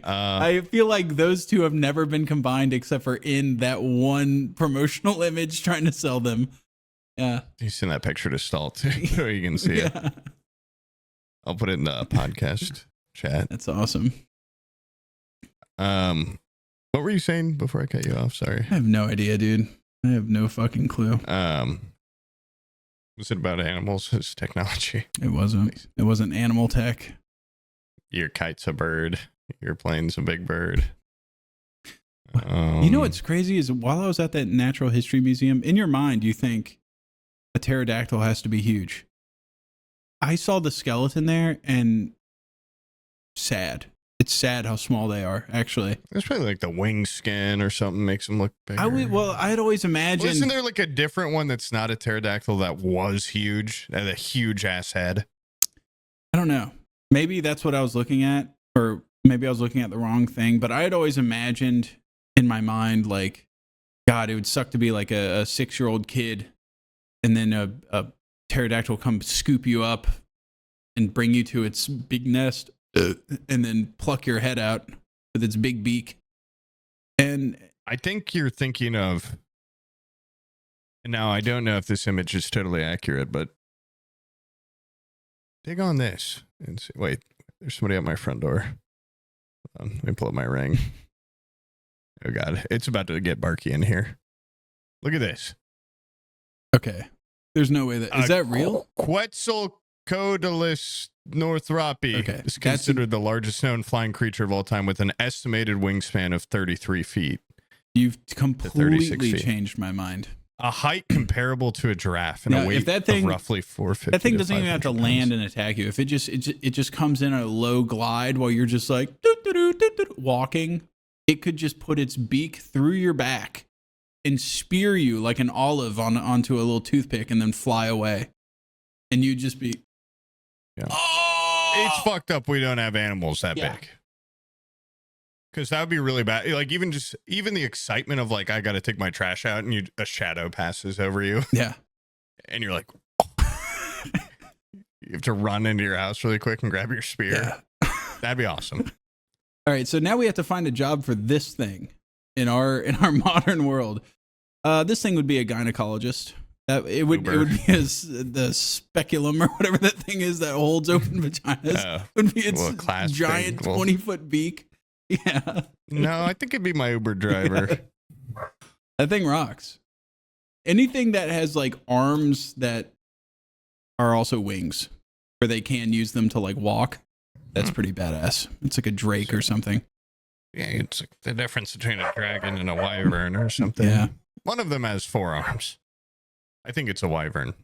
Speaker 1: I feel like those two have never been combined except for in that one promotional image trying to sell them. Yeah.
Speaker 2: You send that picture to Stall, too, so you can see it. I'll put it in the podcast chat.
Speaker 1: That's awesome.
Speaker 2: What were you saying before I cut you off? Sorry.
Speaker 1: I have no idea, dude. I have no fucking clue.
Speaker 2: Was it about animals? It's technology.
Speaker 1: It wasn't. It wasn't animal tech.
Speaker 2: Your kite's a bird. Your plane's a big bird.
Speaker 1: You know what's crazy is while I was at that Natural History Museum, in your mind, you think a pterodactyl has to be huge. I saw the skeleton there and sad. It's sad how small they are, actually.
Speaker 2: It's probably like the wing skin or something makes them look bigger.
Speaker 1: I had always imagined...
Speaker 2: Well, isn't there like a different one that's not a pterodactyl that was huge? That had a huge ass head?
Speaker 1: I don't know. Maybe that's what I was looking at, or maybe I was looking at the wrong thing, but I had always imagined in my mind, like, God, it would suck to be like a 6-year-old kid and then a pterodactyl come scoop you up and bring you to its big nest and then pluck your head out with its big beak. And
Speaker 2: I think you're thinking of, now I don't know if this image is totally accurate, but dig on this and see. Wait, there's somebody at my front door. Let me pull up my ring. Oh God, it's about to get barky in here. Look at this.
Speaker 1: Okay. There's no way is that real?
Speaker 2: Quetzalcoatlus northropi is considered the largest known flying creature of all time with an estimated wingspan of 33 feet.
Speaker 1: You've completely changed my mind.
Speaker 2: A height comparable to a giraffe and a weight of roughly 450.
Speaker 1: That thing doesn't even have to land and attack you. If it just comes in a low glide while you're just like walking, it could just put its beak through your back and spear you like an olive onto a little toothpick and then fly away. And you'd just be...
Speaker 2: Yeah. Oh! It's fucked up we don't have animals that big. Because that would be really bad. Like even the excitement of like, I got to take my trash out and a shadow passes over you.
Speaker 1: Yeah.
Speaker 2: And you're like... You have to run into your house really quick and grab your spear. Yeah. That'd be awesome.
Speaker 1: All right, so now we have to find a job for this thing in our modern world. This thing would be a gynecologist. It would be the speculum or whatever that thing is that holds open vaginas. Would be its giant 20-foot beak. Yeah.
Speaker 2: No, I think it'd be my Uber driver.
Speaker 1: Yeah. That thing rocks. Anything that has like arms that are also wings, where they can use them to like walk. That's pretty badass. It's like a drake or something.
Speaker 2: Yeah, it's like the difference between a dragon and a wyvern or something.
Speaker 1: Yeah.
Speaker 2: One of them has 4 arms. I think it's a wyvern.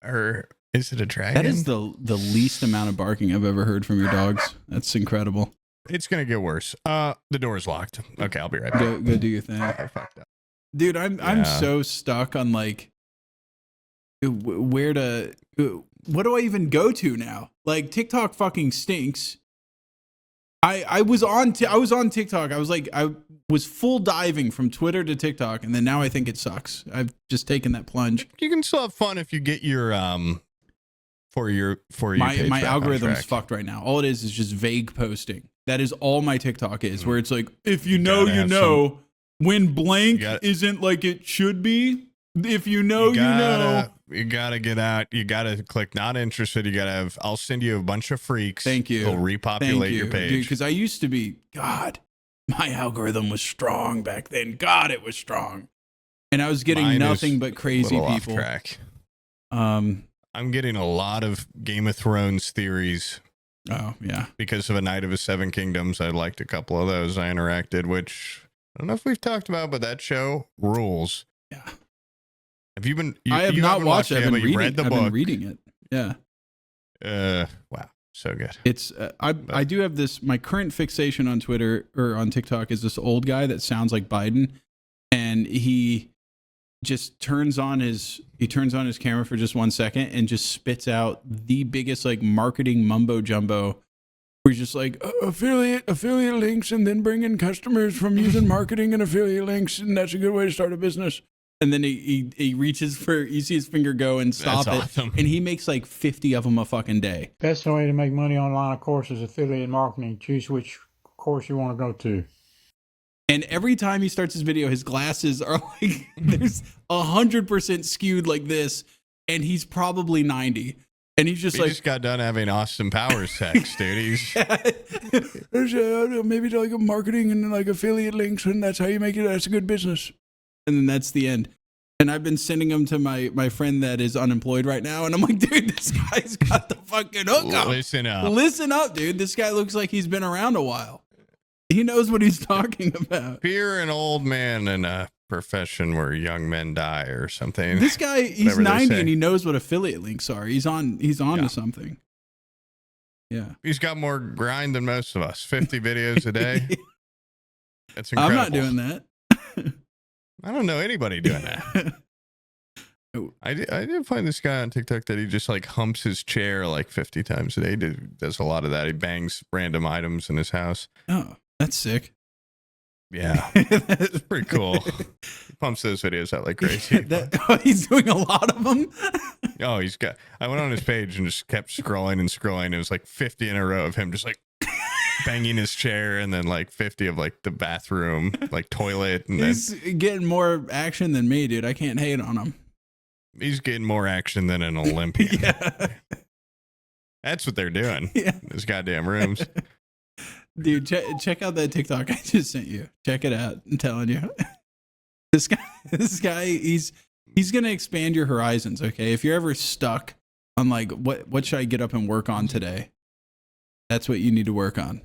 Speaker 2: Or is it a dragon?
Speaker 1: That is the least amount of barking I've ever heard from your dogs. That's incredible.
Speaker 2: It's going to get worse. The door's locked. Okay, I'll be right back.
Speaker 1: Go do your thing.
Speaker 2: I fucked up.
Speaker 1: Dude, I'm so stuck on like what do I even go to now? Like TikTok fucking stinks. I was on TikTok. I was full diving from Twitter to TikTok, and then now I think it sucks. I've just taken that plunge.
Speaker 2: You can still have fun if you get your for you page
Speaker 1: my
Speaker 2: back on
Speaker 1: algorithm's
Speaker 2: track.
Speaker 1: fucked right now. All it is just vague posting. That is all my TikTok is, where it's like, if you know,
Speaker 2: gotta
Speaker 1: you
Speaker 2: have
Speaker 1: know, when blank
Speaker 2: You gotta-
Speaker 1: isn't like it should be. If you know, you know.
Speaker 2: You gotta get out. You gotta click not interested. You gotta have. I'll send you a bunch of freaks.
Speaker 1: Thank you.
Speaker 2: They'll repopulate
Speaker 1: Thank you,
Speaker 2: your page.
Speaker 1: dude. Because I used to be, God, my algorithm was strong back then. God, it was strong, and I was getting
Speaker 2: Mine
Speaker 1: nothing
Speaker 2: is
Speaker 1: but
Speaker 2: a
Speaker 1: crazy
Speaker 2: little
Speaker 1: people.
Speaker 2: Off track.
Speaker 1: Um.
Speaker 2: I'm getting a lot of Game of Thrones theories
Speaker 1: Oh yeah.
Speaker 2: because of A Night of the Seven Kingdoms. I liked a couple of those. I interacted, which I don't know if we've talked about, but that show rules.
Speaker 1: Yeah.
Speaker 2: Have you been?
Speaker 1: I have
Speaker 2: you
Speaker 1: not
Speaker 2: haven't
Speaker 1: watched it.
Speaker 2: yet,
Speaker 1: I've
Speaker 2: but
Speaker 1: been
Speaker 2: you
Speaker 1: reading.
Speaker 2: read the
Speaker 1: I've
Speaker 2: book.
Speaker 1: been reading it. Yeah.
Speaker 2: Wow, so good.
Speaker 1: It's I do have this. My current fixation on Twitter or on TikTok is this old guy that sounds like Biden, and he just turns on his camera for just 1 second and just spits out the biggest like marketing mumbo jumbo. Where he's just like affiliate links, and then bring in customers from using marketing and affiliate links, and that's a good way to start a business. And then he reaches for, you see his finger go and stop
Speaker 2: That's
Speaker 1: it,
Speaker 2: awesome.
Speaker 1: and he makes like 50 of them a fucking day.
Speaker 3: Best way to make money online, of course, is affiliate marketing. Choose which course you want to go to.
Speaker 1: And every time he starts his video, his glasses are like, there's 100% skewed like this, and he's probably 90. And he's just
Speaker 2: He
Speaker 1: like,
Speaker 2: just got done having Austin Powers sex, dude. He's
Speaker 1: there's maybe like a marketing and like affiliate links, and that's how you make it. That's a good business. And then that's the end. And I've been sending them to my friend that is unemployed right now. And I'm like, dude, this guy's got the fucking hookup.
Speaker 2: listen up.
Speaker 1: Listen up, dude. This guy looks like he's been around a while. He knows what he's talking about.
Speaker 2: If you're an old man in a profession where young men die or something.
Speaker 1: This guy, he's
Speaker 2: Whatever they
Speaker 1: 90
Speaker 2: say.
Speaker 1: and he knows what affiliate links are. He's on
Speaker 2: Yeah.
Speaker 1: to something. Yeah.
Speaker 2: He's got more grind than most of us. 50 videos a day. That's incredible.
Speaker 1: I'm not doing that.
Speaker 2: I don't know anybody doing that. I did find this guy on TikTok that he just like humps his chair like 50 times a day. He does a lot of that. He bangs random items in his house.
Speaker 1: Oh, that's sick.
Speaker 2: Yeah, it's pretty cool. He pumps those videos out like crazy.
Speaker 1: He's doing a lot of them.
Speaker 2: Oh, he's got. I went on his page and just kept scrolling and scrolling. It was like 50 in a row of him just like banging his chair, and then like 50 of like the bathroom, like toilet, and
Speaker 1: He's getting more action than me, dude. I can't hate on him.
Speaker 2: then he's getting more action than an Olympian.
Speaker 1: Yeah.
Speaker 2: That's what they're doing.
Speaker 1: Yeah.
Speaker 2: Those goddamn rooms.
Speaker 1: Dude, check out that TikTok I just sent you. Check it out. I'm telling you. This guy, he's gonna expand your horizons, okay? If you're ever stuck on like what should I get up and work on today? That's what you need to work on.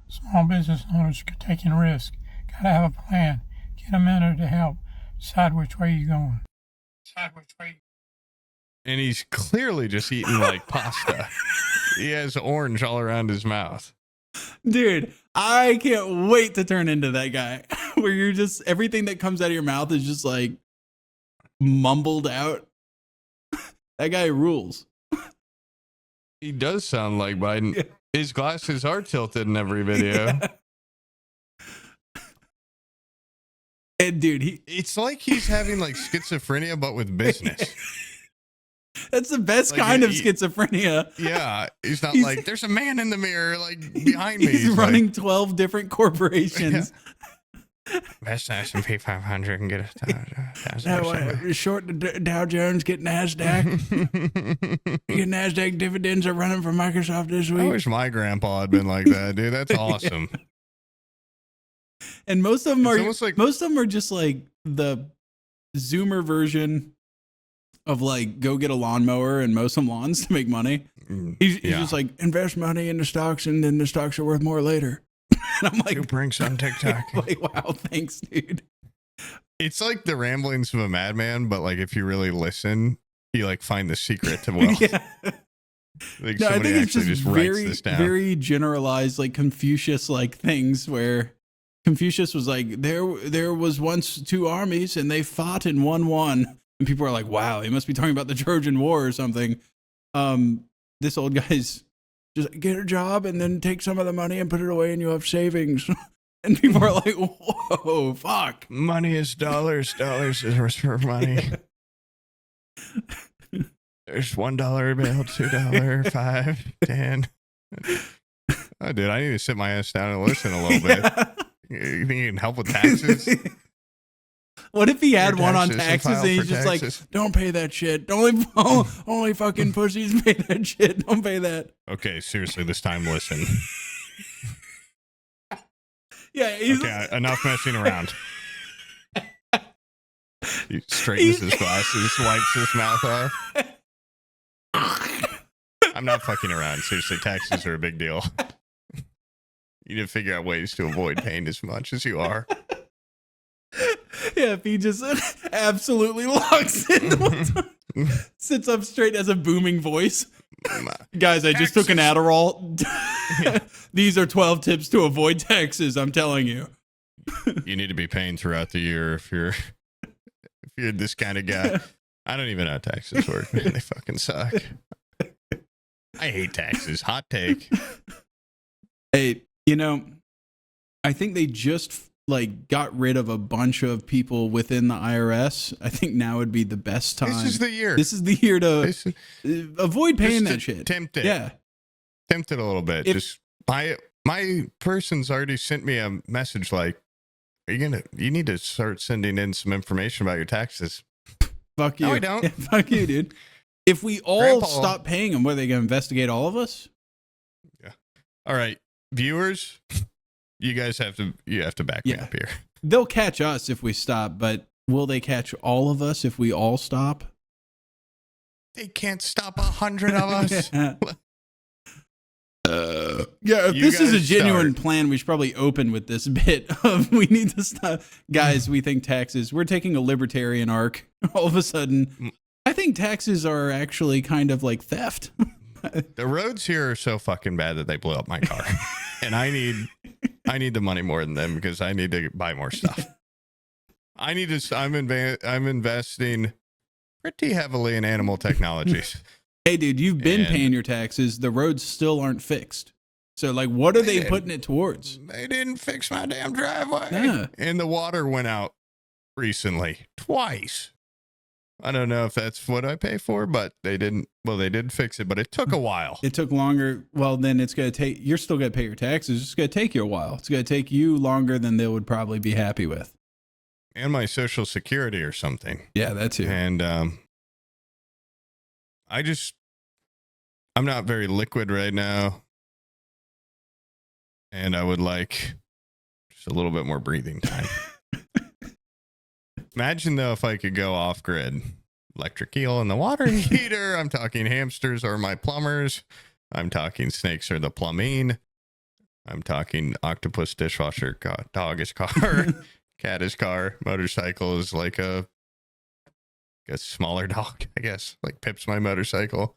Speaker 3: Small business owners are taking risk. Gotta have a plan. Get a mentor to help. Decide which way you're going.
Speaker 2: And he's clearly just eating like pasta. He has orange all around his mouth.
Speaker 1: Dude, I can't wait to turn into that guy where you're just everything that comes out of your mouth is just like mumbled out. That guy rules.
Speaker 2: He does sound like Biden.
Speaker 1: Yeah.
Speaker 2: His glasses are tilted in every video.
Speaker 1: Yeah. And dude,
Speaker 2: It's like he's having like schizophrenia, but with business.
Speaker 1: that's the best
Speaker 2: Like,
Speaker 1: kind of
Speaker 2: he-
Speaker 1: schizophrenia.
Speaker 2: Yeah, he's not
Speaker 1: He's-
Speaker 2: like there's a man in the mirror like behind me.
Speaker 1: He's
Speaker 2: like,
Speaker 1: running 12 different corporations.
Speaker 2: best S&P 500 and get a
Speaker 1: Short the Dow Jones, get NASDAQ. Your NASDAQ dividends are running for Microsoft this
Speaker 2: I
Speaker 1: week.
Speaker 2: wish my grandpa had been like that, dude. That's awesome.
Speaker 1: And most of them
Speaker 2: It's
Speaker 1: are
Speaker 2: almost like-
Speaker 1: most of them are just like the Zoomer version of like go get a lawnmower and mow some lawns to make money. He's
Speaker 2: Yeah.
Speaker 1: just like invest money in the stocks and then the stocks are worth more later. And I'm like,
Speaker 2: Who pranks on TikTok?
Speaker 1: like, wow, thanks, dude.
Speaker 2: It's like the ramblings of a madman, but like if you really listen, you like find the secret to wealth.
Speaker 1: Yeah.
Speaker 2: Like
Speaker 1: No, I
Speaker 2: somebody
Speaker 1: think it's
Speaker 2: actually
Speaker 1: just
Speaker 2: just writes
Speaker 1: very,
Speaker 2: this down.
Speaker 1: very generalized, like Confucius like things where Confucius was like, there was once two armies and they fought and won. And people are like, wow, he must be talking about the Trojan War or something. This old guy's Just get a job and then take some of the money and put it away and you have savings. And people are like, whoa, fuck.
Speaker 2: Money is dollars. Dollars is for money. There's $1 bill, $2, 5, 10. Oh, dude, I need to sit my ass down and listen a little bit. You think you can help with taxes?
Speaker 1: What if he had one on
Speaker 2: taxes and
Speaker 1: taxes
Speaker 2: file
Speaker 1: and he's
Speaker 2: for
Speaker 1: just
Speaker 2: taxes.
Speaker 1: like, don't pay that shit. Only fucking pussies pay that shit. Don't pay that.
Speaker 2: Okay, seriously, this time listen.
Speaker 1: Yeah, he's
Speaker 2: Okay, enough messing around. He straightens his glasses, wipes his mouth off. I'm not fucking around. Seriously, taxes are a big deal. You need to figure out ways to avoid paying as much as you are.
Speaker 1: Yeah, if he just absolutely locks in, sits up straight, as a booming voice. Guys, I just took an Adderall. These are 12 tips to avoid taxes, I'm telling you.
Speaker 2: You need to be paying throughout the year if you're this kind of guy. I don't even know how taxes work, man. They fucking suck. I hate taxes. Hot take.
Speaker 1: Hey, I think they just got rid of a bunch of people within the IRS. I think now would be the best time.
Speaker 2: This is the year.
Speaker 1: This is the year to avoid paying that shit.
Speaker 2: Tempt it.
Speaker 1: Yeah.
Speaker 2: Tempt it a little bit. Just my person's already sent me a message like, you need to start sending in some information about your taxes.
Speaker 1: Fuck you.
Speaker 2: No, I don't.
Speaker 1: Yeah, fuck you, dude. If we all stop paying them, what, are they going to investigate all of us?
Speaker 2: Yeah. All right. Viewers, you guys have to back me up here.
Speaker 1: They'll catch us if we stop, but will they catch all of us if we all stop?
Speaker 2: They can't stop 100 of us.
Speaker 1: Yeah, if this is a genuine plan, we should probably open with this bit of we need to stop. Guys, we think taxes. We're taking a libertarian arc. All of a sudden, I think taxes are actually kind of like theft.
Speaker 2: The roads here are so fucking bad that they blew up my car. And I need the money more than them because I need to buy more stuff. I'm investing pretty heavily in animal technologies.
Speaker 1: Hey, dude, you've been paying your taxes. The roads still aren't fixed. So, what are they putting it towards?
Speaker 2: They didn't fix my damn driveway.
Speaker 1: Yeah.
Speaker 2: And the water went out recently. Twice. I don't know if that's what I pay for, but they didn't. Well, they did fix it, but it took a while.
Speaker 1: It took longer. Well, then it's going to take, you're still going to pay your taxes. It's going to take you a while. It's going to take you longer than they would probably be happy with.
Speaker 2: And my Social Security or something.
Speaker 1: Yeah, that's it.
Speaker 2: And I'm not very liquid right now. And I would like just a little bit more breathing time. Imagine, though, if I could go off grid. Electric eel in the water heater. I'm talking hamsters or my plumbers. I'm talking snakes or the plumbing. I'm talking octopus dishwasher, dog is car, cat is car, motorcycle is like a smaller dog, I guess. Like Pip's my motorcycle.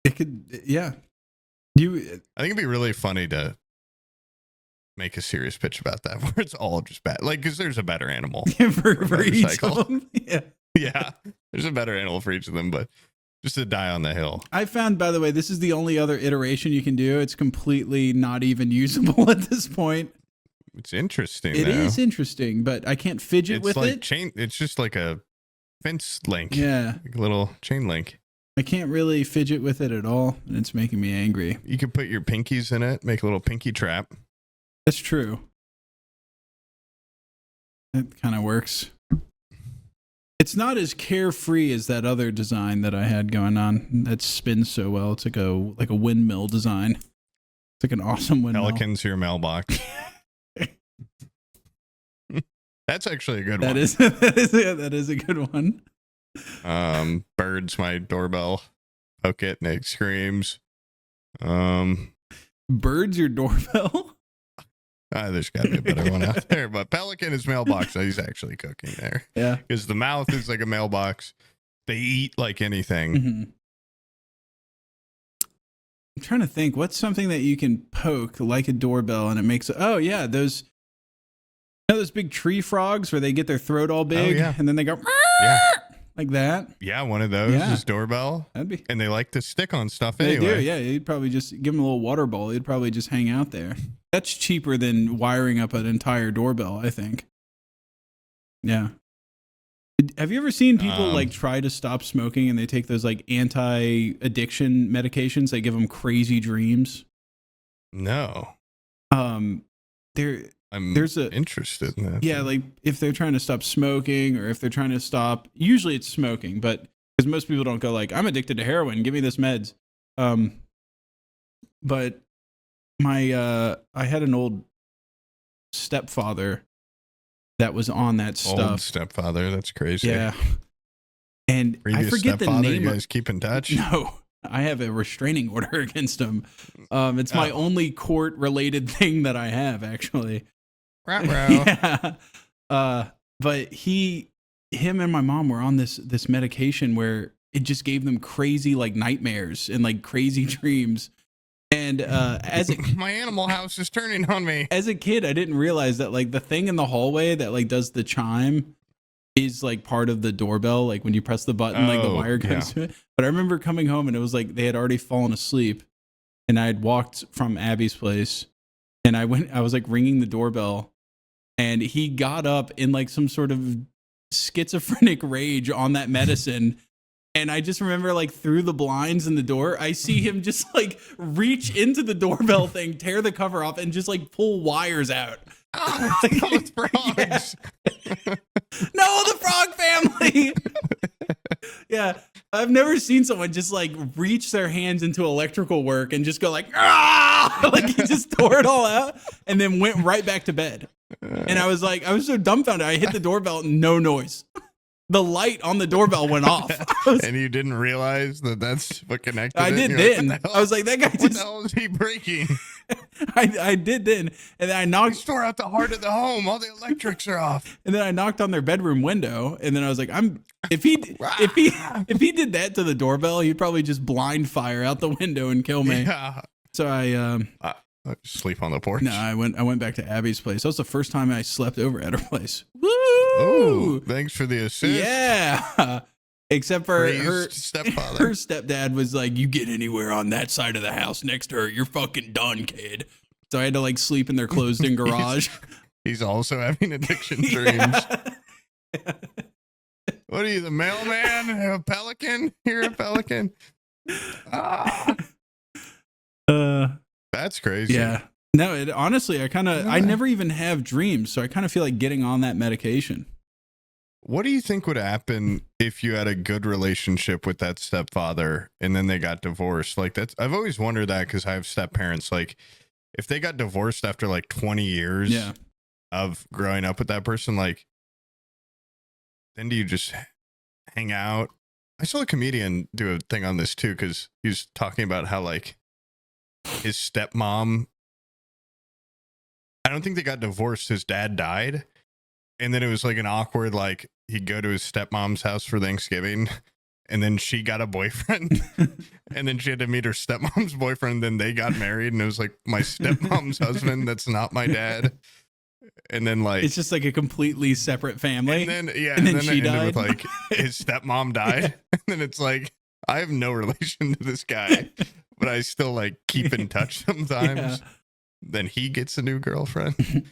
Speaker 1: It could, yeah.
Speaker 2: I think it'd be really funny to make a serious pitch about that, where it's all just bad. Like, because there's a better animal
Speaker 1: for each of them. Yeah.
Speaker 2: Yeah, there's a better animal for each of them, but just to die on the hill.
Speaker 1: I found, by the way, this is the only other iteration you can do. It's completely not even usable at this point.
Speaker 2: It's interesting.
Speaker 1: It is interesting, but I can't fidget with
Speaker 2: like
Speaker 1: it.
Speaker 2: It's just like a fence link.
Speaker 1: Yeah,
Speaker 2: like a little chain link.
Speaker 1: I can't really fidget with it at all, and it's making me angry.
Speaker 2: You could put your pinkies in it, make a little pinky trap.
Speaker 1: That's true. That kind of works. It's not as carefree as that other design that I had going on that spins so well. It's like a windmill design. It's like an awesome windmill.
Speaker 2: Pelicans, your mailbox. That's actually a good one.
Speaker 1: That is a good one.
Speaker 2: Birds, my doorbell. Poke it and it screams.
Speaker 1: Birds, your doorbell?
Speaker 2: There's got to be a better one out there. But pelican is mailbox. So he's actually cooking there.
Speaker 1: Yeah.
Speaker 2: Because the mouth is like a mailbox. They eat like anything.
Speaker 1: Mm-hmm. I'm trying to think. What's something that you can poke like a doorbell and it makes... Oh, yeah. Those big tree frogs where they get their throat all big and then they go...
Speaker 2: Yeah.
Speaker 1: like that.
Speaker 2: Yeah, one of those
Speaker 1: Yeah.
Speaker 2: is doorbell.
Speaker 1: That'd be.
Speaker 2: And they like to stick on stuff
Speaker 1: They
Speaker 2: anyway.
Speaker 1: do, yeah. You'd probably just give him a little water bowl. He'd probably just hang out there. That's cheaper than wiring up an entire doorbell, I think. Yeah. Have you ever seen people like try to stop smoking and they take those like anti-addiction medications? They give them crazy dreams.
Speaker 2: No.
Speaker 1: There's a
Speaker 2: interested in that.
Speaker 1: yeah, like if they're trying to stop smoking or if they're trying to stop, usually it's smoking, but because most people don't go like, I'm addicted to heroin, give me this meds. But I had an old stepfather that was on that stuff.
Speaker 2: Old stepfather, that's crazy.
Speaker 1: Yeah. And
Speaker 2: Previous
Speaker 1: I forget the name.
Speaker 2: You guys keep in touch?
Speaker 1: No, I have a restraining order against him. It's my only court-related thing that I have, actually. Yeah. But him and my mom were on this medication where it just gave them crazy like nightmares and like crazy dreams. And
Speaker 2: my Animal House is turning on me.
Speaker 1: As a kid, I didn't realize that like the thing in the hallway that like does the chime is like part of the doorbell. Like when you press the button, like the wire goes to it. But I remember coming home and it was like they had already fallen asleep, and I had walked from Abby's place, and I was like ringing the doorbell, and he got up in like some sort of schizophrenic rage on that medicine. And I just remember like through the blinds in the door, I see him just like reach into the doorbell thing, tear the cover off, and just like pull wires out.
Speaker 2: Oh, it's frogs.
Speaker 1: No, the frog family. Yeah. I've never seen someone just like reach their hands into electrical work and just go like, ah! Like he just tore it all out and then went right back to bed. And I was so dumbfounded. I hit the doorbell, no noise. The light on the doorbell went off.
Speaker 2: And you didn't realize that that's what connected
Speaker 1: I
Speaker 2: it?
Speaker 1: did
Speaker 2: You're
Speaker 1: then.
Speaker 2: like,
Speaker 1: I was like, that guy
Speaker 2: what
Speaker 1: just...
Speaker 2: the hell is he breaking?
Speaker 1: I did then. And then I knocked...
Speaker 2: Store out the heart of the home. All the electrics are off.
Speaker 1: And then I knocked on their bedroom window. And then I was like, if he did that to the doorbell, he'd probably just blind fire out the window and kill me.
Speaker 2: Yeah.
Speaker 1: So I
Speaker 2: sleep on the porch.
Speaker 1: No, I went back to Abby's place. That was the first time I slept over at her place. Woo!
Speaker 2: Oh, thanks for the assist.
Speaker 1: Yeah. Except for her
Speaker 2: stepfather.
Speaker 1: Her stepdad was like, you get anywhere on that side of the house next to her, you're fucking done, kid. So I had to like sleep in their closed-in garage.
Speaker 2: He's also having addiction dreams. What are you, the mailman? A pelican? You're a pelican? That's crazy.
Speaker 1: Yeah. No, honestly, I never even have dreams, so I kind of feel like getting on that medication.
Speaker 2: What do you think would happen if you had a good relationship with that stepfather and then they got divorced? Like I've always wondered that because I have step parents. Like if they got divorced after like 20 years of growing up with that person, like then do you just hang out? I saw a comedian do a thing on this too, because he was talking about how like his stepmom, I don't think they got divorced. His dad died. And then it was like an awkward, like he'd go to his stepmom's house for Thanksgiving and then she got a boyfriend and then she had to meet her stepmom's boyfriend. Then they got married and it was like my stepmom's husband. That's not my dad. And then like,
Speaker 1: it's just like a completely separate family.
Speaker 2: And then, yeah.
Speaker 1: And then
Speaker 2: it
Speaker 1: she
Speaker 2: ended
Speaker 1: died.
Speaker 2: with like his stepmom died. And then it's like, I have no relation to this guy, but I still like keep in touch sometimes.
Speaker 1: Yeah.
Speaker 2: Then he gets a new girlfriend.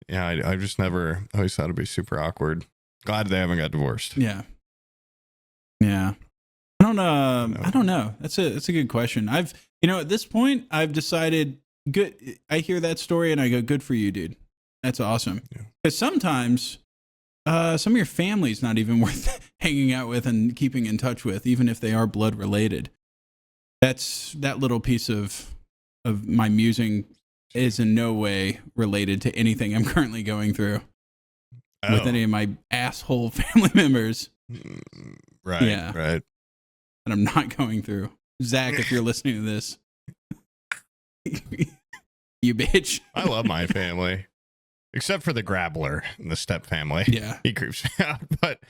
Speaker 2: Yeah, I just never always thought it'd be super awkward. Glad they haven't got divorced.
Speaker 1: Yeah. Yeah. I don't know. That's a good question. At this point I've decided good. I hear that story and I go, good for you, dude. That's awesome. Because sometimes some of your family's not even worth hanging out with and keeping in touch with, even if they are blood related. That little piece of my musing is in no way related to anything I'm currently going through with any of my asshole family members.
Speaker 2: Right.
Speaker 1: Yeah.
Speaker 2: Right.
Speaker 1: And I'm not going through. Zach, if you're listening to this, you bitch.
Speaker 2: I love my family. Except for the Grabbler and the step family.
Speaker 1: Yeah.
Speaker 2: He creeps me out. But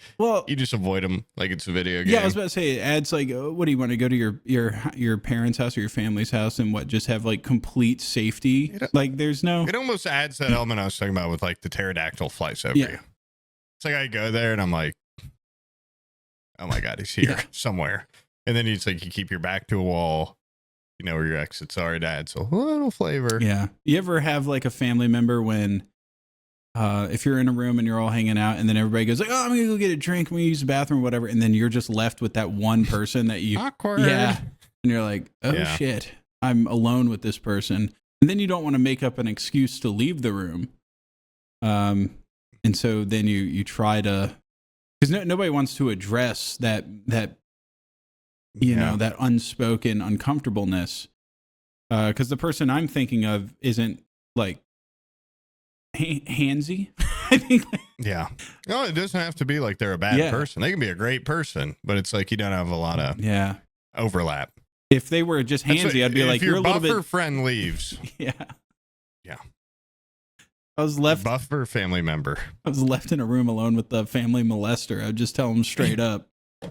Speaker 2: you just avoid him like it's a video game.
Speaker 1: Yeah, I was about to say, it adds like, what do you want to go to your parents' house or your family's house and just have like complete safety? Like there's no...
Speaker 2: It almost adds that element I was talking about with like the pterodactyl flies over you. It's like I go there and I'm like, oh my God, he's here somewhere. And then it's like you keep your back to a wall, you know where your exits are, to add so a little flavor.
Speaker 1: Yeah. You ever have like a family member when, if you're in a room and you're all hanging out and then everybody goes like, oh, I'm going to go get a drink, I'm going to use the bathroom, whatever. And then you're just left with that one person that you,
Speaker 2: Awkward.
Speaker 1: yeah. And you're like, oh shit, I'm alone with this person. And then you don't want to make up an excuse to leave the room. And so then you try to, because nobody wants to address that you know, that unspoken uncomfortableness. Because the person I'm thinking of isn't like handsy. I think.
Speaker 2: Yeah. No, it doesn't have to be like they're a bad person. They can be a great person, but it's like you don't have a lot of overlap.
Speaker 1: If they were just handsy, I'd be like,
Speaker 2: your
Speaker 1: you're a little
Speaker 2: buffer
Speaker 1: bit.
Speaker 2: friend leaves.
Speaker 1: Yeah.
Speaker 2: Yeah.
Speaker 1: I was left.
Speaker 2: Buffer family member.
Speaker 1: I was left in a room alone with the family molester. I'd just tell them straight up,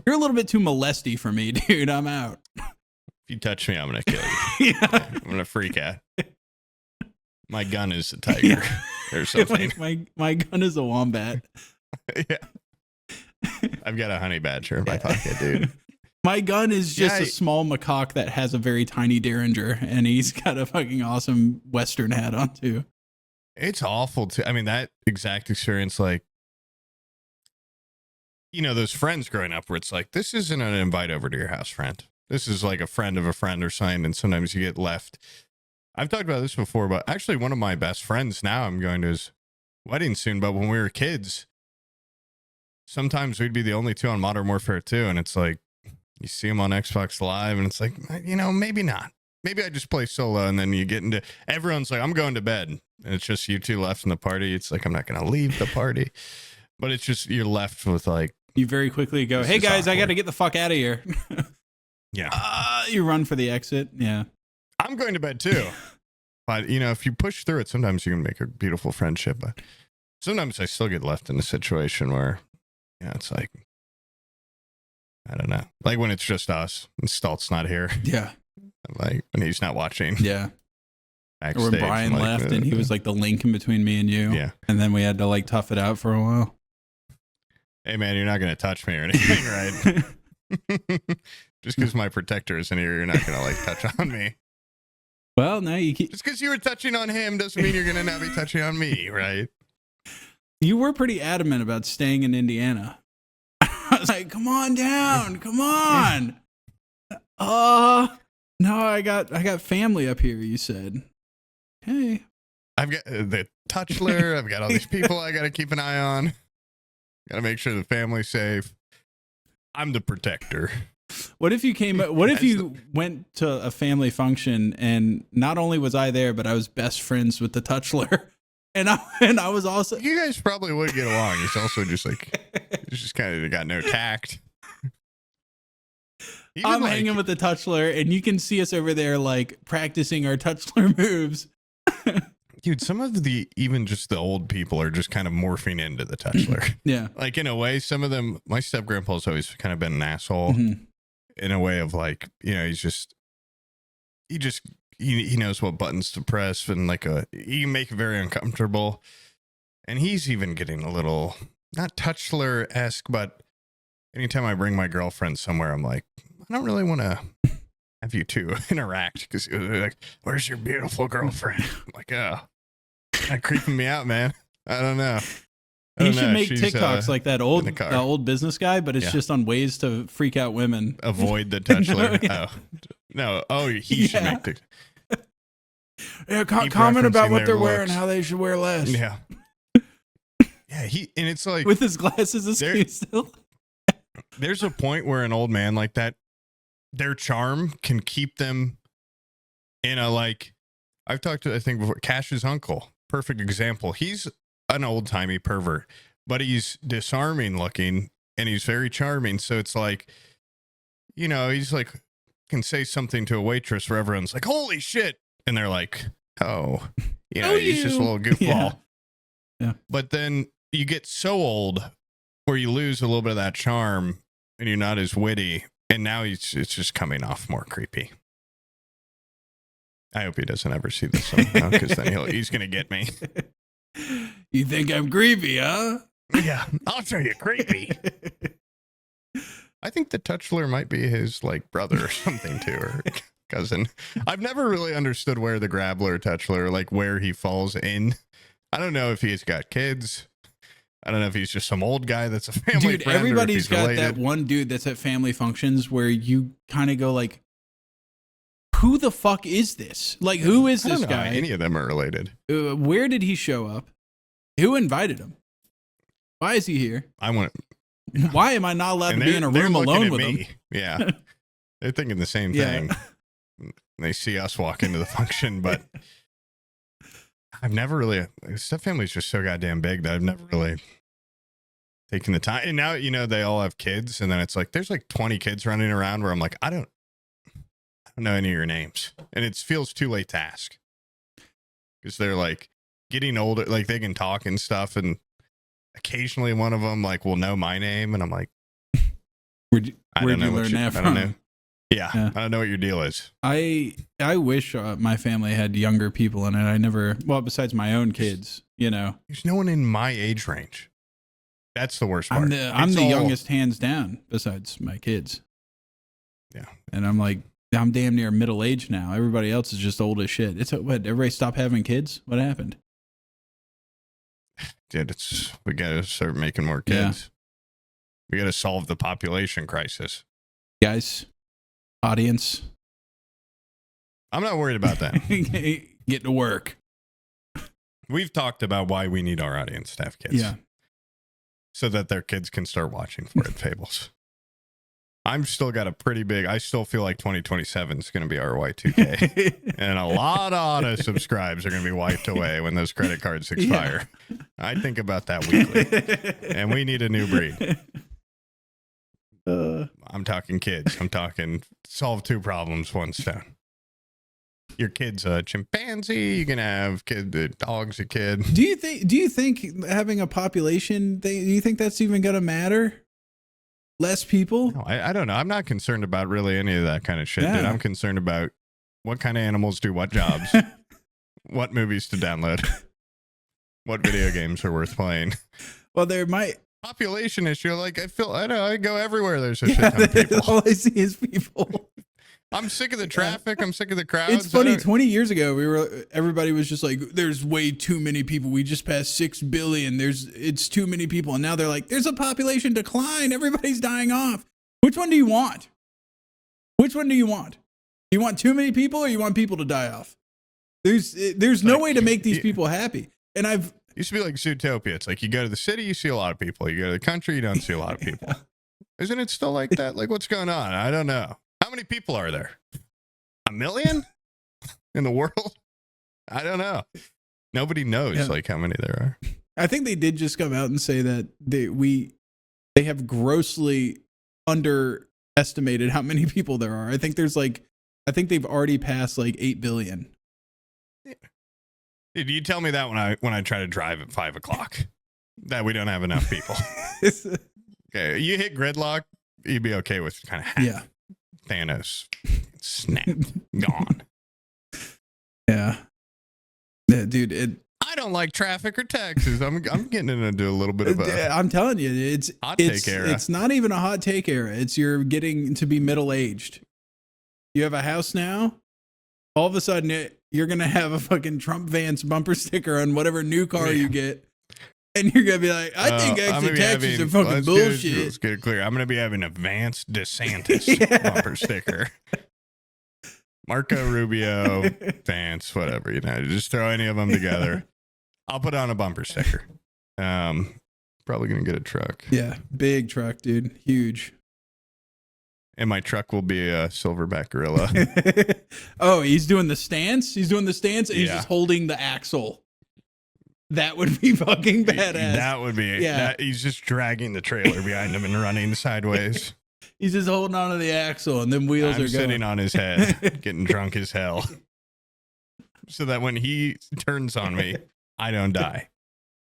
Speaker 1: you're a little bit too molesty for me, dude. I'm out.
Speaker 2: If you touch me, I'm going to kill you. I'm going to freak out. My gun is a tiger or something.
Speaker 1: My gun is a wombat.
Speaker 2: Yeah. I've got a honey badger in my pocket, dude.
Speaker 1: My gun is just a small macaque that has a very tiny derringer, and he's got a fucking awesome Western hat on too.
Speaker 2: It's awful too. I mean, that exact experience, like, you know, those friends growing up where it's like, this isn't an invite over to your house friend. This is like a friend of a friend or something. And sometimes you get left. I've talked about this before, but actually one of my best friends now, I'm going to his wedding soon. But when we were kids, sometimes we'd be the only two on Modern Warfare 2. And it's like, you see him on Xbox Live and it's like, you know, maybe not. Maybe I just play solo. And then you get into, everyone's like, I'm going to bed. And it's just you two left in the party. It's like, I'm not going to leave the party. But it's just, you're left with like.
Speaker 1: You very quickly go, hey guys, awkward. I got to get the fuck out of here.
Speaker 2: Yeah.
Speaker 1: You run for the exit. Yeah.
Speaker 2: I'm going to bed too. But, you know, if you push through it, sometimes you can make a beautiful friendship. But sometimes I still get left in a situation where, you know, it's like, I don't know. Like when it's just us and Stalt's not here.
Speaker 1: Yeah.
Speaker 2: Like when he's not watching.
Speaker 1: Yeah.
Speaker 2: Backstage,
Speaker 1: or when Brian left and he was like the link in between me and you.
Speaker 2: Yeah.
Speaker 1: And then we had to like tough it out for a while.
Speaker 2: Hey man, you're not going to touch me or anything, right? Just because my protector is in here, you're not going to like touch on me.
Speaker 1: Well, no, you keep.
Speaker 2: Just because you were touching on him doesn't mean you're going to now be touching on me, right?
Speaker 1: You were pretty adamant about staying in Indiana. I was like, come on down, come on. No, I got family up here, you said. Hey.
Speaker 2: I've got the Touchler. I've got all these people I got to keep an eye on. Got to make sure the family's safe. I'm the protector.
Speaker 1: What if you went to a family function and not only was I there, but I was best friends with the Touchler, and I was also.
Speaker 2: You guys probably would get along. It's also just like it's just kind of got no tact.
Speaker 1: I'm hanging with the Touchler, and you can see us over there like practicing our Touchler moves.
Speaker 2: Dude, some of the even just the old people are just kind of morphing into the Touchler.
Speaker 1: Yeah,
Speaker 2: like in a way, some of them. My step grandpa's always kind of been an asshole. Mm-hmm. In a way of like, you know, he knows what buttons to press and like he can make it very uncomfortable. And he's even getting a little, not Touchler-esque, but anytime I bring my girlfriend somewhere, I'm like, I don't really want to have you two interact because they're like, where's your beautiful girlfriend? I'm like, oh, that creeping me out, man. I don't know.
Speaker 1: He should make TikToks like that old business guy, but it's just on ways to freak out women.
Speaker 2: Avoid the Touchler. He should make TikToks.
Speaker 1: Yeah, comment about what they're wearing, how they should wear less.
Speaker 2: Yeah. Yeah, and it's like
Speaker 1: with his glasses still.
Speaker 2: There's a point where an old man like that, their charm can keep them in a like. I've talked to I think before Cash's uncle, perfect example. He's an old-timey pervert, but he's disarming looking and he's very charming. So it's like, you know, he's like can say something to a waitress where everyone's like, holy shit. And they're like, oh, you know, he's just a little goofball.
Speaker 1: Yeah.
Speaker 2: But then you get so old where you lose a little bit of that charm and you're not as witty. And now it's just coming off more creepy. I hope he doesn't ever see this somehow because then he's going to get me.
Speaker 1: You think I'm creepy, huh?
Speaker 2: Yeah, I'll show you creepy. I think the Touchler might be his like brother or something too, or cousin. I've never really understood where the Grabbler Touchler, like where he falls in. I don't know if he's got kids. I don't know if he's just some old guy that's a family friend.
Speaker 1: Everybody's got
Speaker 2: related.
Speaker 1: that one dude that's at family functions where you kind of go like, who the fuck is this? Like, who is this guy?
Speaker 2: Any of them are related.
Speaker 1: Where did he show up? Who invited him? Why is he here?
Speaker 2: I want.
Speaker 1: Why am I not allowed to be in a room alone with him?
Speaker 2: Yeah, they're thinking the same thing. They see us walk into the function, but I've never really. Step family's just so goddamn big that I've never really taken the time. And now they all have kids, and then it's like there's like 20 kids running around where I'm like, I don't know any of your names, and it feels too late to ask because they're like getting older, like they can talk and stuff, and occasionally one of them like will know my name, and I'm like,
Speaker 1: where'd you learn that from?
Speaker 2: I don't know. Yeah, I don't know what your deal is.
Speaker 1: I wish my family had younger people in it. I never, well, besides my own kids,
Speaker 2: There's no one in my age range. That's the worst part.
Speaker 1: I'm the youngest hands down besides my kids.
Speaker 2: Yeah.
Speaker 1: And I'm like, I'm damn near middle age now. Everybody else is just old as shit. It's what, everybody stopped having kids? What happened?
Speaker 2: Dude, we got to start making more kids. Yeah. We got to solve the population crisis.
Speaker 1: Guys, audience.
Speaker 2: I'm not worried about that.
Speaker 1: Get to work.
Speaker 2: We've talked about why we need our audience to have kids.
Speaker 1: Yeah.
Speaker 2: So that their kids can start watching For It Fables. I'm still got a pretty big, I still feel like 2027 is going to be our Y2K. And a lot of auto subscribes are going to be wiped away when those credit cards expire. Yeah. I think about that weekly. And we need a new breed. I'm talking kids. I'm talking solve 2 problems, 1 stone. Your kid's a chimpanzee. You can have the dog's a kid.
Speaker 1: Do you think having a population, do you think that's even going to matter? Less people?
Speaker 2: No, I don't know. I'm not concerned about really any of that kind of shit, dude. I'm concerned about what kind of animals do what jobs, what movies to download, what video games are worth playing.
Speaker 1: Well, there might
Speaker 2: population issue. Like I go everywhere. There's a shit ton of people.
Speaker 1: All I see is people.
Speaker 2: I'm sick of the traffic. I'm sick of the crowds.
Speaker 1: It's funny. 20 years ago, everybody was just like, "There's way too many people. We just passed 6 billion. It's too many people." And now they're like, "There's a population decline. Everybody's dying off." Which one do you want? Which one do you want? You want too many people, or you want people to die off? There's no way to make these people happy. And
Speaker 2: used to be like Zootopia. It's like you go to the city, you see a lot of people. You go to the country, you don't see a lot of people. Isn't it still like that? Like, what's going on? I don't know. How many people are there? 1 million in the world? I don't know. Nobody knows like how many there are.
Speaker 1: I think they did just come out and say that they have grossly underestimated how many people there are. I think they've already passed like 8 billion.
Speaker 2: Did you tell me that when I try to drive at 5 o'clock that we don't have enough people? Okay, you hit gridlock, you'd be okay with kind of half.
Speaker 1: Yeah.
Speaker 2: Thanos, snap, gone.
Speaker 1: Yeah, dude.
Speaker 2: I don't like traffic or taxes. I'm getting into a little bit of a.
Speaker 1: I'm telling you, it's
Speaker 2: hot take era.
Speaker 1: It's not even a hot take era. It's you're getting to be middle aged. You have a house now. All of a sudden, you're gonna have a fucking Trump Vance bumper sticker on whatever new car you get. And you're going to be like, I think exit taxes are fucking bullshit.
Speaker 2: Let's get it clear. I'm going to be having a Vance DeSantis bumper sticker. Marco Rubio, Vance, whatever. Just throw any of them together. I'll put on a bumper sticker. Probably going to get a truck.
Speaker 1: Yeah, big truck, dude. Huge.
Speaker 2: And my truck will be a silverback gorilla.
Speaker 1: Oh, he's doing the stance? He's doing the stance and he's just holding the axle. That would be fucking badass.
Speaker 2: That would be. Yeah. He's just dragging the trailer behind him and running sideways.
Speaker 1: He's just holding on to the axle and then wheels are going.
Speaker 2: Sitting on his head, getting drunk as hell. So that when he turns on me, I don't die.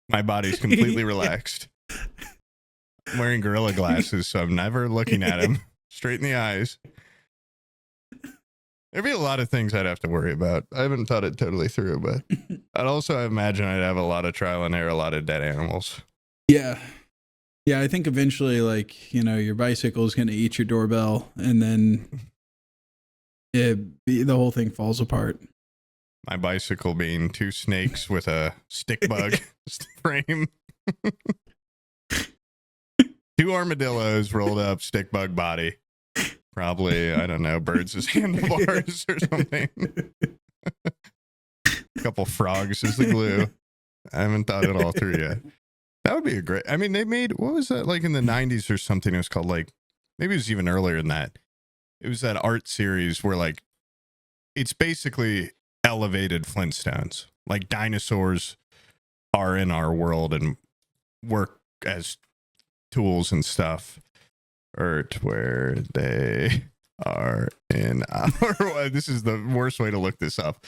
Speaker 2: My body's completely relaxed. I'm wearing gorilla glasses, so I'm never looking at him straight in the eyes. There'd be a lot of things I'd have to worry about. I haven't thought it totally through, but I'd also imagine I'd have a lot of trial and error, a lot of dead animals.
Speaker 1: Yeah. Yeah, I think eventually, like, you know, your bicycle is going to eat your doorbell, and then the whole thing falls apart.
Speaker 2: My bicycle being 2 snakes with a stick bug frame. 2 armadillos rolled up, stick bug body. Probably, I don't know, birds as handlebars or something. A couple frogs as the glue. I haven't thought it all through yet. That would be a great. I mean, they made, what was that, like in the 90s or something? It was called, like, maybe it was even earlier than that. It was that art series where, like, it's basically elevated Flintstones. Like, dinosaurs are in our world and work as tools and stuff. Earth, where they are in our. This is the worst way to look this up.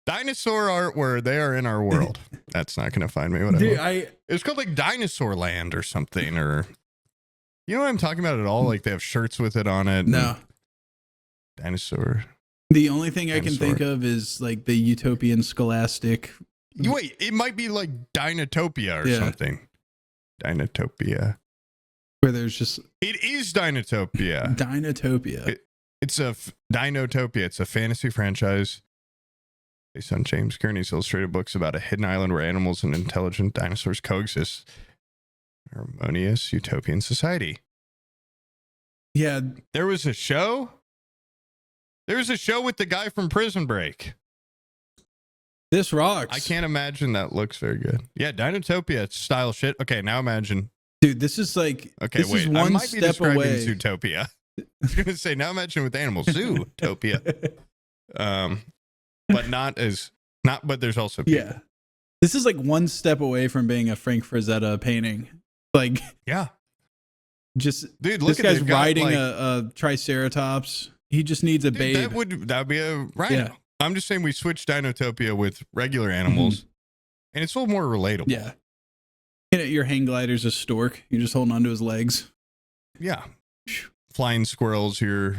Speaker 2: Dinosaur art where they are in our world. That's not going to find me. Whatever. It's called like Dinosaur Land or something. Or you know what I'm talking about at all? Like they have shirts with it on it.
Speaker 1: No.
Speaker 2: Dinosaur.
Speaker 1: The only thing I can think of is like the utopian scholastic.
Speaker 2: Wait, it might be like Dinotopia or something. Dinotopia.
Speaker 1: Where there's just.
Speaker 2: It is Dinotopia.
Speaker 1: Dinotopia.
Speaker 2: It's a Dinotopia. It's a fantasy franchise based on James Gurney's illustrated books about a hidden island where animals and intelligent dinosaurs coexist. Harmonious utopian society.
Speaker 1: Yeah.
Speaker 2: There was a show. There was a show with the guy from Prison Break.
Speaker 1: This rocks.
Speaker 2: I can't imagine that looks very good. Yeah, Dinotopia style shit. Okay, now imagine.
Speaker 1: Dude, this is like.
Speaker 2: Okay,
Speaker 1: this
Speaker 2: wait.
Speaker 1: is one
Speaker 2: I might be
Speaker 1: step
Speaker 2: describing
Speaker 1: away.
Speaker 2: Zootopia. I was going to say, now imagine with animals. Zootopia. But but there's also people.
Speaker 1: Yeah. This is like one step away from being a Frank Frazetta painting. Like,
Speaker 2: yeah.
Speaker 1: Just,
Speaker 2: dude, look
Speaker 1: this
Speaker 2: at
Speaker 1: guy's riding a Triceratops. He just needs a babe.
Speaker 2: That would be a right.
Speaker 1: Yeah.
Speaker 2: I'm just saying we switched Dinotopia with regular animals, and it's a little more relatable.
Speaker 1: Yeah. You know, your hang glider's a stork. You're just holding onto his legs.
Speaker 2: Yeah. Flying squirrels, your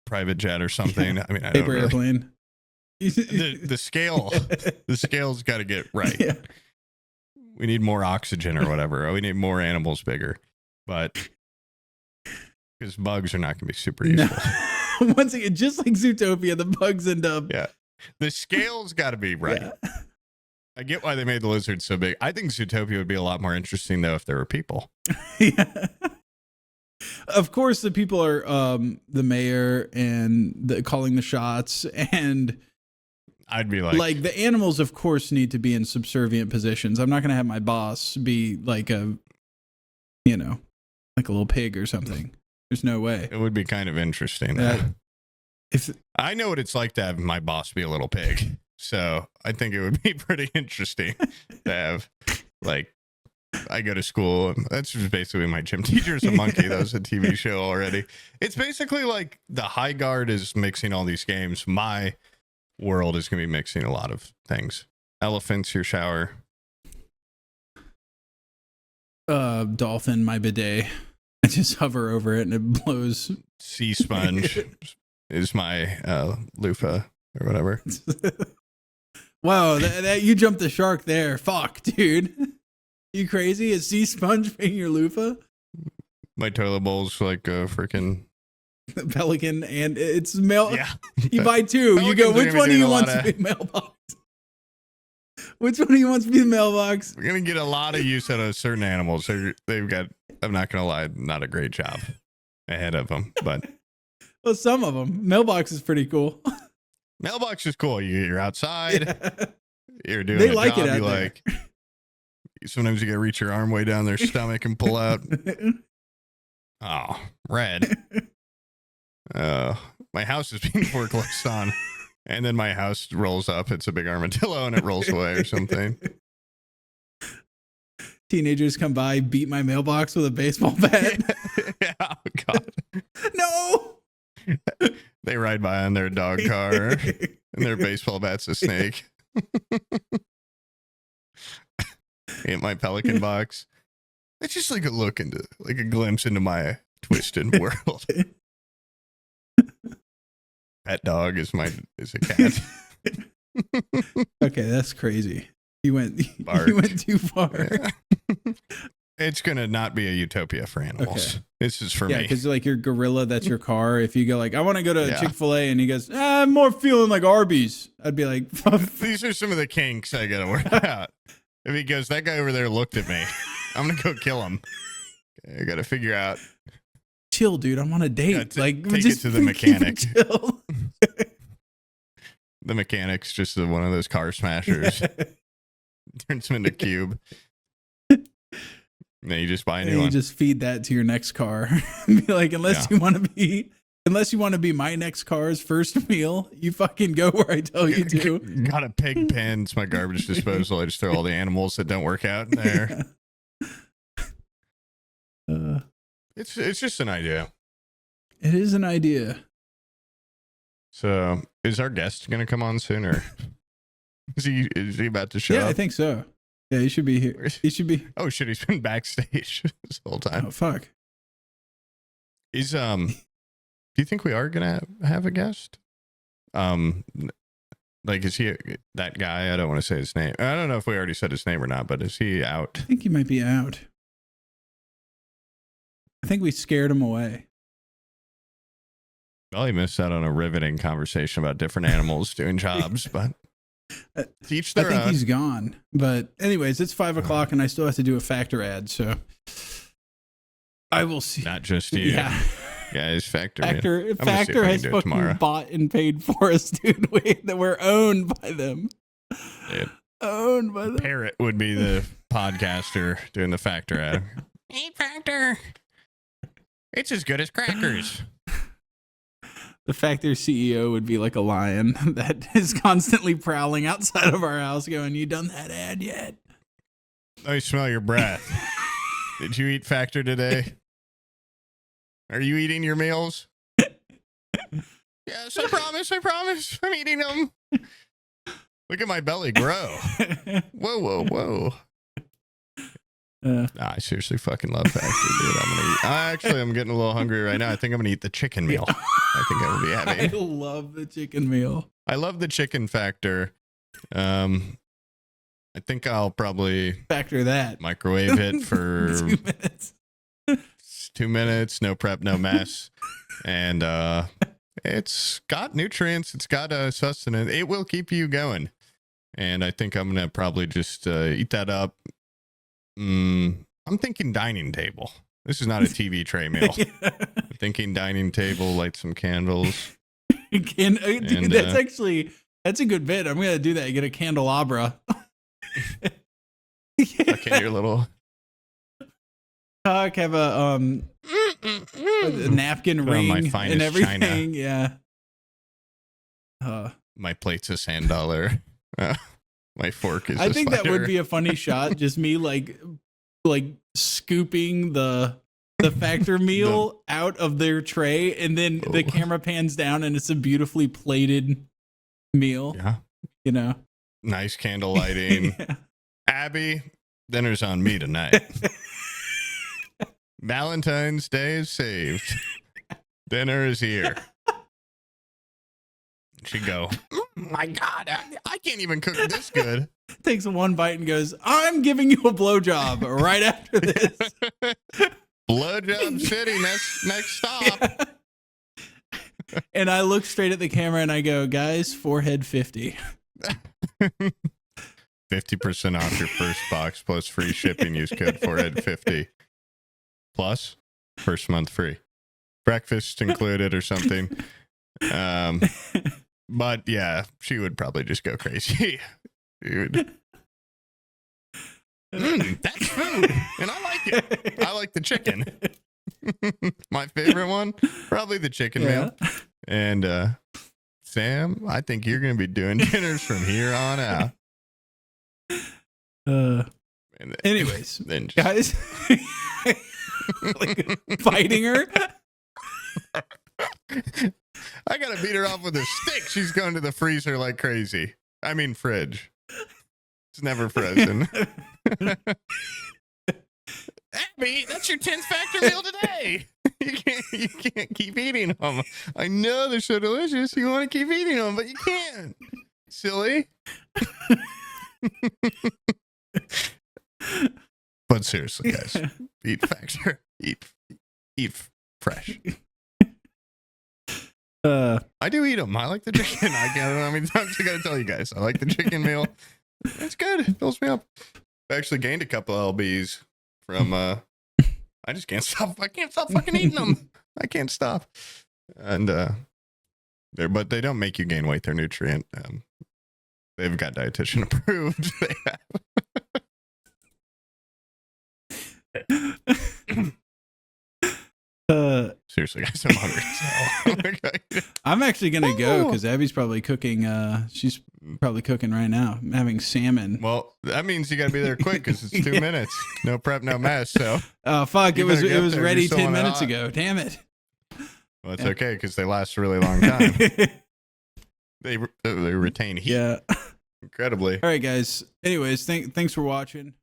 Speaker 2: private jet or something. I mean, I
Speaker 1: paper
Speaker 2: don't really.
Speaker 1: airplane.
Speaker 2: The scale's got to get right.
Speaker 1: Yeah.
Speaker 2: We need more oxygen or whatever. Or we need more animals bigger, but because bugs are not going to be super useful.
Speaker 1: No. Once again, just like Zootopia, the bugs end up.
Speaker 2: Yeah, the scale's got to be right.
Speaker 1: Yeah.
Speaker 2: I get why they made the lizard so big. I think Zootopia would be a lot more interesting though if there were people.
Speaker 1: Yeah. Of course, the people are the mayor and calling the shots, and
Speaker 2: I'd be like
Speaker 1: the animals, of course, need to be in subservient positions. I'm not going to have my boss be like a little pig or something. There's no way.
Speaker 2: It would be kind of interesting.
Speaker 1: If
Speaker 2: I know what it's like to have my boss be a little pig, so I think it would be pretty interesting to have like. I go to school. And that's just basically my gym teacher's a monkey. That was a TV show already. It's basically like the High Guard is mixing all these games. My world is going to be mixing a lot of things. Elephants, your shower.
Speaker 1: Dolphin, my bidet. I just hover over it and it blows.
Speaker 2: Sea sponge is my loofah or whatever.
Speaker 1: Wow, that you jumped the shark there. Fuck, dude. You crazy? Is sea sponge being your loofah?
Speaker 2: My toilet bowl's like a freaking
Speaker 1: pelican, and it's mail.
Speaker 2: Yeah,
Speaker 1: you buy two. You go. Which one do you want to be mailbox? Which one do you want to be the mailbox?
Speaker 2: We're gonna get a lot of use out of certain animals. They've got. I'm not gonna lie, not a great job ahead of them, but
Speaker 1: well, some of them. Mailbox is pretty cool.
Speaker 2: Mailbox is cool. You're outside. Yeah. You're doing.
Speaker 1: They
Speaker 2: a
Speaker 1: like
Speaker 2: job
Speaker 1: it out
Speaker 2: you
Speaker 1: there.
Speaker 2: like. Sometimes you gotta reach your arm way down their stomach and pull out. Oh, red. My house is being foreclosed on, and then my house rolls up. It's a big armadillo, and it rolls away or something.
Speaker 1: Teenagers come by, beat my mailbox with a baseball bat.
Speaker 2: Yeah, oh God.
Speaker 1: No.
Speaker 2: They ride by on their dog car, and their baseball bat's a snake. In my pelican box. It's just like a glimpse into my twisted world. Pet dog is a cat.
Speaker 1: Okay, that's crazy. You went too far.
Speaker 2: Yeah. It's gonna not be a utopia for animals.
Speaker 1: Okay.
Speaker 2: This is for
Speaker 1: Yeah,
Speaker 2: me.
Speaker 1: because like your gorilla, that's your car. If you go like, I want to go to
Speaker 2: Yeah.
Speaker 1: Chick-fil-A, and he goes, I'm more feeling like Arby's. I'd be like,
Speaker 2: These are some of the kinks I gotta work out. If he goes, that guy over there looked at me, I'm gonna go kill him. I gotta figure out.
Speaker 1: chill, dude. I'm on a date.
Speaker 2: Yeah,
Speaker 1: like,
Speaker 2: take
Speaker 1: just
Speaker 2: it to the
Speaker 1: keep it
Speaker 2: mechanic.
Speaker 1: chill.
Speaker 2: The mechanic's just one of those car smashers. Turns him into a cube. And then you just buy a new
Speaker 1: You
Speaker 2: one.
Speaker 1: just feed that to your next car. Be like, unless you want to be my next car's first meal, you fucking go where I tell you to.
Speaker 2: Got a pig pen. It's my garbage disposal. I just throw all the animals that don't work out in there. It's just an idea.
Speaker 1: It is an idea.
Speaker 2: So, is our guest going to come on soon, or is he about to show
Speaker 1: Yeah,
Speaker 2: up?
Speaker 1: I think so. Yeah, he should be here. He should be.
Speaker 2: Oh shit, he's been backstage this whole time.
Speaker 1: Oh fuck.
Speaker 2: Is do you think we are gonna have a guest? Like, is he that guy? I don't want to say his name. I don't know if we already said his name or not, but is he out?
Speaker 1: I think he might be out. I think we scared him away.
Speaker 2: Well, he missed out on a riveting conversation about different animals doing jobs, but teach
Speaker 1: I
Speaker 2: their
Speaker 1: think
Speaker 2: own.
Speaker 1: he's gone. But anyways, it's 5:00 and I still have to do a factor ad, so I will see.
Speaker 2: Not just you.
Speaker 1: Yeah.
Speaker 2: Guys, Factor
Speaker 1: Factor has fucking bought and paid for us, dude. We're owned by them.
Speaker 2: Dude.
Speaker 1: Owned by them.
Speaker 2: Parrot would be the podcaster doing the Factor ad. Hey, Factor. It's as good as crackers.
Speaker 1: The Factor CEO would be like a lion that is constantly prowling outside of our house going, you done that ad yet?
Speaker 2: I smell your breath. Did you eat Factor today? Are you eating your meals? Yes, I promise. I'm eating them. Look at my belly grow. Whoa. I seriously fucking love Factor, dude. I'm getting a little hungry right now. I think I'm gonna eat the chicken meal. I think I will be
Speaker 1: I
Speaker 2: happy.
Speaker 1: love the chicken meal.
Speaker 2: I love the chicken Factor. I think I'll probably
Speaker 1: Factor that.
Speaker 2: microwave it for
Speaker 1: 2 minutes.
Speaker 2: 2 minutes, no prep, no mess. And it's got nutrients, it's got sustenance. It will keep you going. And I think I'm gonna probably just eat that up. I'm thinking dining table. This is not a TV tray meal. I'm thinking dining table, light some candles.
Speaker 1: Dude, that's a good bit. I'm gonna do that. Get a candelabra.
Speaker 2: Okay, your little
Speaker 1: Talk, have a napkin ring
Speaker 2: my finest
Speaker 1: and everything.
Speaker 2: china.
Speaker 1: Yeah.
Speaker 2: My plate's a $100. My fork is.
Speaker 1: I think that would be a funny shot. Just me like scooping the Factor meal out of their tray, and then the camera pans down, and it's a beautifully plated meal.
Speaker 2: Yeah.
Speaker 1: You know,
Speaker 2: Nice candle lighting.
Speaker 1: Yeah.
Speaker 2: Abby, dinner's on me tonight. Valentine's Day is saved. Dinner is here. She'd go, oh my God, I can't even cook this good.
Speaker 1: Takes one bite and goes, I'm giving you a blowjob right after this.
Speaker 2: Blowjob City, next stop.
Speaker 1: Yeah. And I look straight at the camera and I go, guys, forehead 50.
Speaker 2: 50% off your first box plus free shipping. Use code forehead50. Plus, first month free. Breakfast included or something. But yeah, she would probably just go crazy. Dude. That's food. And I like it. I like the chicken. My favorite one, probably the chicken meal. And Sam, I think you're going to be doing dinners from here on out.
Speaker 1: Anyways,
Speaker 2: then
Speaker 1: guys, like fighting her.
Speaker 2: I gotta beat her off with a stick. She's going to the freezer like crazy. I mean, fridge. It's never frozen. Abby, that's your 10th Factor meal today. You can't keep eating them. I know they're so delicious. You want to keep eating them, but you can't. Silly. But But seriously, guys, eat factor. Eat fresh. I do eat them. I like the chicken. I can't. I mean, I gotta tell you guys, I like the chicken meal. It's good. It fills me up. I actually gained a couple lbs from. I just can't stop. I can't stop fucking eating them. I can't stop. And but they don't make you gain weight. They're nutrient. They've got dietitian approved. They have. Seriously, guys, I'm hungry.
Speaker 1: I'm actually gonna go because Abby's probably cooking. She's probably cooking right now. I'm having salmon.
Speaker 2: Well, that means you gotta be there quick because it's 2 minutes. No prep, no mess. So.
Speaker 1: Oh fuck! It was
Speaker 2: there.
Speaker 1: ready 10 minutes ago. Damn it.
Speaker 2: Well, it's okay because they last a really long time. They retain heat.
Speaker 1: Yeah.
Speaker 2: Incredibly.
Speaker 1: All right, guys. Anyways, thanks for watching.